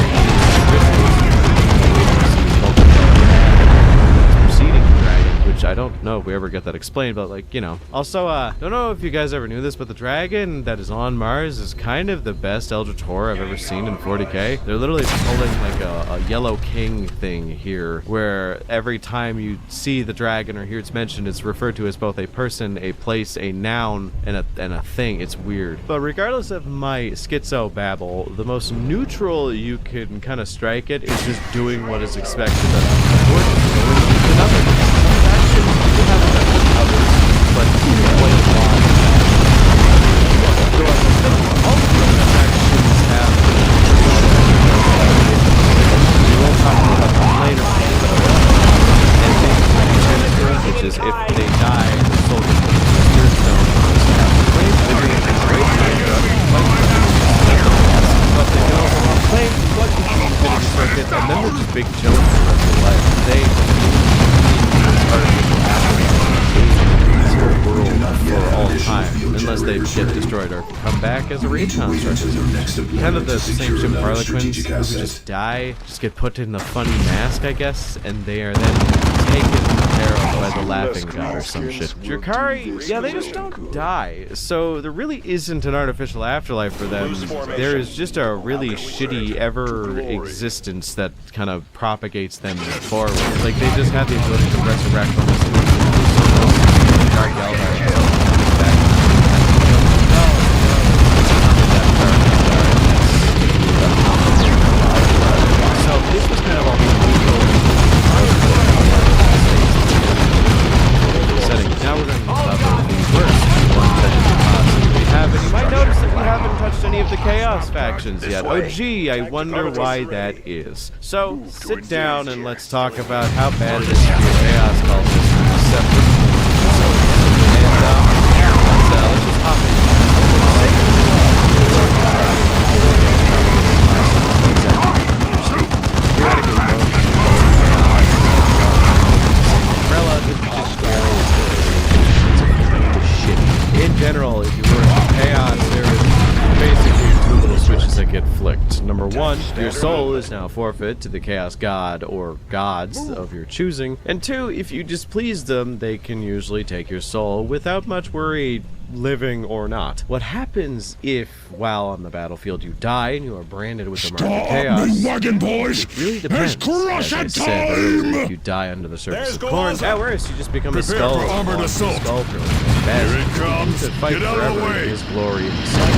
preceding the dragon, which I don't know if we ever get that explained, but like, you know. Also, don't know if you guys ever knew this, but the dragon that is on Mars is kind of the best Eldritch horror I've ever seen in 40k. They're literally pulling like a Yellow King thing here, where every time you see the dragon or hear it's mentioned, it's referred to as both a person, a place, a noun, and a thing. It's weird. But regardless of my schizo babble, the most neutral you can kind of strike it is just doing what is expected of but which is if they die, the soul gets put in the spirit stone. But they can also claim what infinity circuit, and then there's big jumps in their life. They for all time, unless they get destroyed or come back as a reconstruct. Kind of the same ship Harlequins who just die, just get put in the funny mask, I guess, and they are then taken care of by the laughing god or some shit. Drakari, yeah, they just don't die, so there really isn't an artificial afterlife for them. There is just a really shitty ever existence that kind of propagates them forward. Like, they just have the ability to resurrect from this Dark Eldar. So this was kind of all setting. Now we're going to cover the worst ones that you could possibly have, and you might notice that we haven't touched any of the Chaos factions yet. Oh gee, I wonder why that is. So sit down and let's talk about how bad it is to be a Chaos cultist separate. Let's just hop in. In general, if you were in Chaos, there is basically two little switches that get flicked. Number one, your soul is now forfeit to the Chaos God or gods of your choosing. And two, if you displease them, they can usually take your soul without much worry, living or not. What happens if, while on the battlefield, you die and you are branded with the mark of chaos? Wagon boys! It really depends. As I said earlier, if you die under the surface of corn, at worst, you just become a skull. For armored assault. Skull Here it comes. To fight Get out of the forever way. in his glory and sight.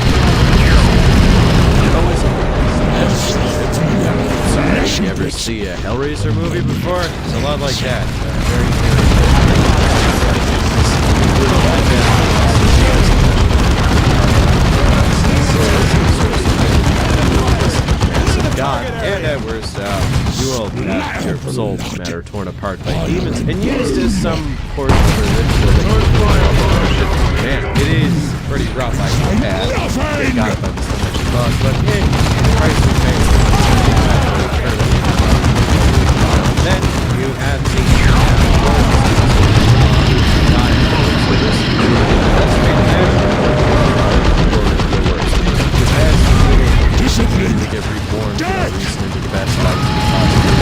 If you ever see a Hellraiser movie before, it's a lot like that. God, and at worst, you will have your soul matter torn apart by demons and used as some portion of a ritual. Man, it is pretty rough, I can add. They got it by the stomach bug, but hey, the price we pay then you have discipline to get reborn for no reason into the best life you possibly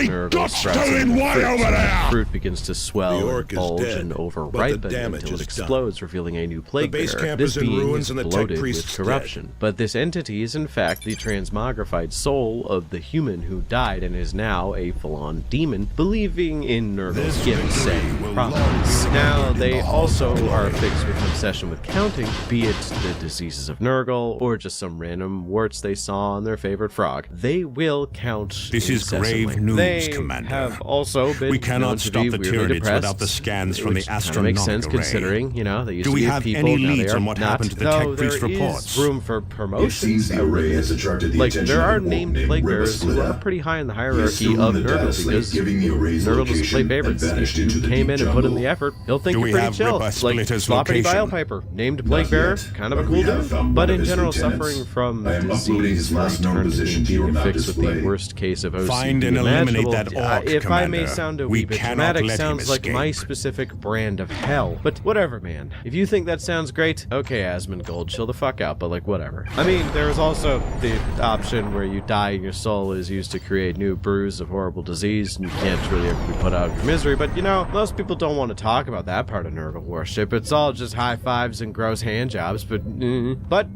bloody Nurgle guts sprouts doing into what fruit. over there? The fruit begins to swell The and orc is bulge dead, and but the overripen damage until it is done. explodes, revealing a new plague The base bearer. camp This is in being ruins is and the tech bloated priest's with corruption. But this entity is in fact the transmogrified soul of the human who died and is now a full-on demon, believing in Nurgle's gifts and prophecies. Now, they also are fixed with an obsession with counting, be it the diseases of Nurgle or just some random warts they saw on their favorite frog. They will count This is incessantly. grave news, They Commander. have also been We known cannot to stop be the weirdly Tyranids depressed, without the scans from the which kinda astronomical makes sense array. considering, you know, they used Do to we be have people, any now they leads are on what not, happened to the though tech priest there is reports? room for promotions, I the would array think. has attracted the Like, attention there are of a named named plague Ripley's bearers who are pretty high in the hierarchy of Nurgle because Nurgle doesn't play favorites. If you came in and put in the effort, he'll think Do you're we pretty have chill. Ripper Like Splitter's Sloppy location? Bilepiper, named plague bearer, kind of a cool dude. But in general, suffering from disease has turned into a fix with the worst case of OCD Find and eliminate imaginable. that orc, If I may Commander. sound a We wee bit cannot dramatic, let him sounds like escape. my specific brand of hell. But whatever, man. If you think that sounds great, okay, Asmongold, chill the fuck out, but like, whatever. I mean, there is also the option where you die and your soul is used to create new brews of horrible disease, and you can't really ever be put out of your misery. But, you know, most people don't want to talk about that part of Nurgle worship. It's all just high fives and gross hand jobs, but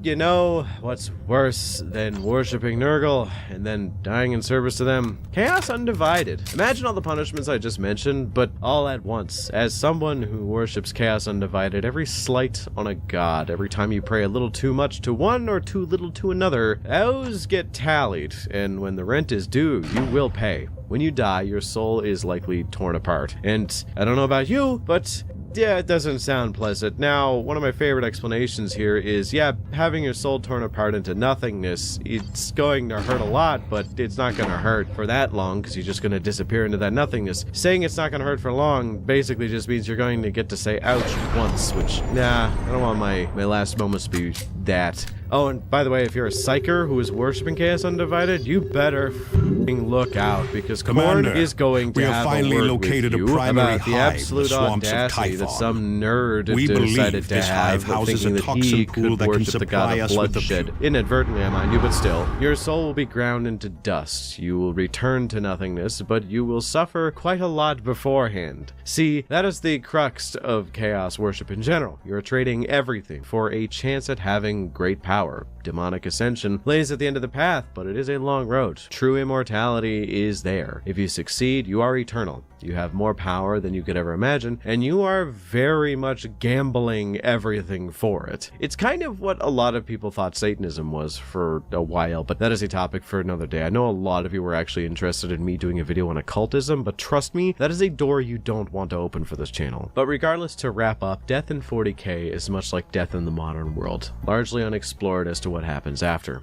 you know what's worse than worshipping Nurgle and then dying in service to them? Chaos Undivided. Imagine all the punishments I just mentioned, but all at once. As someone who worships Chaos Undivided, every slight on a god, every time you pray a little too much to one or too little to another, those get tallied, and when the rent is due, you will pay. When you die, your soul is likely torn apart. And I don't know about you, but yeah, it doesn't sound pleasant. Now, one of my favorite explanations here is, yeah, having your soul torn apart into nothingness, it's going to hurt a lot, but it's not going to hurt for that long because you're just going to disappear into that nothingness. Saying it's not going to hurt for long basically just means you're going to get to say ouch once, which, nah, I don't want my last moments to be that. Oh, and by the way, if you're a psyker who is worshiping Chaos Undivided, you better f***ing look out, because Commander, Korn is going to we have have finally a word located with a you primary about the hive in the absolute swamps of audacity that Typhon. some nerd We believe decided to this hive have, houses thinking a that toxin he pool could that can worship the god supply of us with the bloodshed. Inadvertently, I mind you, but still. Your soul will be ground into dust. You will return to nothingness, but you will suffer quite a lot beforehand. See, that is the crux of chaos worship in general. You're trading everything for a chance at having great power. Demonic ascension lays at the end of the path, but it is a long road. True immortality is there. If you succeed, you are eternal. You have more power than you could ever imagine, and you are very much gambling everything for it. It's kind of what a lot of people thought Satanism was for a while, but that is a topic for another day. I know a lot of you were actually interested in me doing a video on occultism, but trust me, that is a door you don't want to open for this channel. But regardless, to wrap up, death in 40K is much like death in the modern world, largely unexplored as to what happens after.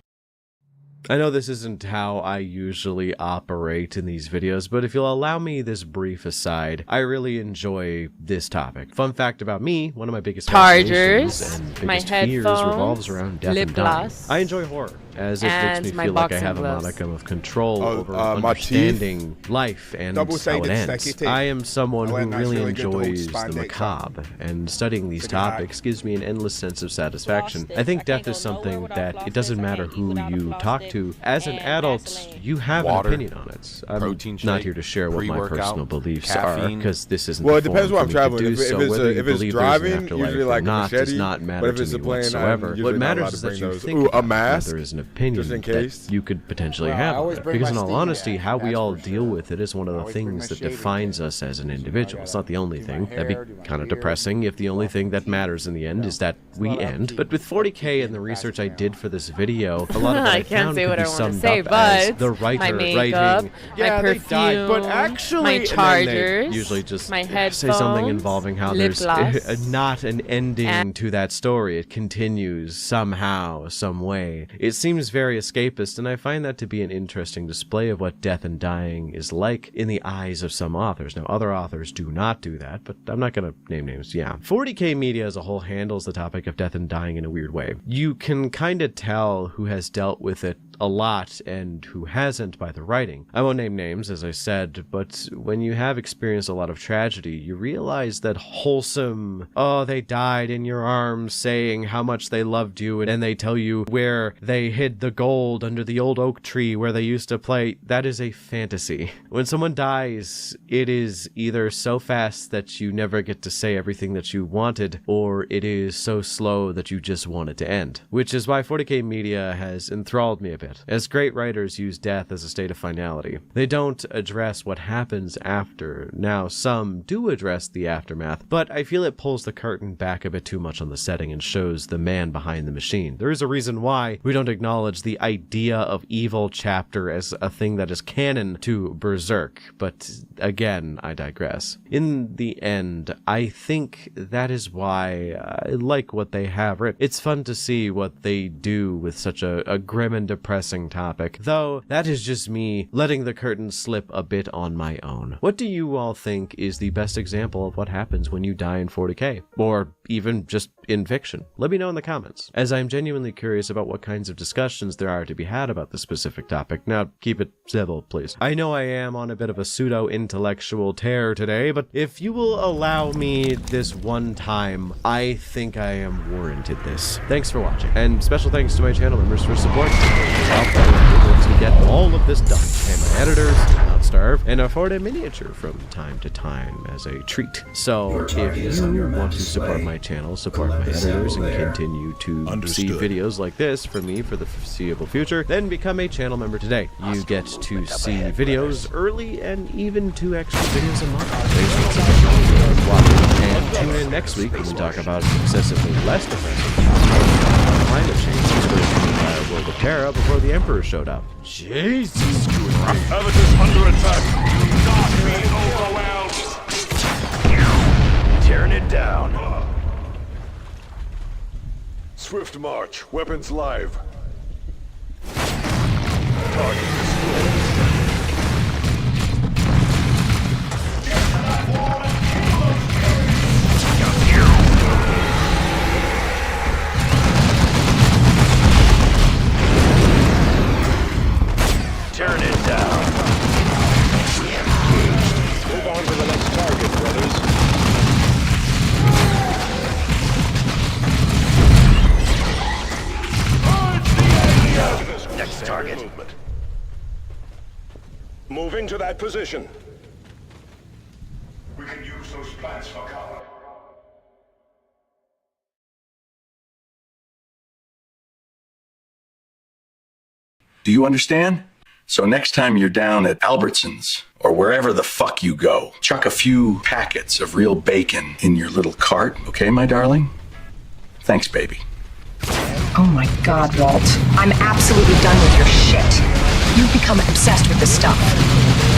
I know this isn't how I usually operate in these videos, but if you'll allow me this brief aside, I really enjoy this topic. Fun fact about me, one of my biggest Chargers, fascinations and my biggest fears headphones, revolves around death lip and dying. gloss, I enjoy horror, as it and makes me my feel like I boxing have a gloves. modicum of control over my teeth, understanding life and how it double-sided ends. sticky tape. I am someone I who went really really good to hold enjoys the spandex macabre, and studying these topics gives me an endless sense of satisfaction. I think death is something that it doesn't matter who you talk to. As an adult, you have Water, an opinion on it. I'm protein not shake, here to share what my pre-workout, personal beliefs caffeine. are, because this isn't Well, the it depends forum where I'm for me to traveling. do If so. it's Whether you if it's believe driving, there's an afterlife usually or like a not machete. does not But matter if to it's me a plane, whatsoever. I'm usually What not allowed matters to is that bring you those. think Ooh, a about mask, there is an opinion just in that case. you could potentially Well, I have. always on it. bring Because in my all Steam honesty, Deck, how we that's all for deal with it is one of the things that defines us as an individual. It's not the only thing. That'd be kind of depressing if the only thing that matters in the end is that we end. But with 40K and the research I did for this video, a lot of what I I can't found say could what be I want to summed say, up as but the writer my makeup, writing, yeah, my they died, but perfume, actually, my and then they chargers, usually just my say something headphones, involving how lip there's gloss. not an ending to that story. It continues somehow, some way. It seems very escapist, and I find that to be an interesting display of what death and dying is like in the eyes of some authors. Now, other authors do not do that, but I'm not going to name names. Yeah. 40K media as a whole handles the topic of death and dying in a weird way. You can kind of tell who has dealt with it a lot and who hasn't by the writing. I won't name names, as I said, but when you have experienced a lot of tragedy, you realize that wholesome, oh, they died in your arms saying how much they loved you, and they tell you where they hid the gold under the old oak tree where they used to play, that is a fantasy. When someone dies, it is either so fast that you never get to say everything that you wanted, or it is so slow that you just want it to end. Which is why 40K media has enthralled me a bit, as great writers use death as a state of finality. They don't address what happens after. Now, some do address the aftermath, but I feel it pulls the curtain back a bit too much on the setting and shows the man behind the machine. There is a reason why we don't acknowledge the idea of evil chapter as a thing that is canon to Berserk, but again, I digress. In the end, I think that is why I like what they have written. It's fun to see what they do with such a grim and depressing topic, though that is just me letting the curtain slip a bit on my own. What do you all think is the best example of what happens when you die in 40K? Or even just in fiction? Let me know in the comments, as I'm genuinely curious about what kinds of discussions there are to be had about this specific topic. Now, keep it civil, please. I know I am on a bit of a pseudo-intellectual tear today, but if you will allow me this one time, I think I am warranted this. Thanks for watching, and special thanks to my channel members for support. Without them, I'm able to get all of this done, and my editors not starve, and afford a miniature from time to time as a treat. So if you want to support my channel, support my editors, and continue to see videos like this from me for the foreseeable future, then become a channel member today. You get to see videos early and even 2 extra videos a month. Thanks once again for watching, and tune in next week when we talk about excessively less depressing climate change situation in the entire world of Terra before the Emperor showed up. Jesus Christ! Habitus under attack! Not be overwhelmed! Tearing it down. Swift march, weapons live. Target destroyed. Turn it down. Move on to the next target, brothers. Next target. Movement. Moving to that position. We can use those plants for cover. Do you understand? So next time you're down at Albertsons, or wherever the fuck you go, chuck a few packets of real bacon in your little cart, okay, my darling? Thanks, baby. Oh my God, Walt. I'm absolutely done with your shit. You've become obsessed with this stuff.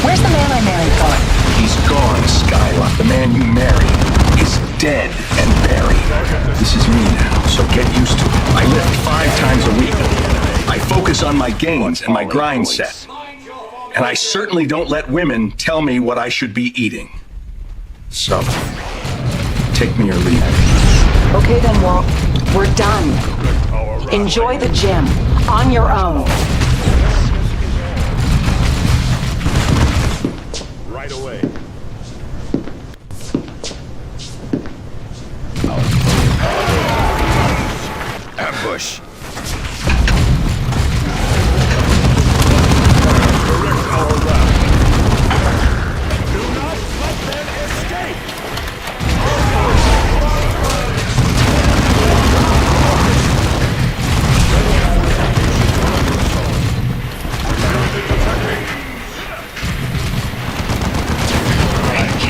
Where's the man I married gone? He's gone, Skylar. The man you married is dead and buried. This is me now, so get used to it. I lift 5 times a week. I focus on my gains and my grind set. And I certainly don't let women tell me what I should be eating. So, take me or leave me. Okay then, Walt. We're done. Enjoy the gym. On your own. Right away. Ambush. Correct our route. Do not let them escape!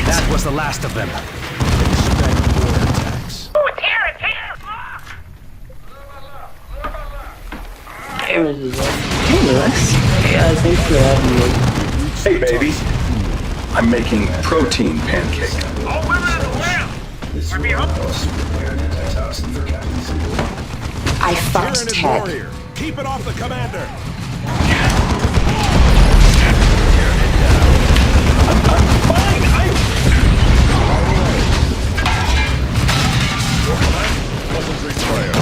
That was the last of them. Expect more attacks. Oh, it's here! It's here! Hey, Lewis. Yeah, thanks for having me. Hey, baby. I'm making protein pancake. All women in the lab! Are we up? I fucked Ted. Warrior. Keep it off the commander! Wasn't required.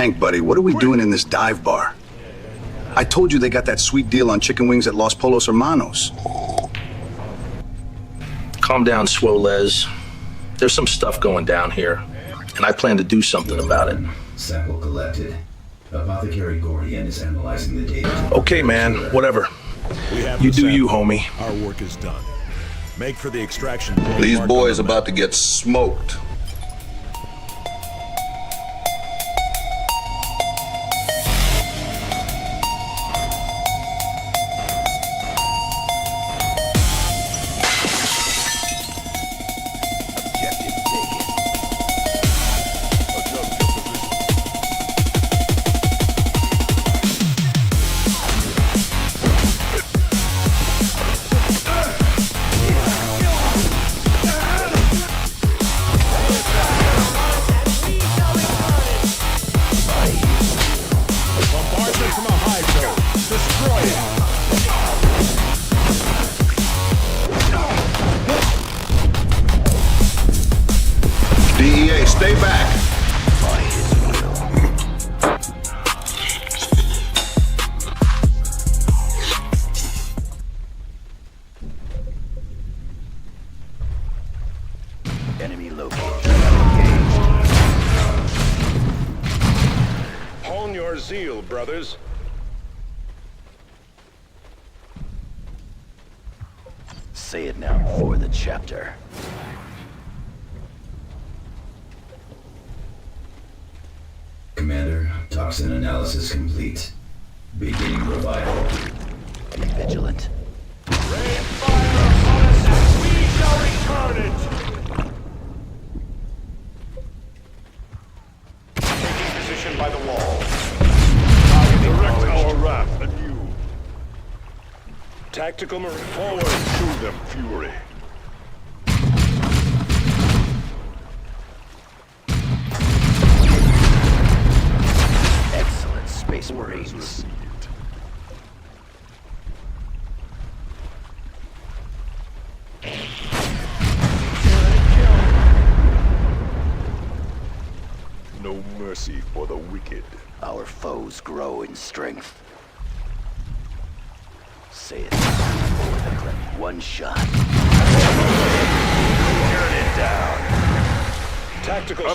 Hank, buddy, what are we doing in this dive bar? I told you they got that sweet deal on chicken wings at Los Polos Hermanos. Calm down, Swolez. There's some stuff going down here, and I plan to do something about it. Sample collected. Apothecary Gordian is analyzing the data. Okay, man, whatever. You do you, homie. Our work is done. Make for the extraction. These boys about to get smoked. DEA, stay back. Enemy located. Hone your zeal, brothers. Say it now for the chapter. Commander, toxin analysis complete. Beginning revival. Be vigilant. Rain fire upon us and we shall return it! Taking position by the wall. Direct our wrath anew. Tactical marine forward to them, Fury. Excellent, Space Marines. No mercy for the wicked. Our foes grow in strength. Say it. One shot. Turn it down. Tactical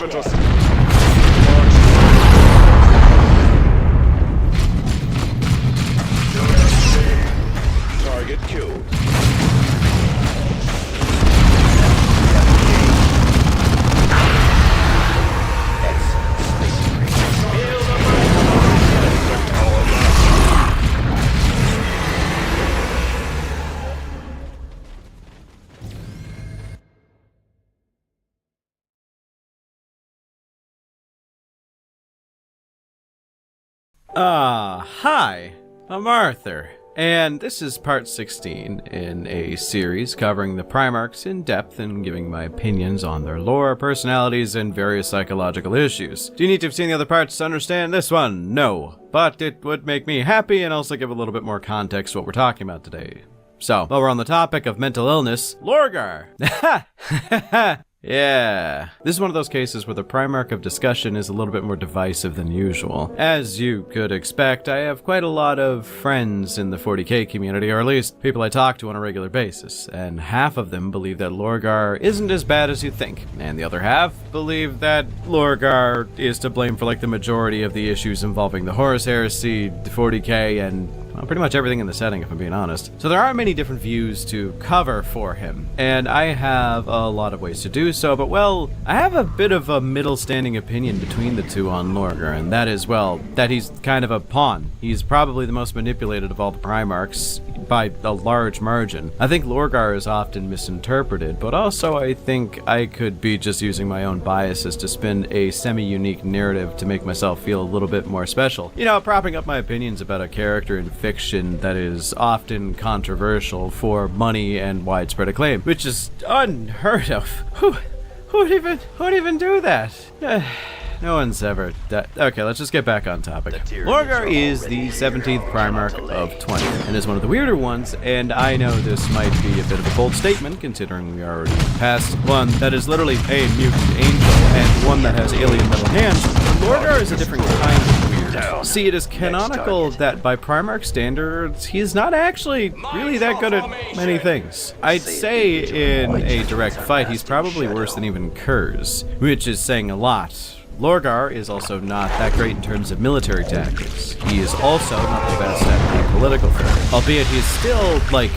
Target killed. Hi, I'm Arthur, and this is part 16 in a series covering the Primarchs in depth and giving my opinions on their lore, personalities, and various psychological issues. Do you need to have seen the other parts to understand this one? No, but it would make me happy and also give a little bit more context to what we're talking about today. So, while we're on the topic of mental illness, Lorgar! Yeah, this is one of those cases where the Primarch of discussion is a little bit more divisive than usual. As you could expect, I have quite a lot of friends in the 40k community, or at least people I talk to on a regular basis, and half of them believe that Lorgar isn't as bad as you think, and the other half believe that Lorgar is to blame for like the majority of the issues involving the Horus Heresy, the 40k, and well, pretty much everything in the setting, if I'm being honest. So there are many different views to cover for him, and I have a lot of ways to do so, but well, I have a bit of a middle standing opinion between the two on Lorgar, and that is, well, that he's kind of a pawn. He's probably the most manipulated of all the Primarchs by a large margin. I think Lorgar is often misinterpreted, but also I think I could be just using my own biases to spin a semi-unique narrative to make myself feel a little bit more special. You know, propping up my opinions about a character in fiction that is often controversial for money and widespread acclaim, which is unheard of. Who would even do that? No one's ever... Okay, let's just get back on topic. Lorgar is the 17th Primarch of 20, and is one of the weirder ones, and I know this might be a bit of a bold statement, considering we already passed one that is literally a mutant angel, and one that has alien metal hands. Lorgar is a different kind of weird. See, it is canonical that by Primarch standards, he's not actually really that good at many things. I'd say in a direct fight, he's probably worse than even Kurz, which is saying a lot. Lorgar is also not that great in terms of military tactics. He is also not the best at the political threat, albeit he's still, like,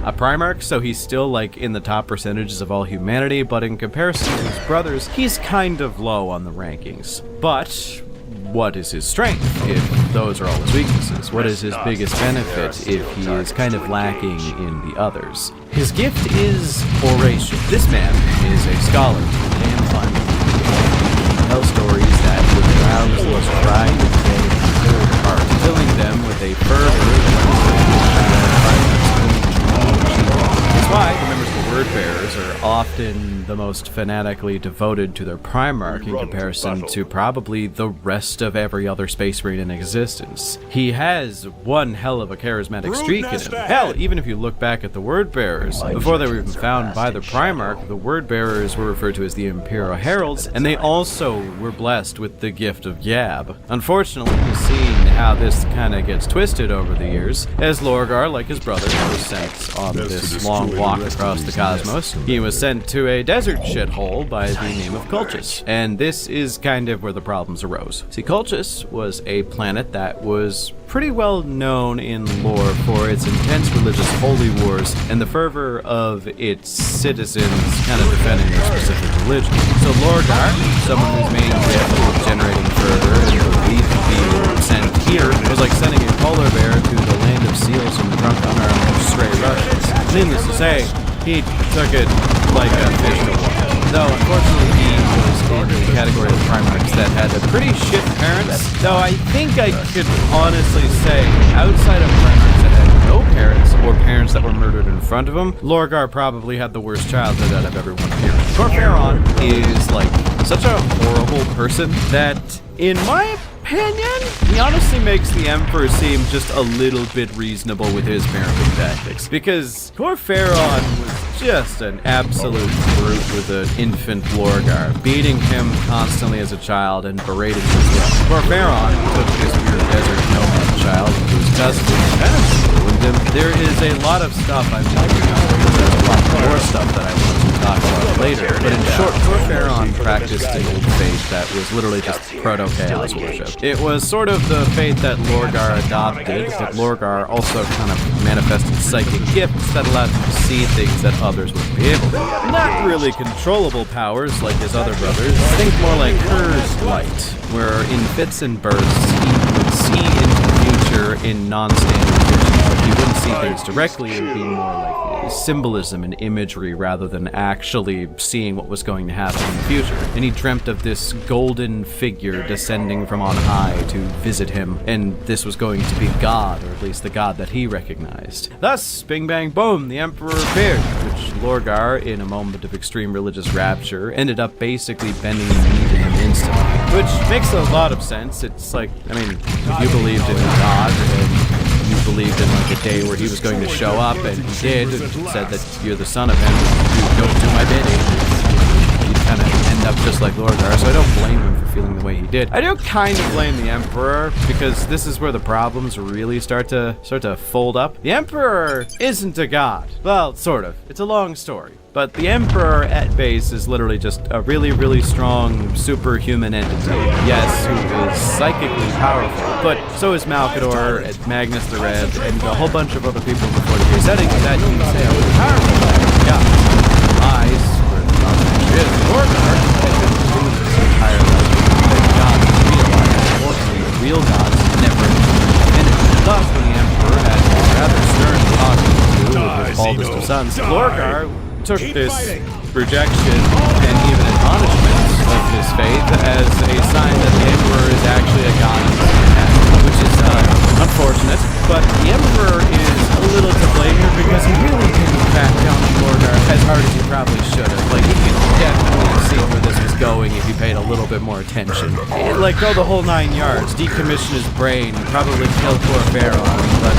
a Primarch, so he's still, like, in the top percentages of all humanity, but in comparison to his brothers, he's kind of low on the rankings. But what is his strength if those are all his weaknesses? What is his biggest benefit if he is kind of lacking in the others? His gift is oration. This man is a scholar. Damn fun. Tell stories that would arouse the most pride and joy in the whole heart, filling them with a That's why the members of the Word Bearers are often the most fanatically devoted to their Primarch in comparison to probably the rest of every other Space Marine in existence. He has one hell of a charismatic streak in him. Hell, even if you look back at the Word Bearers, before they were even found by the Primarch, the Word Bearers were referred to as the Imperial Heralds, and they also were blessed with the gift of gab. Unfortunately, we've seen how this kind of gets twisted over the years, as Lorgar, like his brother, was sent on this long walk across the cosmos. He was sent to a desert shithole by the name of Colchis, and this is kind of where the problems arose. See, Colchis was a planet that was pretty well known in lore for its intense religious holy wars and the fervor of its citizens kind of defending their specific religion. So Lorgar, someone whose main gift was generating fervor and belief being sent here, was like sending a polar bear to the land of seals and drunk unarmed stray Russians. Needless to say, he took it like a fish to water. Though, unfortunately, he was in the category of Primarchs that had a pretty shit parents. Though I think I could honestly say, outside of Primarchs that had no parents, or parents that were murdered in front of him, Lorgar probably had the worst childhood out of everyone here. Corferon is, like, such a horrible person that, in my opinion, he honestly makes the Emperor seem just a little bit reasonable with his parenting tactics. Because Corferon was just an absolute brute with an infant Lorgar, beating him constantly as a child and berating him as well. Corferon took this weird desert nomad child into his custody and kind of ruined him. There is a lot of stuff I'm talking about. There's a lot more stuff that I want to talk about later. But in short, Corferon practiced an old faith that was literally just proto-chaos worship. It was sort of the faith that Lorgar adopted, but Lorgar also kind of manifested psychic gifts that allowed him to see things that others wouldn't be able to. Not really controllable powers like his other brothers. Think more like Kurz light, where in fits and bursts he would see into the future in non-standard vision, but he wouldn't see things directly. It would be more like symbolism and imagery rather than actually seeing what was going to happen in the future. And he dreamt of this golden figure descending from on high to visit him, and this was going to be God, or at least the God that he recognized. Thus, bing bang boom, the Emperor appeared, which Lorgar, in a moment of extreme religious rapture, ended up basically bending the knee to him instantly. Which makes a lot of sense. It's like, I mean, if you believed in God, and you believed in like a day where he was going to show up, and he did, and said that you're the son of him, you don't do my bidding, you'd kind of end up just like Lorgar, so I don't blame him for feeling the way he did. I do kind of blame the Emperor, because this is where the problems really start to fold up. The Emperor isn't a god. Well, sort of. It's a long story. But the Emperor at base is literally just a really, really strong superhuman entity. Yes, who is psychically powerful, but so is Malkador and Magnus the Red and a whole bunch of other people before the setting that you say are really powerful. Yeah. Eyes were not shit. Lorgar had been doing this entire life. That gods realized, unfortunately, the real gods never finished. Thus, when the Emperor had rather stern talking to his baldest of sons, Lorgar took this rejection and even admonishment of his faith as a sign that the Emperor is actually a god, which is unfortunate. But the Emperor is a little to blame here because he really didn't back down on Lorgar as hard as he probably should have. Like, you can definitely see where this was going if he paid a little bit more attention. Like, go the whole 9 yards, decommission his brain, probably kill poor Pharaoh, but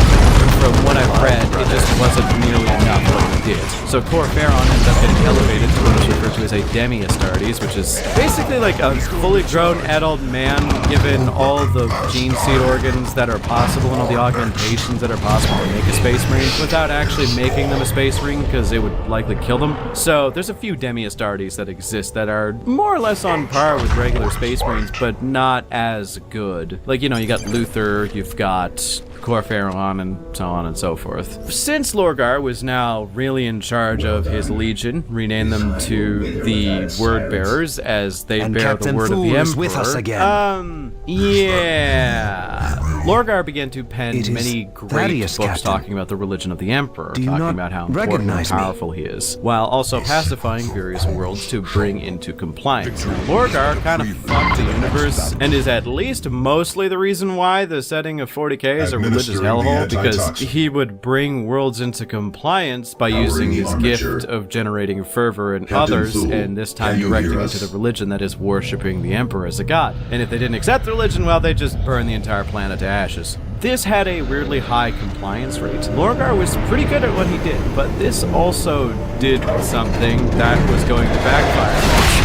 from what I've read, it just wasn't nearly enough what he did. So Core Pharaoh ends up getting elevated to what is referred to as a Demi-Astartes, which is basically like a fully grown adult man given all the gene seed organs that are possible and all the augmentations that are possible to make a Space Marine without actually making them a Space Marine because it would likely kill them. So there's a few Demi-Astartes that exist that are more or less on par with regular Space Marines, but not as good. Like, you know, you got Luther, you've got Core Pharaoh, and so on and so forth. Since Lorgar was now really in charge of his legion, renamed them to the Word Bearers as they bear Captain the word Fool of the is Emperor. with us again. Yeah. Lorgar began to pen It is many great Thaddeus, books Captain. talking about the religion of the Emperor, Do you talking not about how important and recognize me? powerful he is, while also pacifying various worlds to bring into compliance. Lorgar kind of fucked the universe and is at least mostly the reason why the setting of 40k is a religious hellhole, because he would bring worlds into compliance by using his gift of generating fervor in others, and this time directing it to the religion that is worshipping the Emperor as a god. And if they didn't accept the religion, well, they just burn the entire planet to ashes. This had a weirdly high compliance rate. Lorgar was pretty good at what he did, but this also did something that was going to backfire.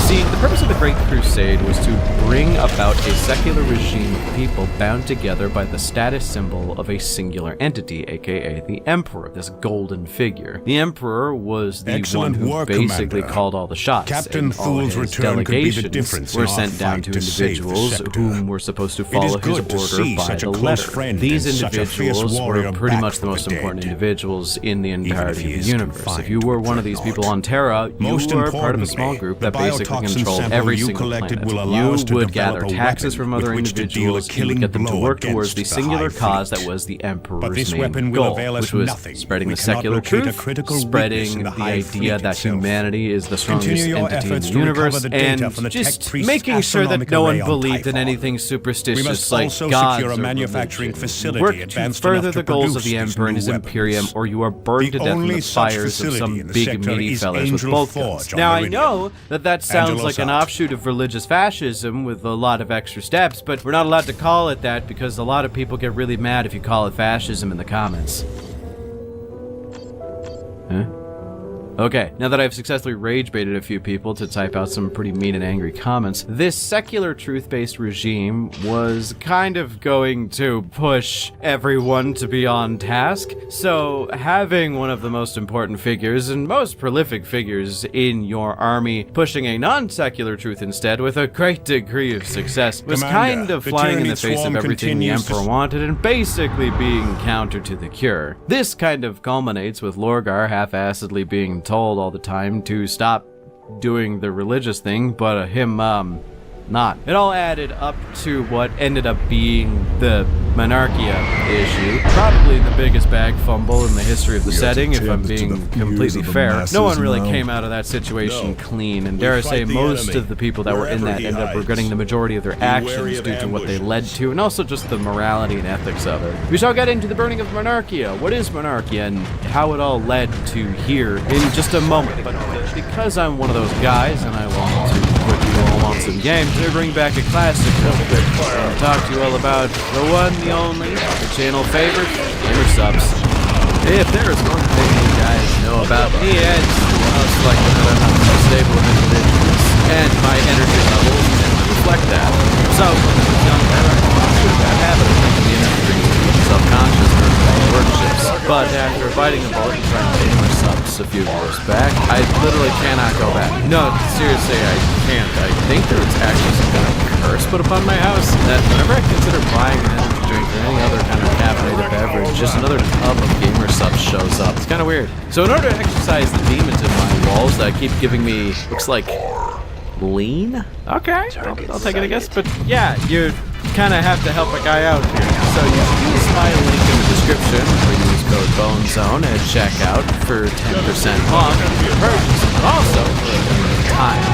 See, the purpose of the Great Crusade was to bring about a secular regime of people bound together by the status symbol of a singular entity, aka the Emperor, this golden figure. The Emperor was the Excellent one who work, basically Commander. called all the shots. Captain and all Fool's his return could be the delegations difference were in our sent down fight to to save the individuals scepter. whom were supposed to It is follow his good to order see by such a the close letter. friend These and such a fierce individuals warrior were pretty back much the from most the important dead. individuals in the entirety he of is the universe. If confined you to were one of these people on Terra, you Most were part of a importantly, small group the that basically biotoxin controlled sample every you single collected planet. will allow us to You would gather develop a taxes weapon from other with which to deal a individuals, you would killing get them to blow work towards against the the singular High cause Fleet. that was the Emperor's But this main weapon will goal, avail us which was nothing. spreading We the cannot secular locate a truth, critical weakness spreading in the the High idea Fleet that itself. humanity is the strongest Continue your entity in efforts the to recover universe, the data and from the just tech priest's making sure that no astronomical one ray on believed in Typhon. anything We superstitious must like also gods secure a or manufacturing religion. facility Work to advanced further enough the to goals of produce the these Emperor and new his weapons. Imperium, or you are burned The to death in only the such fires of facility some in the big sector meaty is fellas with Angel bolt Forge guns. on Now I Meridian. know that sounds Angelos like an out. offshoot of religious fascism with a lot of extra steps, but we're not allowed to call it that because a lot of people get really mad if you call it fascism in the comments. Huh? Okay, now that I've successfully rage baited a few people to type out some pretty mean and angry comments, this secular truth-based regime was kind of going to push everyone to be on task. So having one of the most important figures and most prolific figures in your army pushing a non-secular truth instead with a great degree of success was Commander, kind of the flying in the Tyranid face of swarm everything the continues to Emperor wanted and basically being counter to the cure. This kind of culminates with Lorgar half-assedly being told all the time to stop doing the religious thing, but him not. It all added up to what ended up being the Monarchia issue. Probably the biggest bag fumble in the history of the setting, if I'm being completely fair. No one really came out of that situation clean, and dare I say most of the people that were in that ended up regretting the majority of their actions due to what they led to, and also just the morality and ethics of it. We shall get into the burning of Monarchia. What is Monarchia, and how it all led to here in just a moment. But because I'm one of those guys, and I want to put you all on some games, I'm gonna bring back a classic real quick and talk to you all about the one, the only, the channel favorite, Gamer Subs. If there is one thing you guys know about me, it's most likely that I'm not so stable of individuals, and my energy levels tend to reflect that. So, when I was younger, I had that habit of thinking the industry self-conscious or workshops, but after biting a bullet and trying to Gamer Subs a few years back, I literally cannot go back. No, seriously, I can't. I think there was actually some kind of curse put upon my house that whenever I consider buying an energy drink or any other kind of caffeinated beverage, just another tub of Gamer Subs shows up. It's kind of weird. So in order to exercise the demons in my walls that keep giving me, looks like, lean? Okay, I'll take it, I guess. But yeah, you kind of have to help a guy out here. So you use my link in the description, or use code BONEZONE at checkout for 10% off your purchase, but also for a limited time.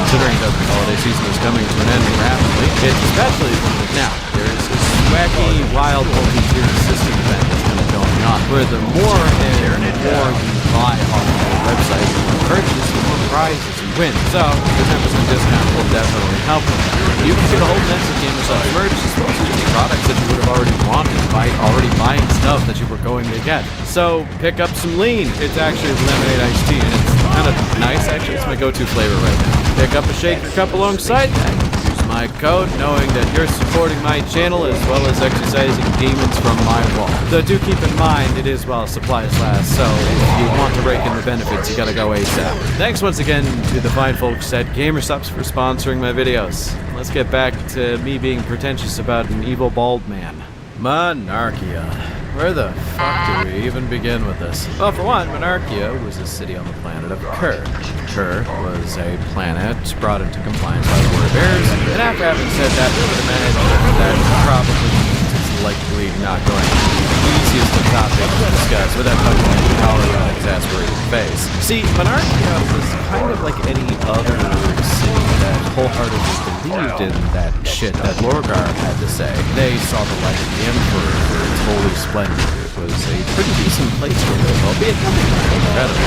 Considering that the holiday season is coming to an end rapidly, it's especially limited now. There is this wacky, wild, multi-tier system event that's kind of going on, where the more and more you buy off the website, the more purchase, the more prizes you win. So, the 10% discount will definitely help them. You can get a whole mess of GamerSup's merch, as well as just products that you would have already wanted by already buying stuff that you were going to get. So, pick up some lean. It's actually lemonade iced tea, and it's kind of nice, actually. It's my go-to flavor right now. Pick up a shaker cup alongside that. Use my code, knowing that you're supporting my channel as well as exercising demons from my wall. So do keep in mind, it is while supplies last, so if you want to rake in the benefits, you gotta go ASAP. Thanks once again to the fine folks at GamerSupps for sponsoring my videos. Let's get back to me being pretentious about an evil bald man. Monarchia. Where the fuck do we even begin with this? Well, for one, Monarchia was a city on the planet of Kerr. Kerr was a planet brought into compliance by the Word Bears, and after having said that, we would imagine that probably means it's likely not going to be the easiest of topics to discuss without touching any power on an exasperated face. See, Monarchia was kind of like any other city that wholeheartedly believed in that shit that Lorgar had to say. They saw the light of the Emperor for its holy splendor. It was a pretty decent place to live, albeit nothing incredible.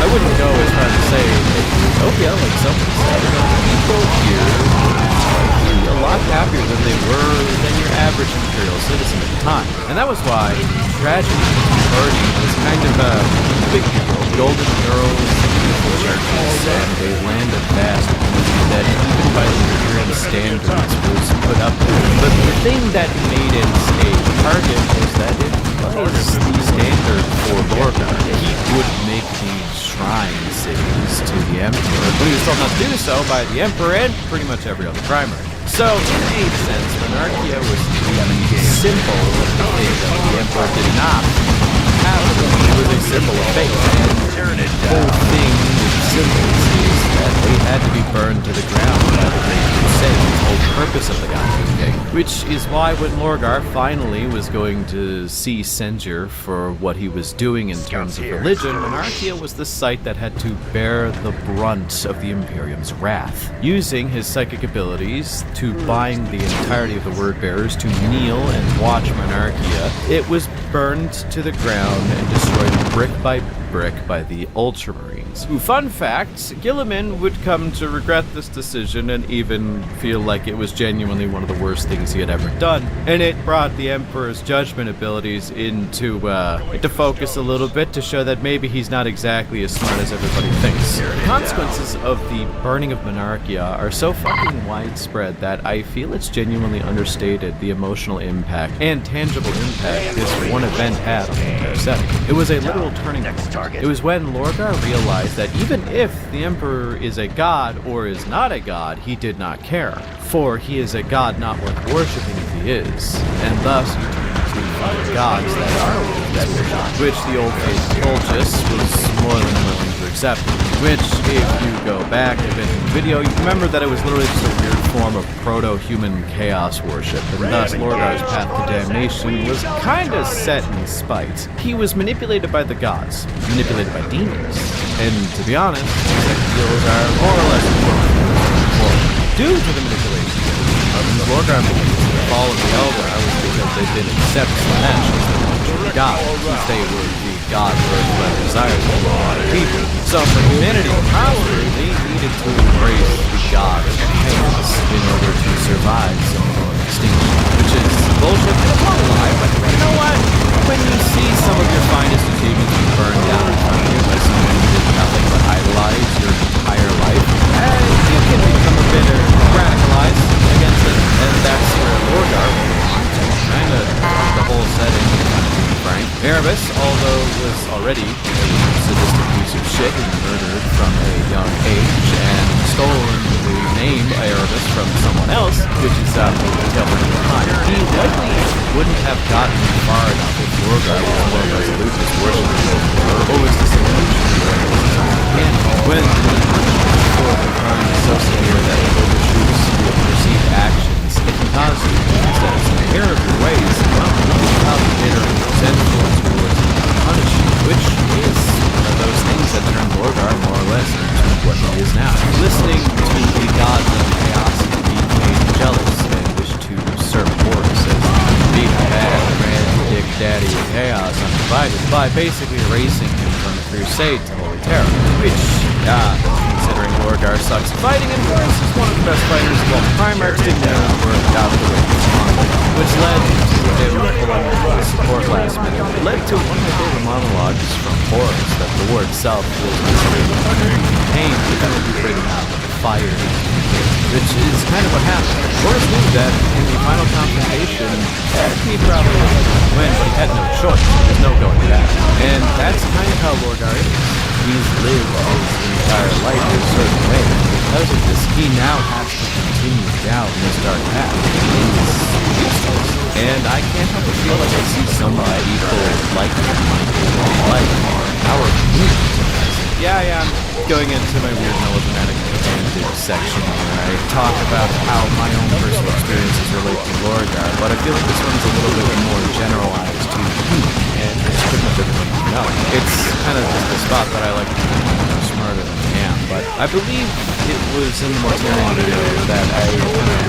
I wouldn't go as far as to say a utopia like someone said, but people here were a lot happier than they were than your average Imperial citizen at the time. And that was why tragedy party was kind of a big deal. Golden girls, beautiful churches, and a land of vast beauty that even by the Imperial standards was put up there. But the thing that made it a target was that it was the standard for Lorgar. He would make these shrine cities to the Emperor, but he was told not to do so by the Emperor and pretty much every other primary. So, in a sense, Monarchia was the symbol of the thing that the Emperor did not have. It was a symbol of faith, and the whole thing with symbols is that they had to be burned to the ground by the Great Crusade, the whole purpose of the Gotham King. Which is why when Lorgar finally was going to see Senjur for what he was doing in terms of religion, Monarchia was the site that had to bear the brunt of the Imperium's wrath. Using his psychic abilities to bind the entirety of the Word-Bearers to kneel and watch Monarchia, it was burned to the ground and destroyed brick by brick by the Ultramarines. Who, fun fact, Gilliman would come to regret this decision and even feel like it was genuinely one of the worst things he had ever done, and it brought the Emperor's judgment abilities into focus a little bit to show that maybe he's not exactly as smart as everybody thinks. The consequences of the burning of Monarchia are so fucking widespread that I feel it's genuinely understated the emotional impact and tangible impact this one event had on the entire setting. It was a literal turning point. It was when Lorgar realized that even if the Emperor is a god or is not a god, he did not care. For he is a god not worth worshipping if he is, and thus he turned to find gods that are worth which the old faith Cultus was more than willing to accept. Which, if you go back a bit in the video, you remember that it was literally just a weird form of proto-human chaos worship, and thus Lorgar's path to damnation was kinda set in spite. He was manipulated by the gods, manipulated by demons, and to be honest, his ideals are more or less important. Due to the manipulation of Lorgar believes the fall of the Eldar was because they didn't accept Slanesh as the god, since they were the god birthed by desires of a lot of people. So for humanity to prosper, they needed to embrace the god of chaos in order to survive some form of extinction, which is bullshit. It's not a lie, but you know what? When you see some of your finest achievements be burned down in front of you by someone who did nothing but idolize your entire life, you can become a bit radicalized against it, and that's where Lorgar kind of the whole setting, to be frank. Erebus, although was already a sadistic piece of shit and murdered from a young age and stolen the name Erebus from someone else, which is governed behind. He likely wouldn't have gotten far enough if Lorgar was more resolute as worshippers or was the solution to and when the punishment for the crime is so severe that it overshoots your perceived actions, it can cause you to instead of inherit your ways, become bitter and resentful towards punishment, which is one of those things that turn Lorgar more or less into what he is now. Listening to the gods of chaos, he became jealous and wished to usurp Horus as the big bad grand dick daddy of chaos undivided by basically erasing him from the crusade to Holy Terror, which, considering Lorgar sucks at fighting, and Boris is one of the best fighters of all. Primarchs didn't know were out of the way for long, which led to him pulling the support last minute. It led to one of my favorite monologues from Boris that the war itself was considered pain, but that would be written out with fire, which is kind of what happened. Boris knew that in the final confrontation, he probably wasn't going to win, but he had no choice. There's no going back. And that's kind of how Lorgar is. He's lived his entire life in a certain way. Because of this, he now has to continue down this dark path. He's useless. And I can't help but feel like I see some of the people like him, like our community. Yeah, I'm going into my weird melodramatic section where I talk about how my own personal experiences relate to Lorgar, but I feel like this one's a little bit more generalized to you, and it's pretty much everything you know. It's kind of just the spot that I like to be smarter than I am, but I believe it was in the Mortarian video that I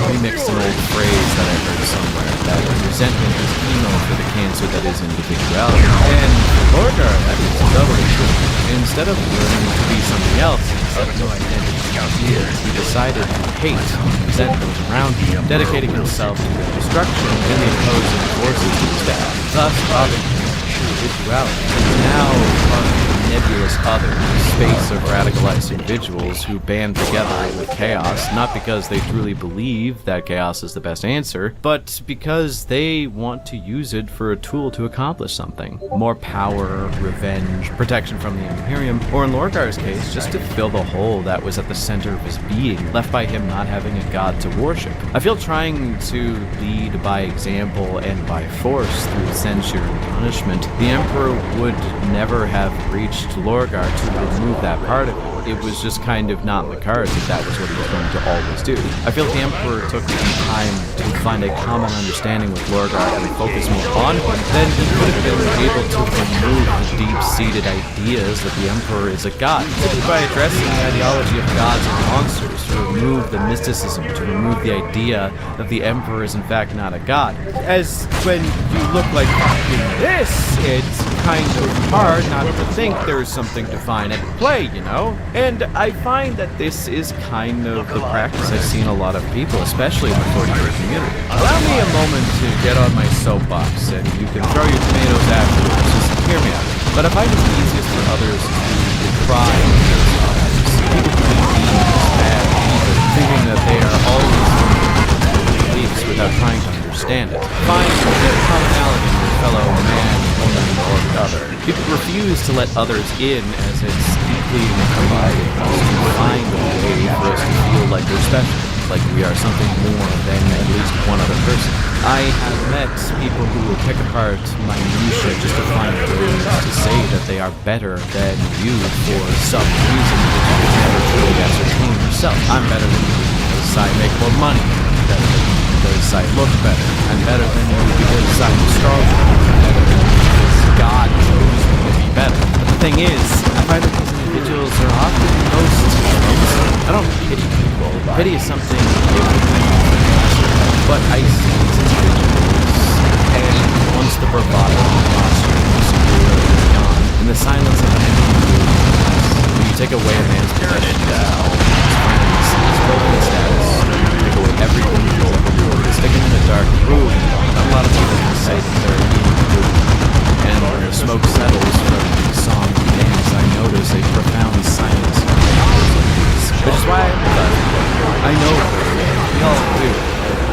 remixed an old phrase that I heard somewhere, that resentment is chemo for the cancer that is individuality. And for Lorgar, that is doubly true. Instead of learning to be something else, instead of no identity ideas, he decided to hate and resent those around him, dedicating himself to their destruction and the opposing forces of his dad, thus robbing him of individuality. He's now part of the nebulous other, space of radicalized individuals who band together with chaos, not because they truly believe that chaos is the best answer, but because they want to use it for a tool to accomplish something. More power, revenge, protection from the Imperium, or in Lorgar's case, just to fill the hole that was at the center of his being, left by him not having a god to worship. I feel trying to lead by example and by force through censure and punishment, the Emperor would never have reached Lorgar to remove that part of it. It was just kind of not in the cards that was what he was going to always do. I feel the Emperor took the time to find a common understanding with Lorgar and focus more on him, then he could have been able to remove the deep-seated ideas that the Emperor is a god, simply by addressing the ideology of gods and monsters, to remove the mysticism, to remove the idea that the Emperor is in fact not a god. As when you look like this, it's kind of hard not to think there's something divine at play, you know? And I find that this is kind of the practice I see in a lot of people, especially in the 40-year community. Allow me a moment to get on my soapbox, and you can throw your tomatoes afterwards, just hear me out. But I find it's easiest for others to decry others, people who believe bad people, thinking that they are always beliefs without trying to understand it. Find their commonality in your fellow man, woman, or other. People refuse to let others in as it's deeply inviting us to find a way for us to feel like we're special, like we are something more than at least one other person. I have met people who will pick apart minutiae just to find ways to say that they are better than you for some reason that you can never truly ascertain yourself. I'm better than you because I make more money. I'm better than you because I look better. I'm better than you because I'm stronger. I'm better than you because God chose me to be better. But the thing is, I find that these individuals are often the most clumsy. I don't pity people. Pity is something but I see these individuals, and once the bravado and posture and superiority is gone, in the silence of an empty when you take away a man's possessions, his friends, his building status, take away everything he's ever worn, stick him in a dark room, not a lot of people can say that they're being good. And when the smoke settles from the song and dance, I notice a profound silence in the hours like these. Which is why I know we all do.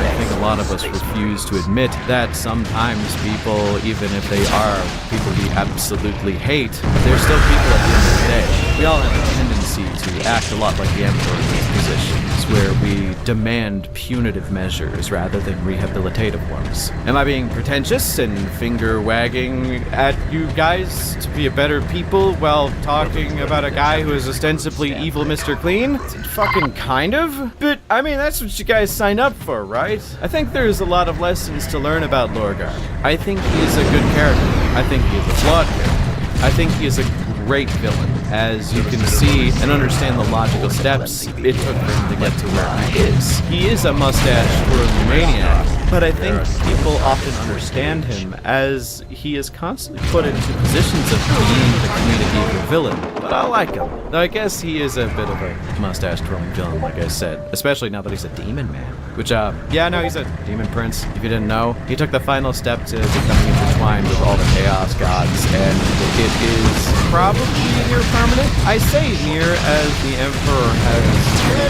I think a lot of us refuse to admit that sometimes people, even if they are people we absolutely hate, they're still people at the end of the day. We all have a tendency to act a lot like the Emperor in these positions, where we demand punitive measures rather than rehabilitative ones. Am I being pretentious and finger-wagging at you guys to be a better people while talking about a guy who is ostensibly evil Mr. Clean? Fucking kind of. But, I mean, that's what you guys sign up for, right? I think there's a lot of lessons to learn about Lorgar. I think he is a good character. I think he is a flawed character. I think he is a great villain. as you can see and understand the logical steps it took for him to get to where he is. He is a mustache-twirling maniac, but I think people often understand him as he is constantly put into positions of being the comedic evil villain. But I like him. Though I guess he is a bit of a mustache-twirling villain, like I said, especially now that he's a demon man. Which, yeah, no, he's a demon prince. If you didn't know, he took the final step to becoming intertwined with all the chaos gods, and it is probably near permanent. I say near as the Emperor has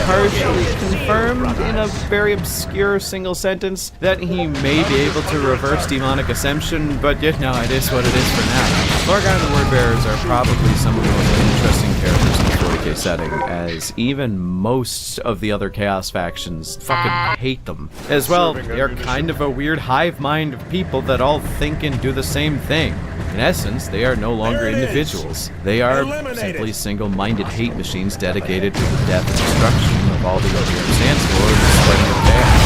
partially confirmed in a very obscure single sentence that he may be able to reverse demonic ascension, but yet no, it is what it is for now. Lorgar and the Wordbearers are probably some of the most interesting characters in the 40k setting, as even most of the other chaos factions fucking hate them. As well, they are kind of a weird hive mind of people that all think and do the same thing. In essence, they are no longer individuals. They are simply single-minded hate machines dedicated to the death and destruction of all the ODM stands for, and the spreading of chaos.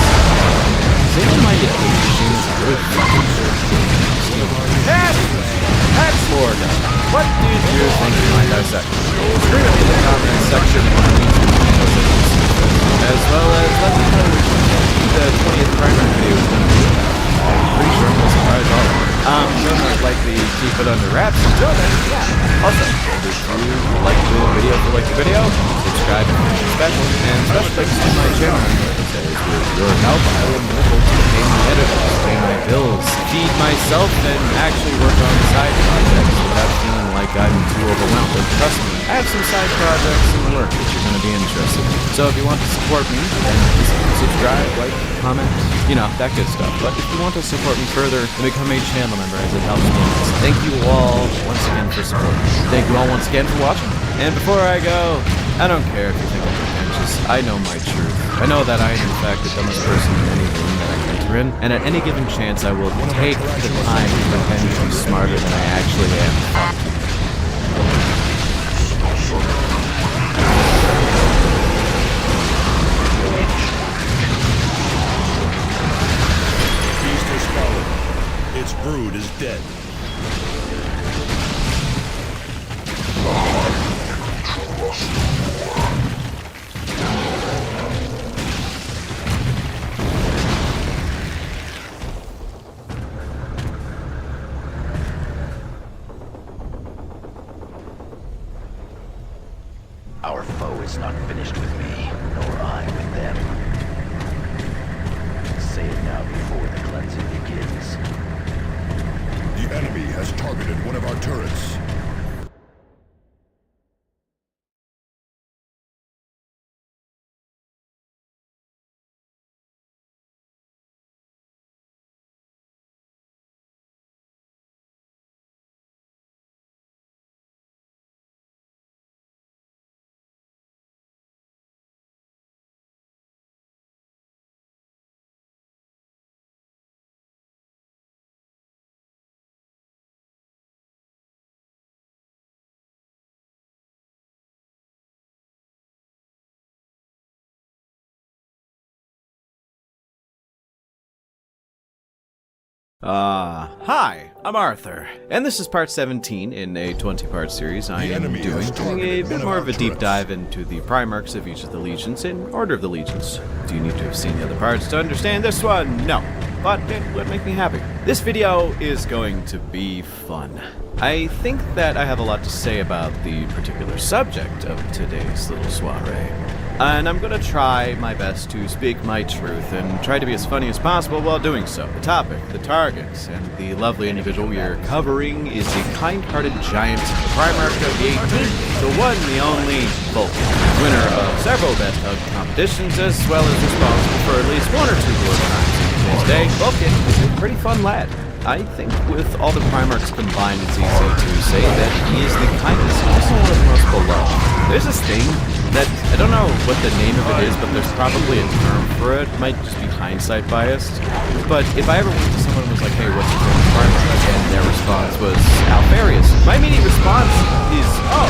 Single-minded hate machines is really fucking that's Florida. What did you think of my dissection? Scream at me in the comments section on YouTube channels, as well as let me know which the 20th primary video is going to be. I'm pretty sure I'm going to surprise all of you. You'll most likely keep it under wraps until then, yeah. Also, if you like the video, subscribe if you're special, and special thanks to my channel. With your help, I will be able to pay my editors, pay my bills, feed myself, and actually work on side projects without feeling like I'm too overwhelmed. But trust me, I have some side projects in the work that you're going to be interested in. So if you want to support me, then subscribe, like, comment, you know, that good stuff. But if you want to support me further, then become a channel member as it helps me. Thank you all once again for supporting. Thank you all once again for watching. And before I go, I don't care if you think I'm pretentious. I know my truth. I know that I am in fact the dumbest person in any room that I enter in, and at any given chance I will take the time to pretend to be smarter than I actually am. Beast has fallen. Its brood is dead. Our foe is not finished with me, nor I with them. Say it now before the cleansing begins. The enemy has targeted one of our turrets. Hi, I'm Arthur, and this is part 17 in a 20-part series I am doing a bit more of a deep dive into the Primarchs of each of the legions in order of the legions. Do you need to have seen the other parts to understand this one? No, but it would make me happy. This video is going to be fun. I think that I have a lot to say about the particular subject of today's little soiree. And I'm gonna try my best to speak my truth and try to be as funny as possible while doing so. The topic, the targets, and the lovely individual we are covering is the kind-hearted giant, the Primarch of the 18th, the one, the only, Vulcan, winner of several Best Hug competitions, as well as responsible for at least one or two war crimes. Today, Vulcan is a pretty fun lad. I think with all the Primarchs combined, it's easy to say that he is the kindest and also one of the most beloved. There's this thing that, I don't know what the name of it is, but there's probably a term for it. It might just be hindsight biased. But if I ever went to someone and was like, hey, what's your favorite Primarch? And their response was Alfarius. My immediate response is, oh,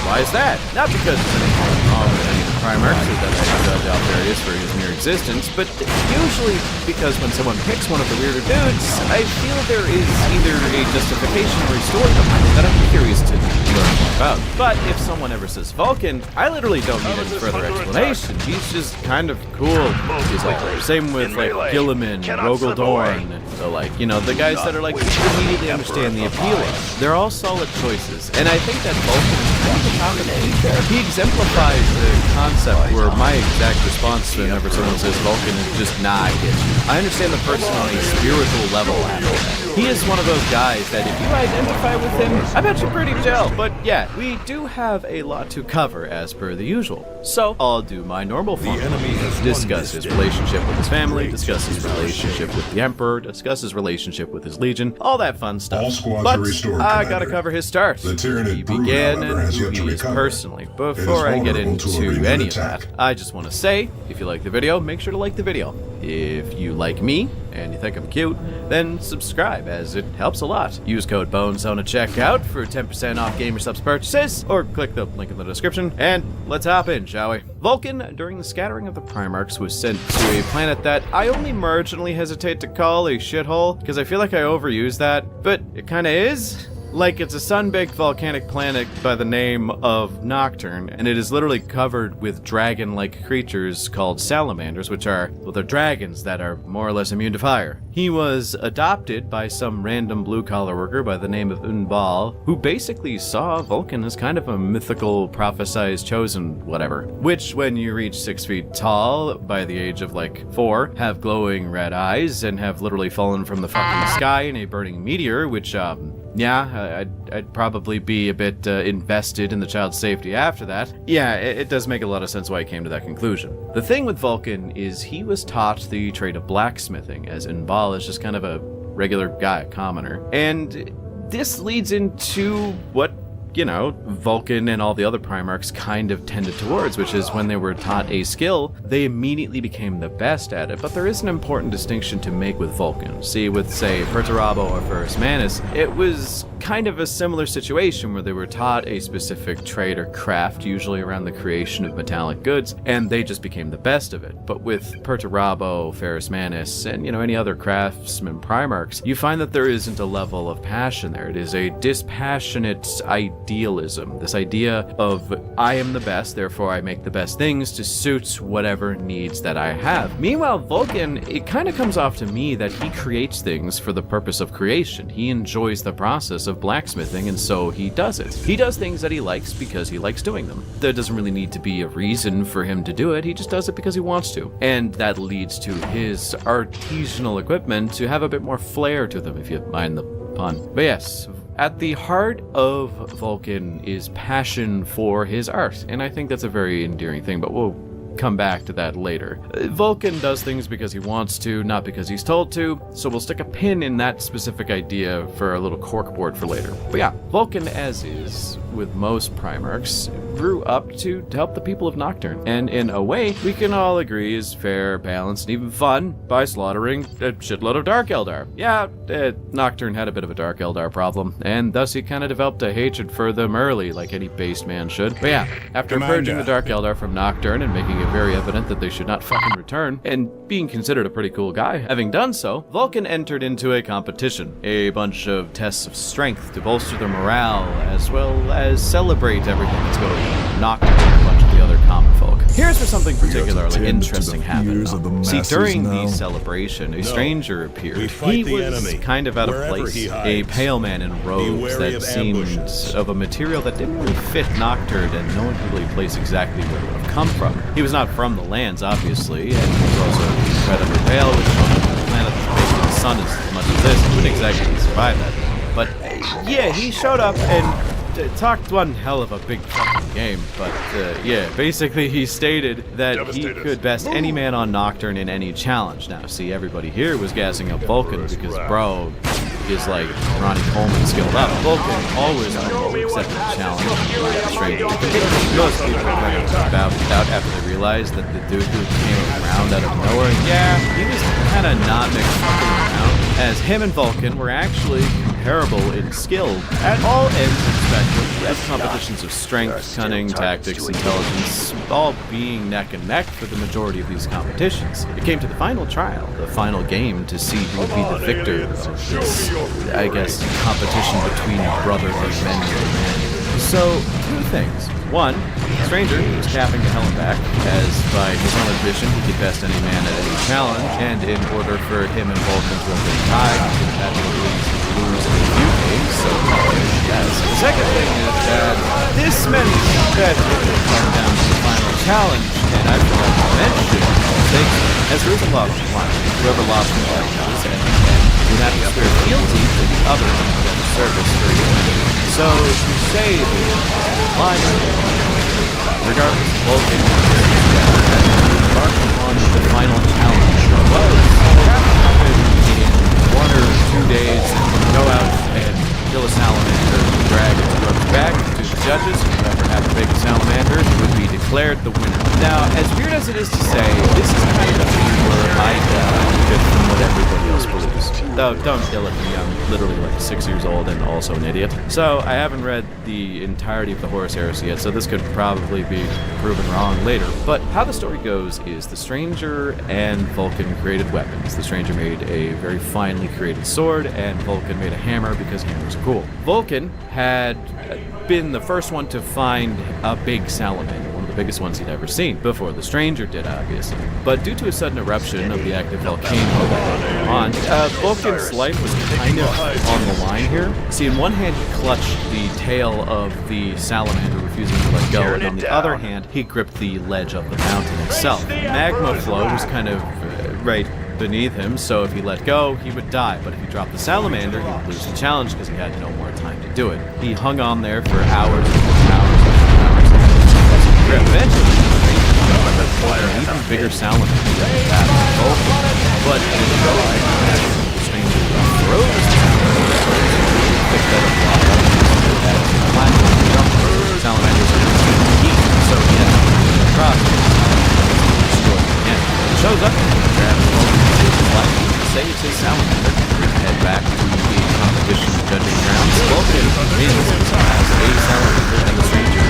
why is that? Not because there's anything wrong with any of the Primarchs or that I judge Alfarius for his mere existence, but usually because when someone picks one of the weirder dudes, I feel there is either a justification or a story behind it that I'm curious to learn more about. But if someone ever says Vulcan, I literally don't need any further explanation. He's just kind of cool. He's like, same with like Gilliman, Rogel Dorn, so like, you know, the guys that are like, you can immediately understand the appeal of. They're all solid choices, and I think that Vulcan is kind of the top of the heap there. He exemplifies the concept where my exact response whenever someone says Vulcan is just, nah, I get you. I understand the person on a spiritual level after that. He is one of those guys that if you identify with him, I bet you're pretty chill. But yeah, we do have a lot to cover as per the usual. So I'll do my normal form. Discuss his relationship with his family, discuss his relationship with the Emperor, discuss his relationship with his Legion, all that fun stuff. All squads but are restored, I Commander. gotta cover his start. The Tyranid He brood, began however, and has who yet to he is recover. personally. It Before is I get vulnerable to a into renewed any of attack. that, I just want to say, if you like the video, make sure to like the video. If you like me, and you think I'm cute, then subscribe, as it helps a lot. Use code BONEZONE at checkout for 10% off GamerSubs purchases, or click the link in the description, and let's hop in, shall we? Vulcan, during the scattering of the Primarchs, was sent to a planet that I only marginally hesitate to call a shithole, because I feel like I overuse that, but it kinda is. Like, it's a sun-baked volcanic planet by the name of Nocturne, and it is literally covered with dragon-like creatures called salamanders, which are, well, they're dragons that are more or less immune to fire. He was adopted by some random blue-collar worker by the name of Unbal, who basically saw Vulcan as kind of a mythical, prophesized, chosen whatever, which, when you reach 6 feet tall, by the age of, like, 4, have glowing red eyes, and have literally fallen from the fucking sky in a burning meteor, which, yeah, I'd probably be a bit invested in the child's safety after that. Yeah, it does make a lot of sense why I came to that conclusion. The thing with Vulcan is he was taught the trade of blacksmithing, as Inbal is just kind of a regular guy, a commoner. And this leads into what, you know, Vulcan and all the other Primarchs kind of tended towards, which is when they were taught a skill, they immediately became the best at it. But there is an important distinction to make with Vulcan. See, with, say, Perturabo or Ferrus Manus, it was kind of a similar situation where they were taught a specific trade or craft, usually around the creation of metallic goods, and they just became the best of it. But with Perturabo, Ferrus Manus, and, you know, any other craftsman Primarchs, you find that there isn't a level of passion there. It is a dispassionate idealism, this idea of I am the best, therefore I make the best things to suit whatever needs that I have. Meanwhile, Vulcan, it kind of comes off to me that he creates things for the purpose of creation. He enjoys the process of blacksmithing, and so he does it. He does things that he likes because he likes doing them. There doesn't really need to be a reason for him to do it, he just does it because he wants to. And that leads to his artisanal equipment to have a bit more flair to them, if you mind the pun. But yes, at the heart of Vulcan is passion for his art, and I think that's a very endearing thing, but we'll come back to that later. Vulcan does things because he wants to, not because he's told to, so we'll stick a pin in that specific idea for a little corkboard for later. But yeah, Vulcan, as is with most Primarchs, grew up to help the people of Nocturne, and in a way, we can all agree is fair, balanced, and even fun by slaughtering a shitload of Dark Eldar. Yeah, Nocturne had a bit of a Dark Eldar problem, and thus he kind of developed a hatred for them early, like any based man should. But yeah, after purging the Dark Eldar from Nocturne and making it very evident that they should not fucking return, and being considered a pretty cool guy, having done so, Vulcan entered into a competition, a bunch of tests of strength to bolster their morale, as well as celebrate everything that's going on. Nocturne and a bunch of the other common folk. Here's where something particularly interesting happened. See, during the celebration, a stranger appeared. He was kind of out of place, a pale man in robes that seemed of a material that didn't really fit Nocturne, and no one could really place exactly where it would have come from. He was not from the lands, obviously, and he was also incredibly pale, which on a planet that's baked in the sun as much as this, he wouldn't exactly survive that. But yeah, he showed up and talked one hell of a big fucking game, but yeah, basically he stated that he could best any man on Nocturne in any challenge. Now, see, everybody here was gassing up Vulcan because bro is like Ronnie Coleman skilled up. Vulcan always accepted the challenge. Most people kind of bowed out after they realized that the dude who came around out of nowhere, yeah, he was kind of not mixed fucking around, as him and Vulcan were actually comparable in skill at all ends of the spectrum, as competitions of strength, cunning, tactics, intelligence, all being neck and neck for the majority of these competitions. It came to the final trial, the final game, to see who would be the victor of this, I guess, competition between brotherly men. So, two things. One, Stranger was capping to hell and back, as by his own admission he could best any man at any challenge, and in order for him and Vulcan to have been tied, he would have had to lose a few games, so yes. The second thing is that this meant that it would come down to the final challenge, and I forgot to mention, as there is a loss of one, whoever lost the challenges and would have to swear fealty to the other than service for humanity. So, to say the line, regardless, Vulcan embarked on the final challenge was in 1 or 2 days go out and kill a salamander, drag its ropes back to the judges, whoever had the biggest salamander would be declared the winner. Now, as weird as it is to say, this is kind of a thing where I benefit from what everybody else believes. Though, don't kill it me, I'm literally like 6 years old and also an idiot. So, I haven't read the entirety of the Horus Heresy yet, so this could probably be proven wrong later. But how the story goes is the Stranger and Vulcan created weapons. The Stranger made a very finely created sword, and Vulcan made a hammer because hammers are cool. Vulcan had been the first one to find a big salamander, one of the biggest ones he'd ever seen, before the Stranger did, obviously. But due to a sudden eruption of the active volcano on, Vulcan's life was kind of on the line here. See, in one hand, he clutched the tail of the salamander, refusing to let go, and on the other hand, he gripped the ledge of the mountain itself. Magma flow was kind of right beneath him, so if he let go, he would die. But if he dropped the salamander, he would lose the challenge because he had no more time to do it. He hung on there for hours and hours and hours. Eventually, an even bigger salamander than that of Vulcan. But in the Stranger froze the salamander, picked that up as a platform to jump. Salamanders are extremely heat, so he had to drop it. Destroy it again. He shows up, grabs Vulcan's life, saves his salamander, and head back to the competition judging grounds. Vulcan wins as a salamander, and the Stranger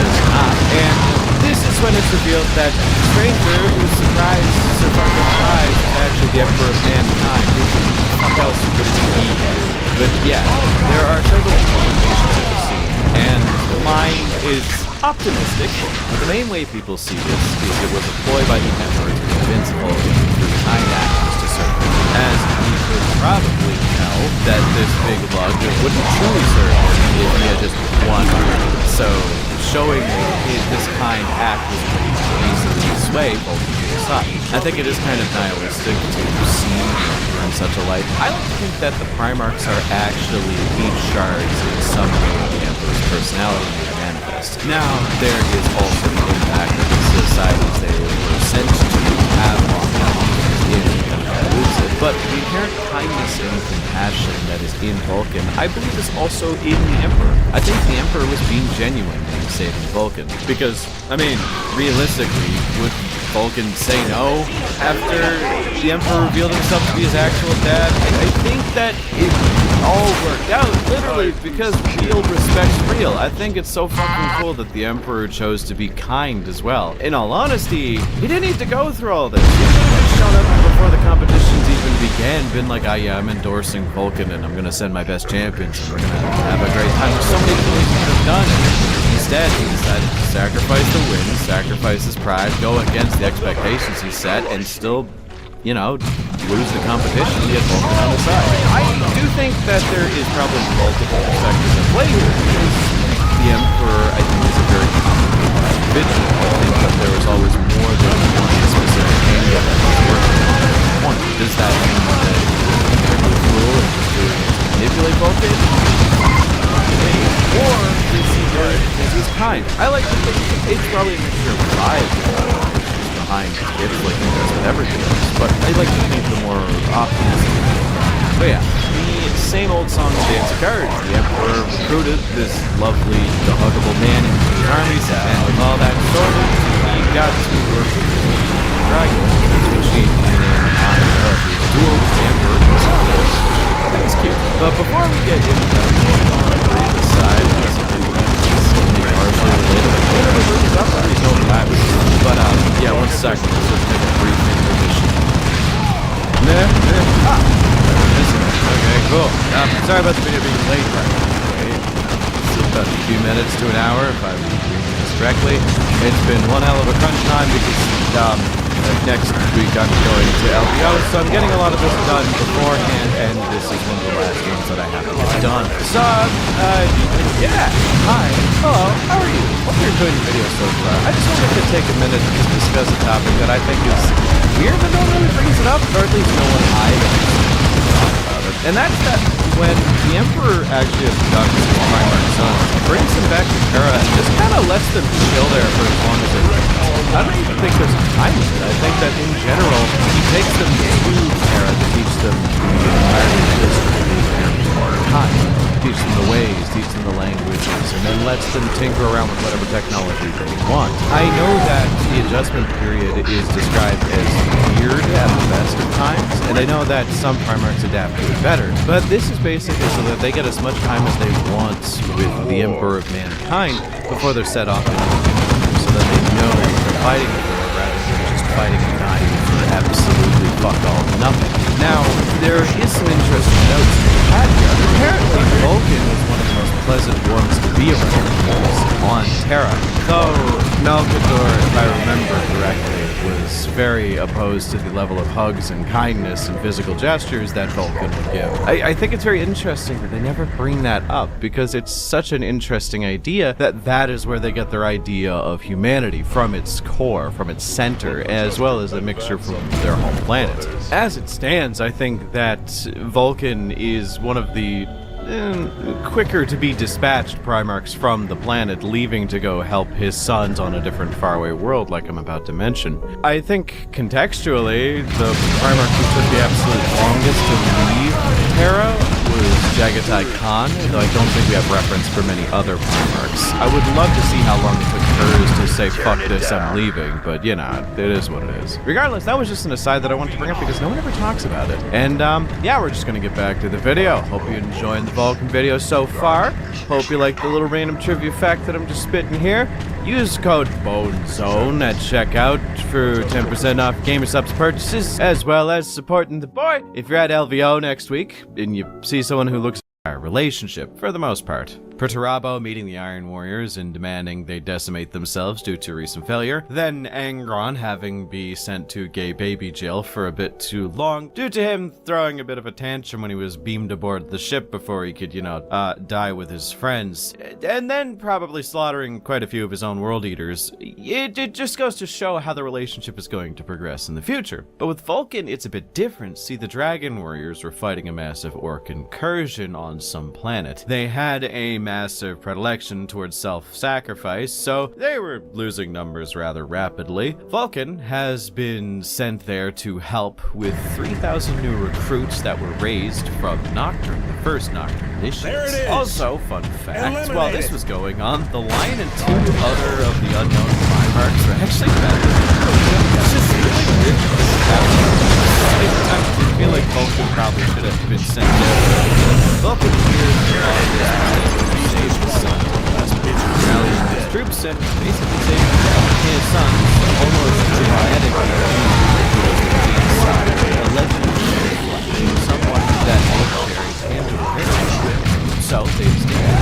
does not. And this is when it's revealed that the Stranger was surprised to actually the Emperor of Mankind. What else could it be? But yeah, there are several implications of the scene, and mine is optimistic. But the main way people see this is it was a ploy by the Emperor to convince Vulcan through kind actions to serve him, as he could probably tell that this big lug wouldn't truly serve him if he had just one arm. So showing this kind act was pretty easily sway Vulcan to the side. I think it is kind of nihilistic to see in such a light. I like to think that the Primarchs are actually each shards in some way of the Emperor's personality and their manifest. Now, there is also the impact of the societies they were sent to have on them in but the inherent kindness and compassion that is in Vulcan, I believe is also in the Emperor. I think the Emperor was being genuine in saving Vulcan. Because, I mean, realistically, would Vulcan say no after the Emperor revealed himself to be his actual dad? I think that it all worked out, literally, because real respect's real. I think it's so fucking cool that the Emperor chose to be kind as well. In all honesty, he didn't need to go through all this. He could have just shown up before the competitions even began, been like, oh yeah, I'm endorsing Vulcan and I'm gonna send my best champions and we're gonna have a great time. There's so many things he could have done. Instead, he decided to sacrifice the win, sacrifice his pride, go against the expectations he set, and still, you know, lose the competition and get Vulcan on his side. I do think that there is probably multiple perspectives at play here, because the Emperor, I think, is a very complicated individual. I think that there was always more than one specific angle that was working on. Does that mean that he's very cruel and just doing it to manipulate Vulcan? Or is he very, because he's kind? I like to think it's probably a mixture of five behind it, like he does with everything else, but I like to think the more optimistic. But yeah, the same old song and dance occurred. The Emperor recruited this lovely, the huggable man into his armies, and with all that sorted, he got to work with the dragon, which he did in honor of his duel with the Emperor. That's cute. But before we get into that, Rhea's side, but yeah, one second, let's just take a brief intermission. Okay, cool. Sorry about the video being late, right? about a few minutes to an hour, if I'm reading this correctly. It's been one hell of a crunch time because next week I'm going to LVO, so I'm getting a lot of this done beforehand, and this is one of the last ones that I have to get done. So, yeah, hi, hello, how are you? Hope you're enjoying the video so far. I just wanted to take a minute to discuss a topic that I think is weird, but no one really brings it up, or at least no one I talk about it. And that's that when the Emperor actually abducts his primary sons, he brings them back to Terra and just kind of lets them chill there for as long as they can. I don't even think there's a time limit. I think that in general, he takes them to Terra to teach them the environment history and time, teach them the ways, teach them the languages, and then lets them tinker around with whatever technology they want. I know that the adjustment period is described as weird at the best of times, and I know that some Primarchs adapt to it better, but this is basically so that they get as much time as they want with the Emperor of Mankind before they're set off into the future, so that they know they're fighting a war rather than just fighting a guy for absolutely fuck all nothing. Now, there is some interesting notes to be had here. Apparently, Vulcan was one of the most pleasant ones to be around on Terra, though Melkador, if I remember correctly, was very opposed to the level of hugs and kindness and physical gestures that Vulcan would give. I think it's very interesting that they never bring that up, because it's such an interesting idea that that is where they get their idea of humanity, from its core, from its center, as well as a mixture from their home planet. As it stands, I think that Vulcan is one of the quicker to be dispatched Primarchs from the planet, leaving to go help his sons on a different faraway world like I'm about to mention. I think contextually, the Primarch who took the absolute longest to leave Terra was Jagatai Khan, though I don't think we have reference for many other Primarchs. I would love to see how long it took hers to say, fuck this, I'm leaving, but you know, it is what it is. Regardless, that was just an aside that I wanted to bring up because no one ever talks about it. And yeah, we're just gonna get back to the video. Hope you enjoyed the Vulcan video so far. Hope you like the little random trivia fact that I'm just spitting here. Use code BONEZONE at checkout for 10% off GamerSupps purchases, as well as supporting the boy. If you're at LVO next week and you see someone who looks like a relationship, for the most part. Perturabo meeting the Iron Warriors and demanding they decimate themselves due to recent failure. Then Angron having be sent to gay baby jail for a bit too long due to him throwing a bit of a tantrum when he was beamed aboard the ship before he could, you know, die with his friends. And then probably slaughtering quite a few of his own world eaters. It just goes to show how the relationship is going to progress in the future. But with Vulcan, it's a bit different. See, the Dragon Warriors were fighting a massive orc incursion on some planet. They had a massive predilection towards self-sacrifice, so they were losing numbers rather rapidly. Vulcan has been sent there to help with 3,000 new recruits that were raised from Nocturne, the first Nocturne initiates. There it is. Also, fun fact, while this was going on, the Lion and 2 other of the unknown Primarchs were actually better. It's just really weird. I feel like Vulcan probably should have been sent there. Vulcan here saved his son, rallying his troops and basically saving his son almost genetically allegedly someone that military tangible with. So they started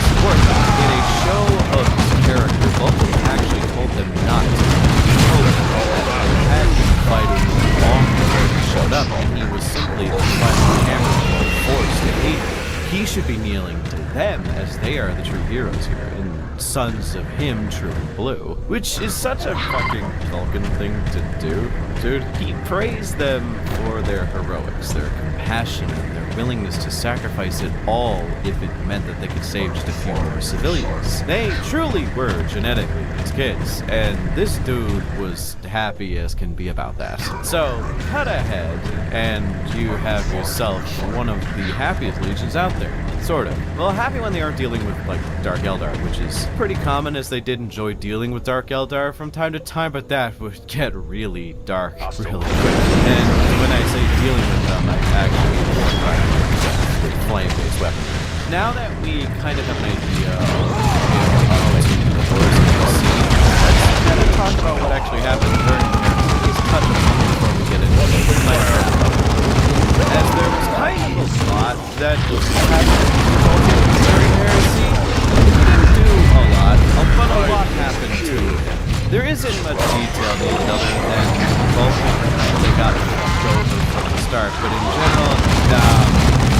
support in a show of character. Vulcan actually told them not to. He told them that they had been fighting long before he showed up, and he was simply fighting camera forced to hate him. He should be kneeling to them, as they are the true heroes here, and sons of him, true and blue. Which is such a fucking Vulcan thing to do, dude. He praised them for their heroics, their compassion, and their willingness to sacrifice it all if it meant that they could save just a few more civilians. They truly were genetically his kids, and this dude was happy as can be about that. So, cut ahead, and you have yourself one of the happiest legions out there. Sort of. Well, happy when they aren't dealing with, like, Dark Eldar, which is pretty common, as they did enjoy dealing with Dark Eldar from time to time, but that would get really dark really quick. And when I say dealing with them, I actually mean with flame-based weapons. Now that we kind of have an idea of the force of the sea, let's kind of talk about what actually happened during these touch upon before we get into the fight. As there was kind of a plot that was happening very There isn't much detail needed other than Vulcan really got fucked over from the start, but in general,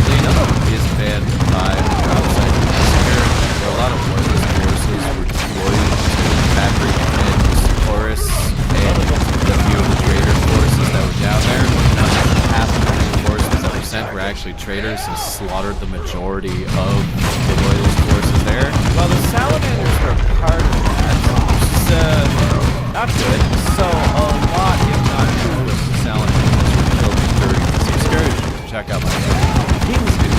they know he is banned by the outside sphere. There are a lot of loyalist forces were deployed to Maverick and Taurus, and the few of the traitor forces that were down there. Half of the reinforcements that were sent were actually traitors and slaughtered the majority of the loyalist forces there. While the Salamanders were part of that, which is not good. So a lot, if not most, of the Salamanders were killed during this excursion. Check out my Kings did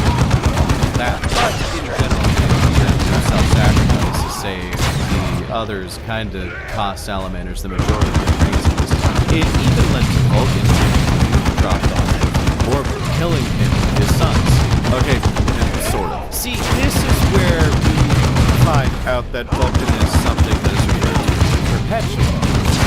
that, but in general, they self-sacrifice to save the others kind of cost Salamanders the majority of the reasons. It even led to Vulcan dropped on him, or killing him and his sons. Okay, sort of. See, this is where we find out that Vulcan is something that is referred to as perpetual.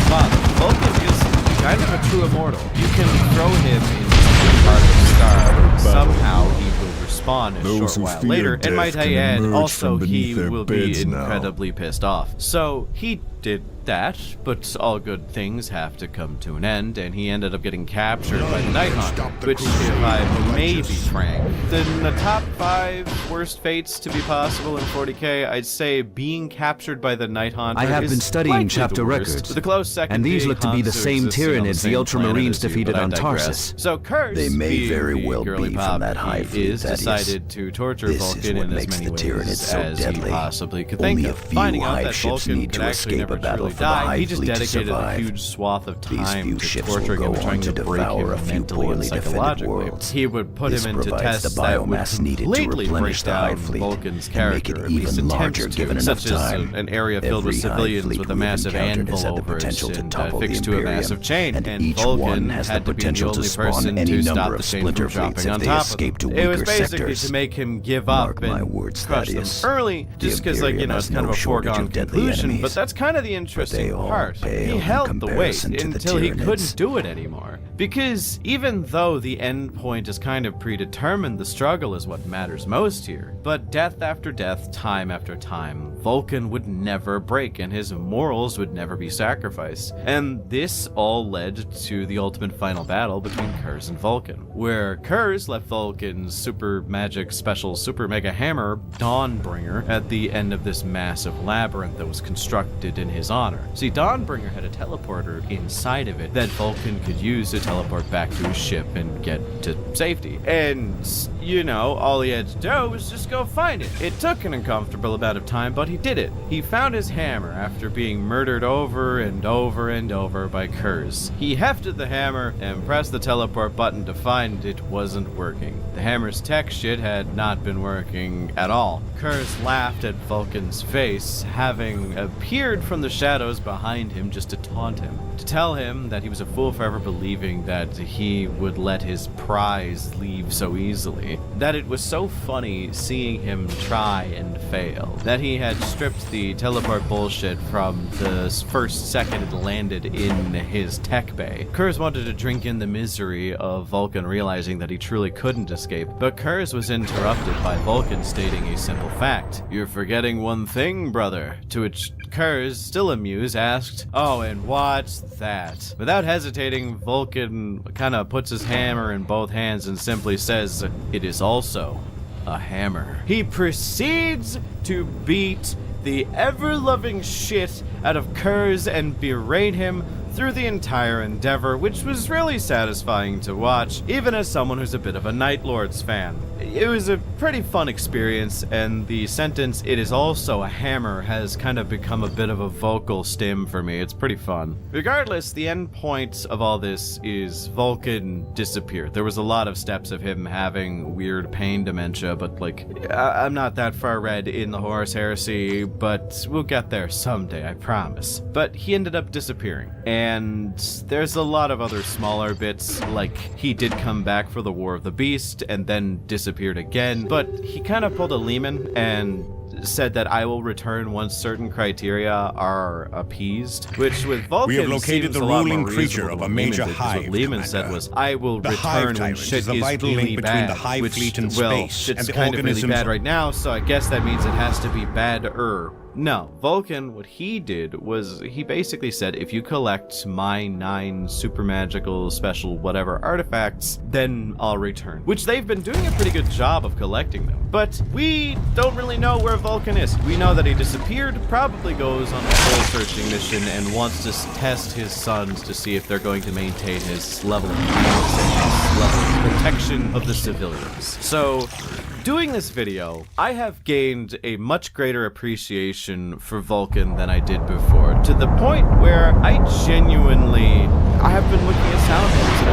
But Vulcan is kind of a true immortal. You can throw him into part of the star, somehow he will respawn a short while later, and might I add, also he will be incredibly pissed off. So he did that, but all good things have to come to an end, and he ended up getting captured by the Night Haunter, which, if I may be frank, in the top 5 worst fates to be possible in 40k, I'd say being captured by the Night Haunter I have is been studying likely chapter the worst, records, with a close second and these being look to be the Hanzo same existing on Tyranids same the Ultramarines planet as you, defeated but I on digress. Tarsus. So Curse, They may very well girly be pop, from that high he fleet, is Thaddeus. decided to torture This Vulcan is what in as makes many the Tyranids ways so as deadly. he possibly could Only think a of. few Finding out hive that ships Vulcan need could to actually escape never a battle truly for the die, hive he just fleet to dedicated a survive. huge swath of These time few to ships will torturing him go and trying on to to break devour a him few mentally and poorly defended psychologically. worlds. He would put This him into provides tests the that would biomass needed to completely break replenish the down hive fleet Vulcan's and make character, it or at least even attempts larger to, given enough such as time. an area filled with Every hive civilians fleet with a we have massive encountered anvil has had the over it potential to and topple the fixed to a Imperium, massive chain, and and each Vulcan one has the had to be the potential only to spawn person any to number stop the of chain from splinter fleets dropping if on they top of escape them. to It was weaker basically sectors. to make him give up Mark my and words, crush them Thaddeus. early, The just because, like, you Imperium know, has it's kind no of a shortage foregone of deadly conclusion, enemies, but that's kind of the interesting all part. pale He in held the weight comparison to the until he Tyranids. couldn't do it anymore. Because even though the end point is kind of predetermined, the struggle is what matters most here. But death after death, time after time, Vulcan would never break, and his morals would never be sacrificed. And this all led to the ultimate final battle between Kurz and Vulcan, where Kurz left Vulcan's super magic special super mega hammer, Dawnbringer, at the end of this massive labyrinth that was constructed in his honor. See, Dawnbringer had a teleporter inside of it that Vulcan could use to teleport back to his ship and get to safety. And, you know, all he had to do was just go find it. It took an uncomfortable amount of time, but he did it. He found his hammer after being murdered over and over and over by Kurz. He hefted the hammer and pressed the teleport button to find it wasn't working. The hammer's tech shit had not been working at all. Kurz laughed at Vulcan's face, having appeared from the shadows behind him just to taunt him, to tell him that he was a fool for ever believing that he would let his prize leave so easily, that it was so funny seeing him try and fail, that he had stripped the teleport bullshit from the first second it landed in his tech bay. Kurz wanted to drink in the misery of Vulcan realizing that he truly couldn't escape, but Kurz was interrupted by Vulcan stating a simple fact. "You're forgetting one thing, brother," to which Kurz, still amused, asked, "Oh, and what's that?" Without hesitating, Vulcan kind of puts his hammer in both hands and simply says, "It is also a hammer." He proceeds to beat the ever-loving shit out of Kurz and berate him through the entire endeavor, which was really satisfying to watch, even as someone who's a bit of a Night Lords fan. It was a pretty fun experience, and the sentence, "it is also a hammer," has kind of become a bit of a vocal stim for me. It's pretty fun. Regardless, the end point of all this is Vulcan disappeared. There was a lot of steps of him having weird pain dementia, but like, I'm not that far read in the Horus Heresy, but we'll get there someday, I promise. But he ended up disappearing, and there's a lot of other smaller bits, like he did come back for the War of the Beast and then disappeared again, but he kind of pulled a Lehman and said that "I will return once certain criteria are appeased," which with Vulcan We have located seems the a lot ruling more creature reasonable of a than major Lehman did, 'cause hive, what Lehman said Commander. was, "I will The hive return when tyrant shit is the is vital really link between bad," the hive which, fleet in well, space shit's and the kind of really organisms bad of- right now, so I guess that means it has to be bad-er. No, Vulcan, what he did was he basically said, if you collect my 9 super magical special whatever artifacts, then I'll return. Which they've been doing a pretty good job of collecting them. But we don't really know where Vulcan is. We know that he disappeared, probably goes on a soul-searching mission, and wants to test his sons to see if they're going to maintain his level of protection of the civilians. So, doing this video, I have gained a much greater appreciation for Vulcan than I did before, to the point where I have been looking at salamanders and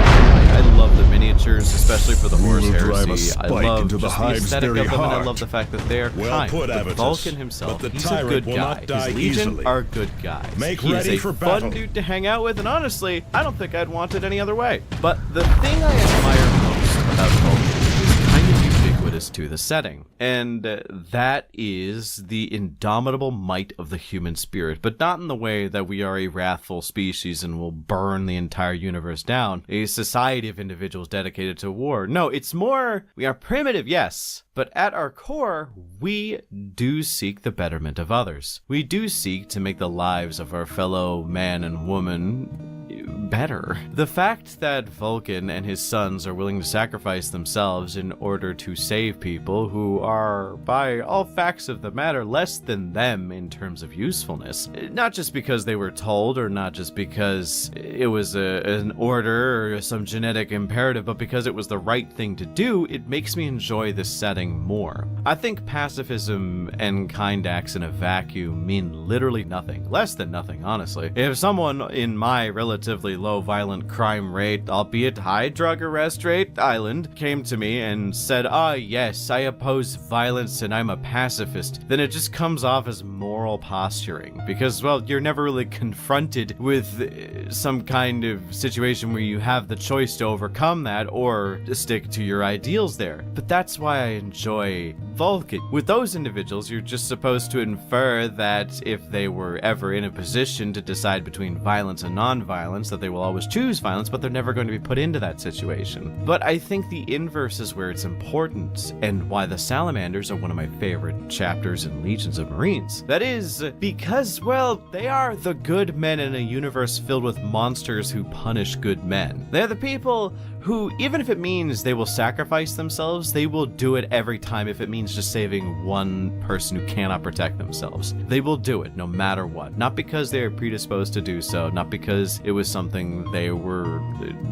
I love the miniatures, especially for the horse heresy. I love just the aesthetic of them, and I love the fact that they're kind. But Vulcan himself, he's a good guy. His Legion are good guys. He is a fun dude to hang out with, and honestly, I don't think I'd want it any other way. But the thing I admire most about Vulcan is kind of ubiquitous to the setting, and that is the indomitable might of the human spirit, but not in the way that we are a wrathful species and will burn the entire universe down, a society of individuals dedicated to war. No, it's more, we are primitive, yes, but at our core, we do seek the betterment of others. We do seek to make the lives of our fellow man and woman better. The fact that Vulcan and his sons are willing to sacrifice themselves in order to save people who are, by all facts of the matter, less than them in terms of usefulness, not just because they were told, or not just because it was an order or some genetic imperative, but because it was the right thing to do, it makes me enjoy this setting more. I think pacifism and kind acts in a vacuum mean literally nothing, less than nothing, honestly. If someone in my relatively low violent crime rate, albeit high drug arrest rate, island, came to me and said, yes, I oppose violence and I'm a pacifist, then it just comes off as moral posturing, because, well, you're never really confronted with some kind of situation where you have the choice to overcome that or to stick to your ideals there. But that's why I enjoy Vulcan. With those individuals, you're just supposed to infer that if they were ever in a position to decide between violence and non-violence, that they will always choose violence, but they're never going to be put into that situation. But I think the inverse is where it's important, and why the salamanders are one of my favorite chapters in Legions of Marines. That is because, well, they are the good men in a universe filled with monsters who punish good men. They're the people who, even if it means they will sacrifice themselves, they will do it every time if it means just saving one person who cannot protect themselves. They will do it no matter what. Not because they are predisposed to do so, not because it was something they were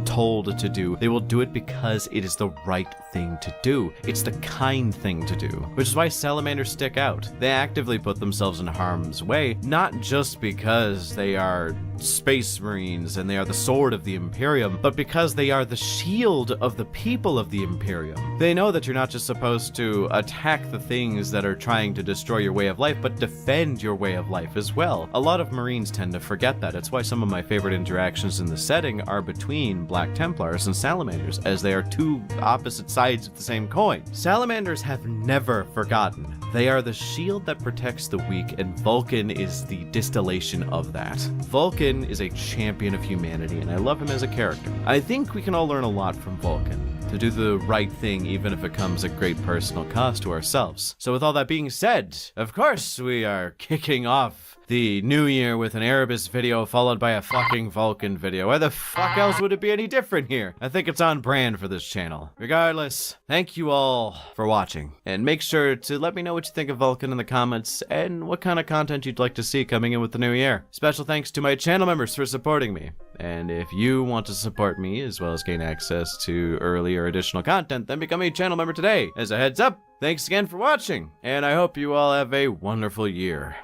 told to do. They will do it because it is the right thing to do. It's the kind thing to do, which is why salamanders stick out. They actively put themselves in harm's way, not just because they are space marines and they are the sword of the Imperium, but because they are the shield of the people of the Imperium. They know that you're not just supposed to attack the things that are trying to destroy your way of life, but defend your way of life as well. A lot of Marines tend to forget that. It's why some of my favorite interactions in the setting are between Black Templars and Salamanders, as they are two opposite sides of the same coin. Salamanders have never forgotten. They are the shield that protects the weak, and Vulcan is the distillation of that. Vulcan is a champion of humanity, and I love him as a character. I think we can all learn a lot from Vulcan, to do the right thing even if it comes at great personal cost to ourselves. So with all that being said, of course we are kicking off the new year with an Erebus video followed by a fucking Vulcan video. Why the fuck else would it be any different here? I think it's on brand for this channel. Regardless, thank you all for watching, and make sure to let me know what you think of Vulcan in the comments and what kind of content you'd like to see coming in with the new year. Special thanks to my channel members for supporting me. And if you want to support me as well as gain access to early or additional content, then become a channel member today. As a heads up, thanks again for watching, and I hope you all have a wonderful year.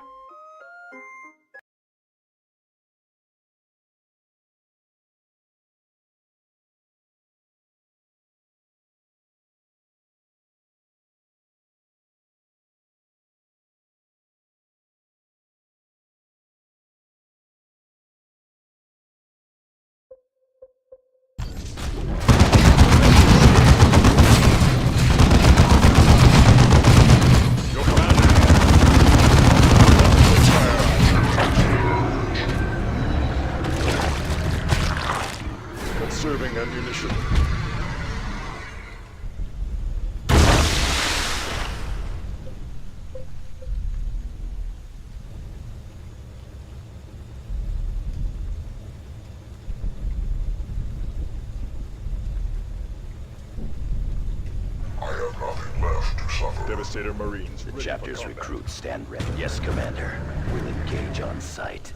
Conserving ammunition. Devastator Marines. The chapter's recruits stand ready. Yes, Commander. We'll engage on sight.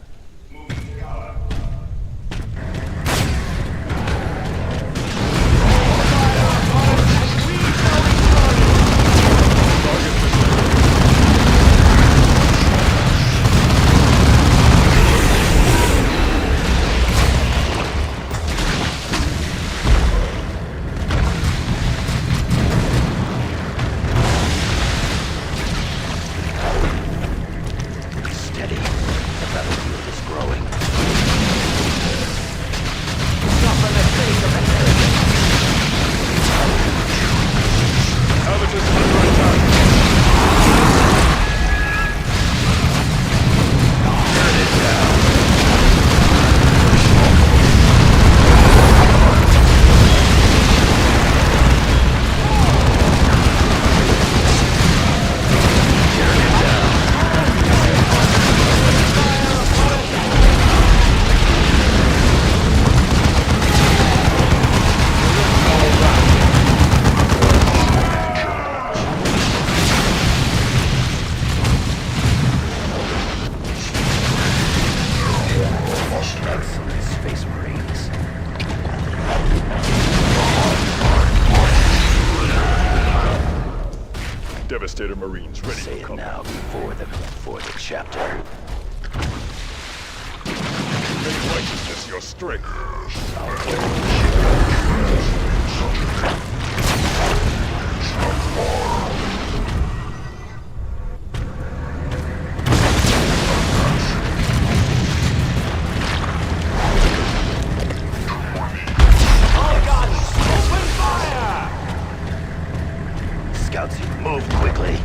Devastator Marines ready Say for it now before the chapter. Make righteousness your strength. Scouts, move quickly.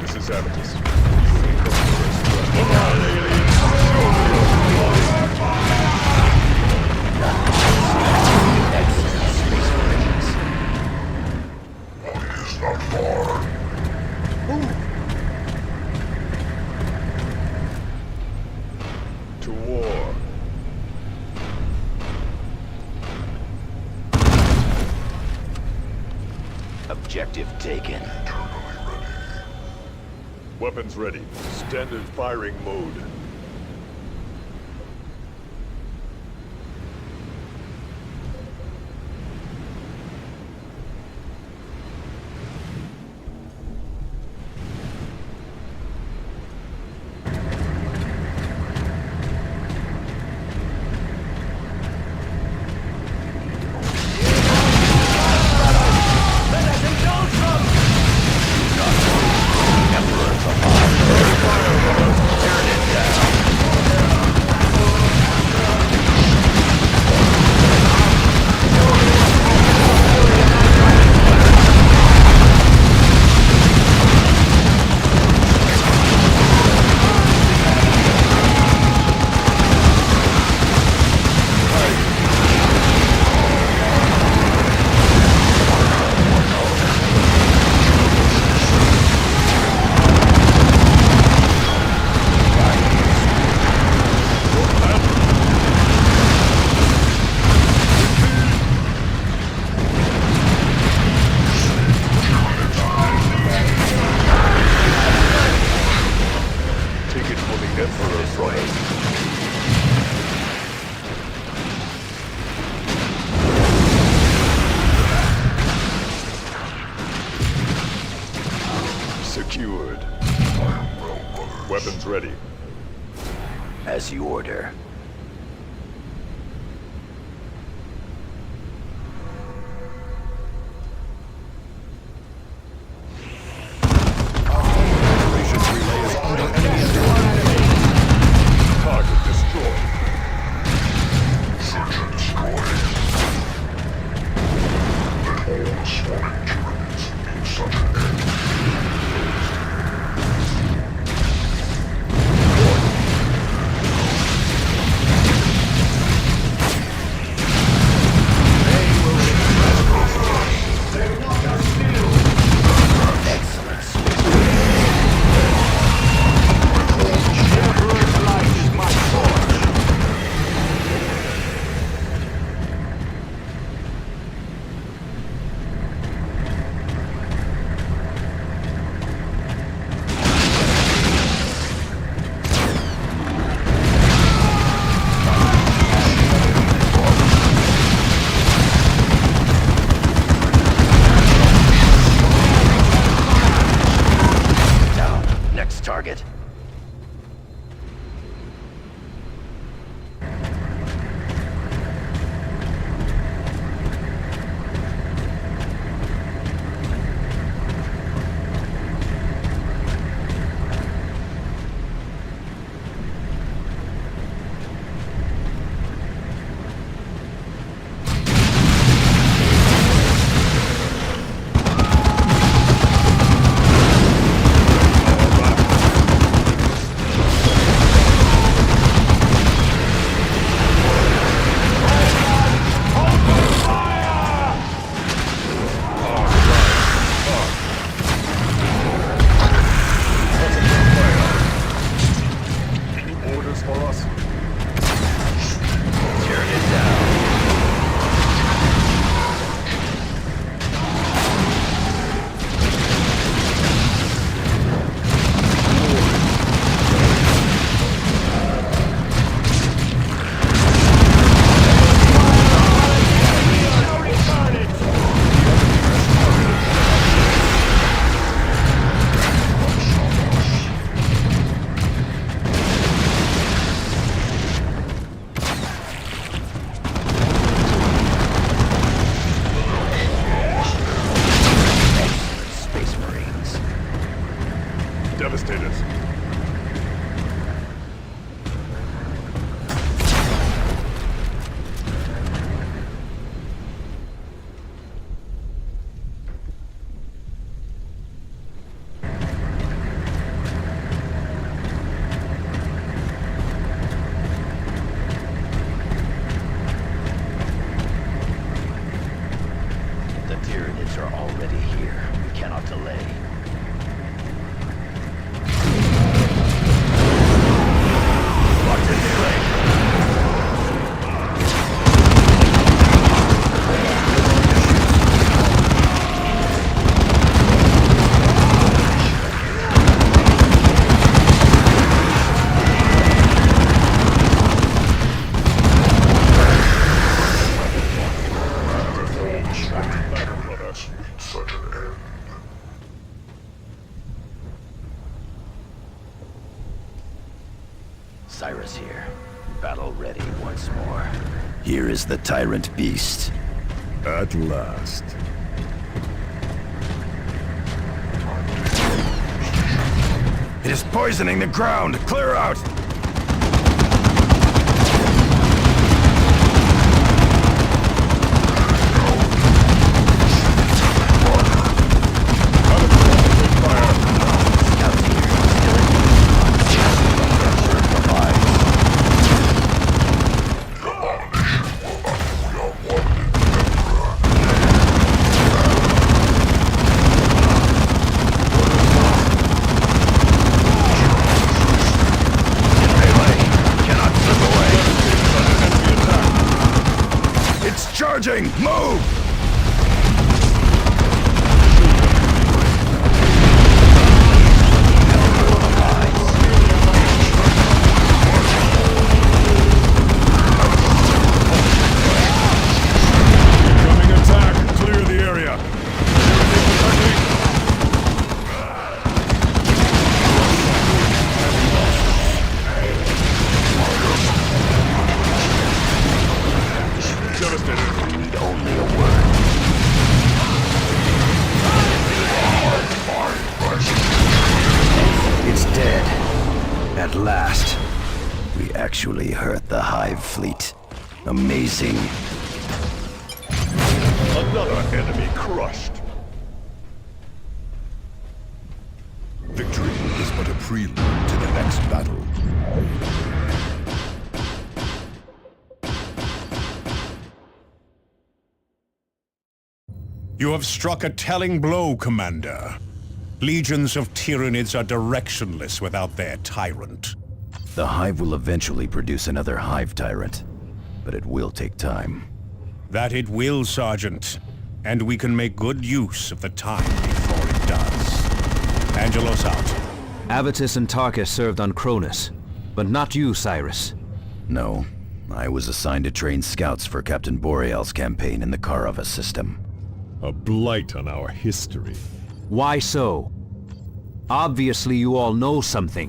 This is Atticus. To war. Objective taken. Weapons ready. Standard firing mode. Secured. Weapons ready. As you order. Target destroyed. orders for us? Turn it down. Devastators. The Tyranids are already here. We cannot delay. Locked in straight. Cyrus here. Battle ready once more. Here is the tyrant beast. At last. It is poisoning the ground. Clear out! Charging! Move! Incoming attack! Clear the area! Devastated. Need only a word. It's dead. At last. We actually hurt the Hive fleet. Amazing. Another enemy crushed. Victory is but a prelude to the next battle. You have struck a telling blow, Commander. Legions of Tyranids are directionless without their tyrant. The Hive will eventually produce another Hive tyrant, but it will take time. That it will, Sergeant, and we can make good use of the time before it does. Angelos out. Avitus and Tarkus served on Cronus, but not you, Cyrus. No, I was assigned to train scouts for Captain Boreal's campaign in the Karava system. A blight on our history. Why so? Obviously you all know something.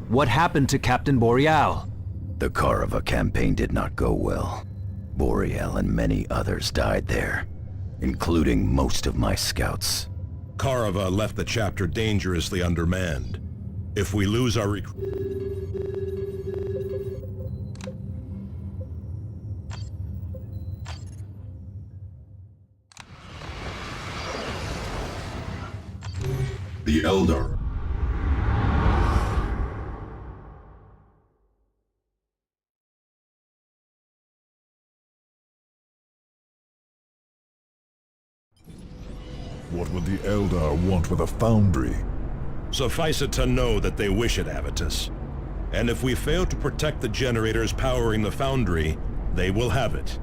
What happened to Captain Boreal? The Karava campaign did not go well. Boreal and many others died there, including most of my scouts. Karava left the chapter dangerously undermanned. If we lose our The Elder. What would the Eldar want with a foundry? Suffice it to know that they wish it, Avitus. And if we fail to protect the generators powering the foundry, they will have it.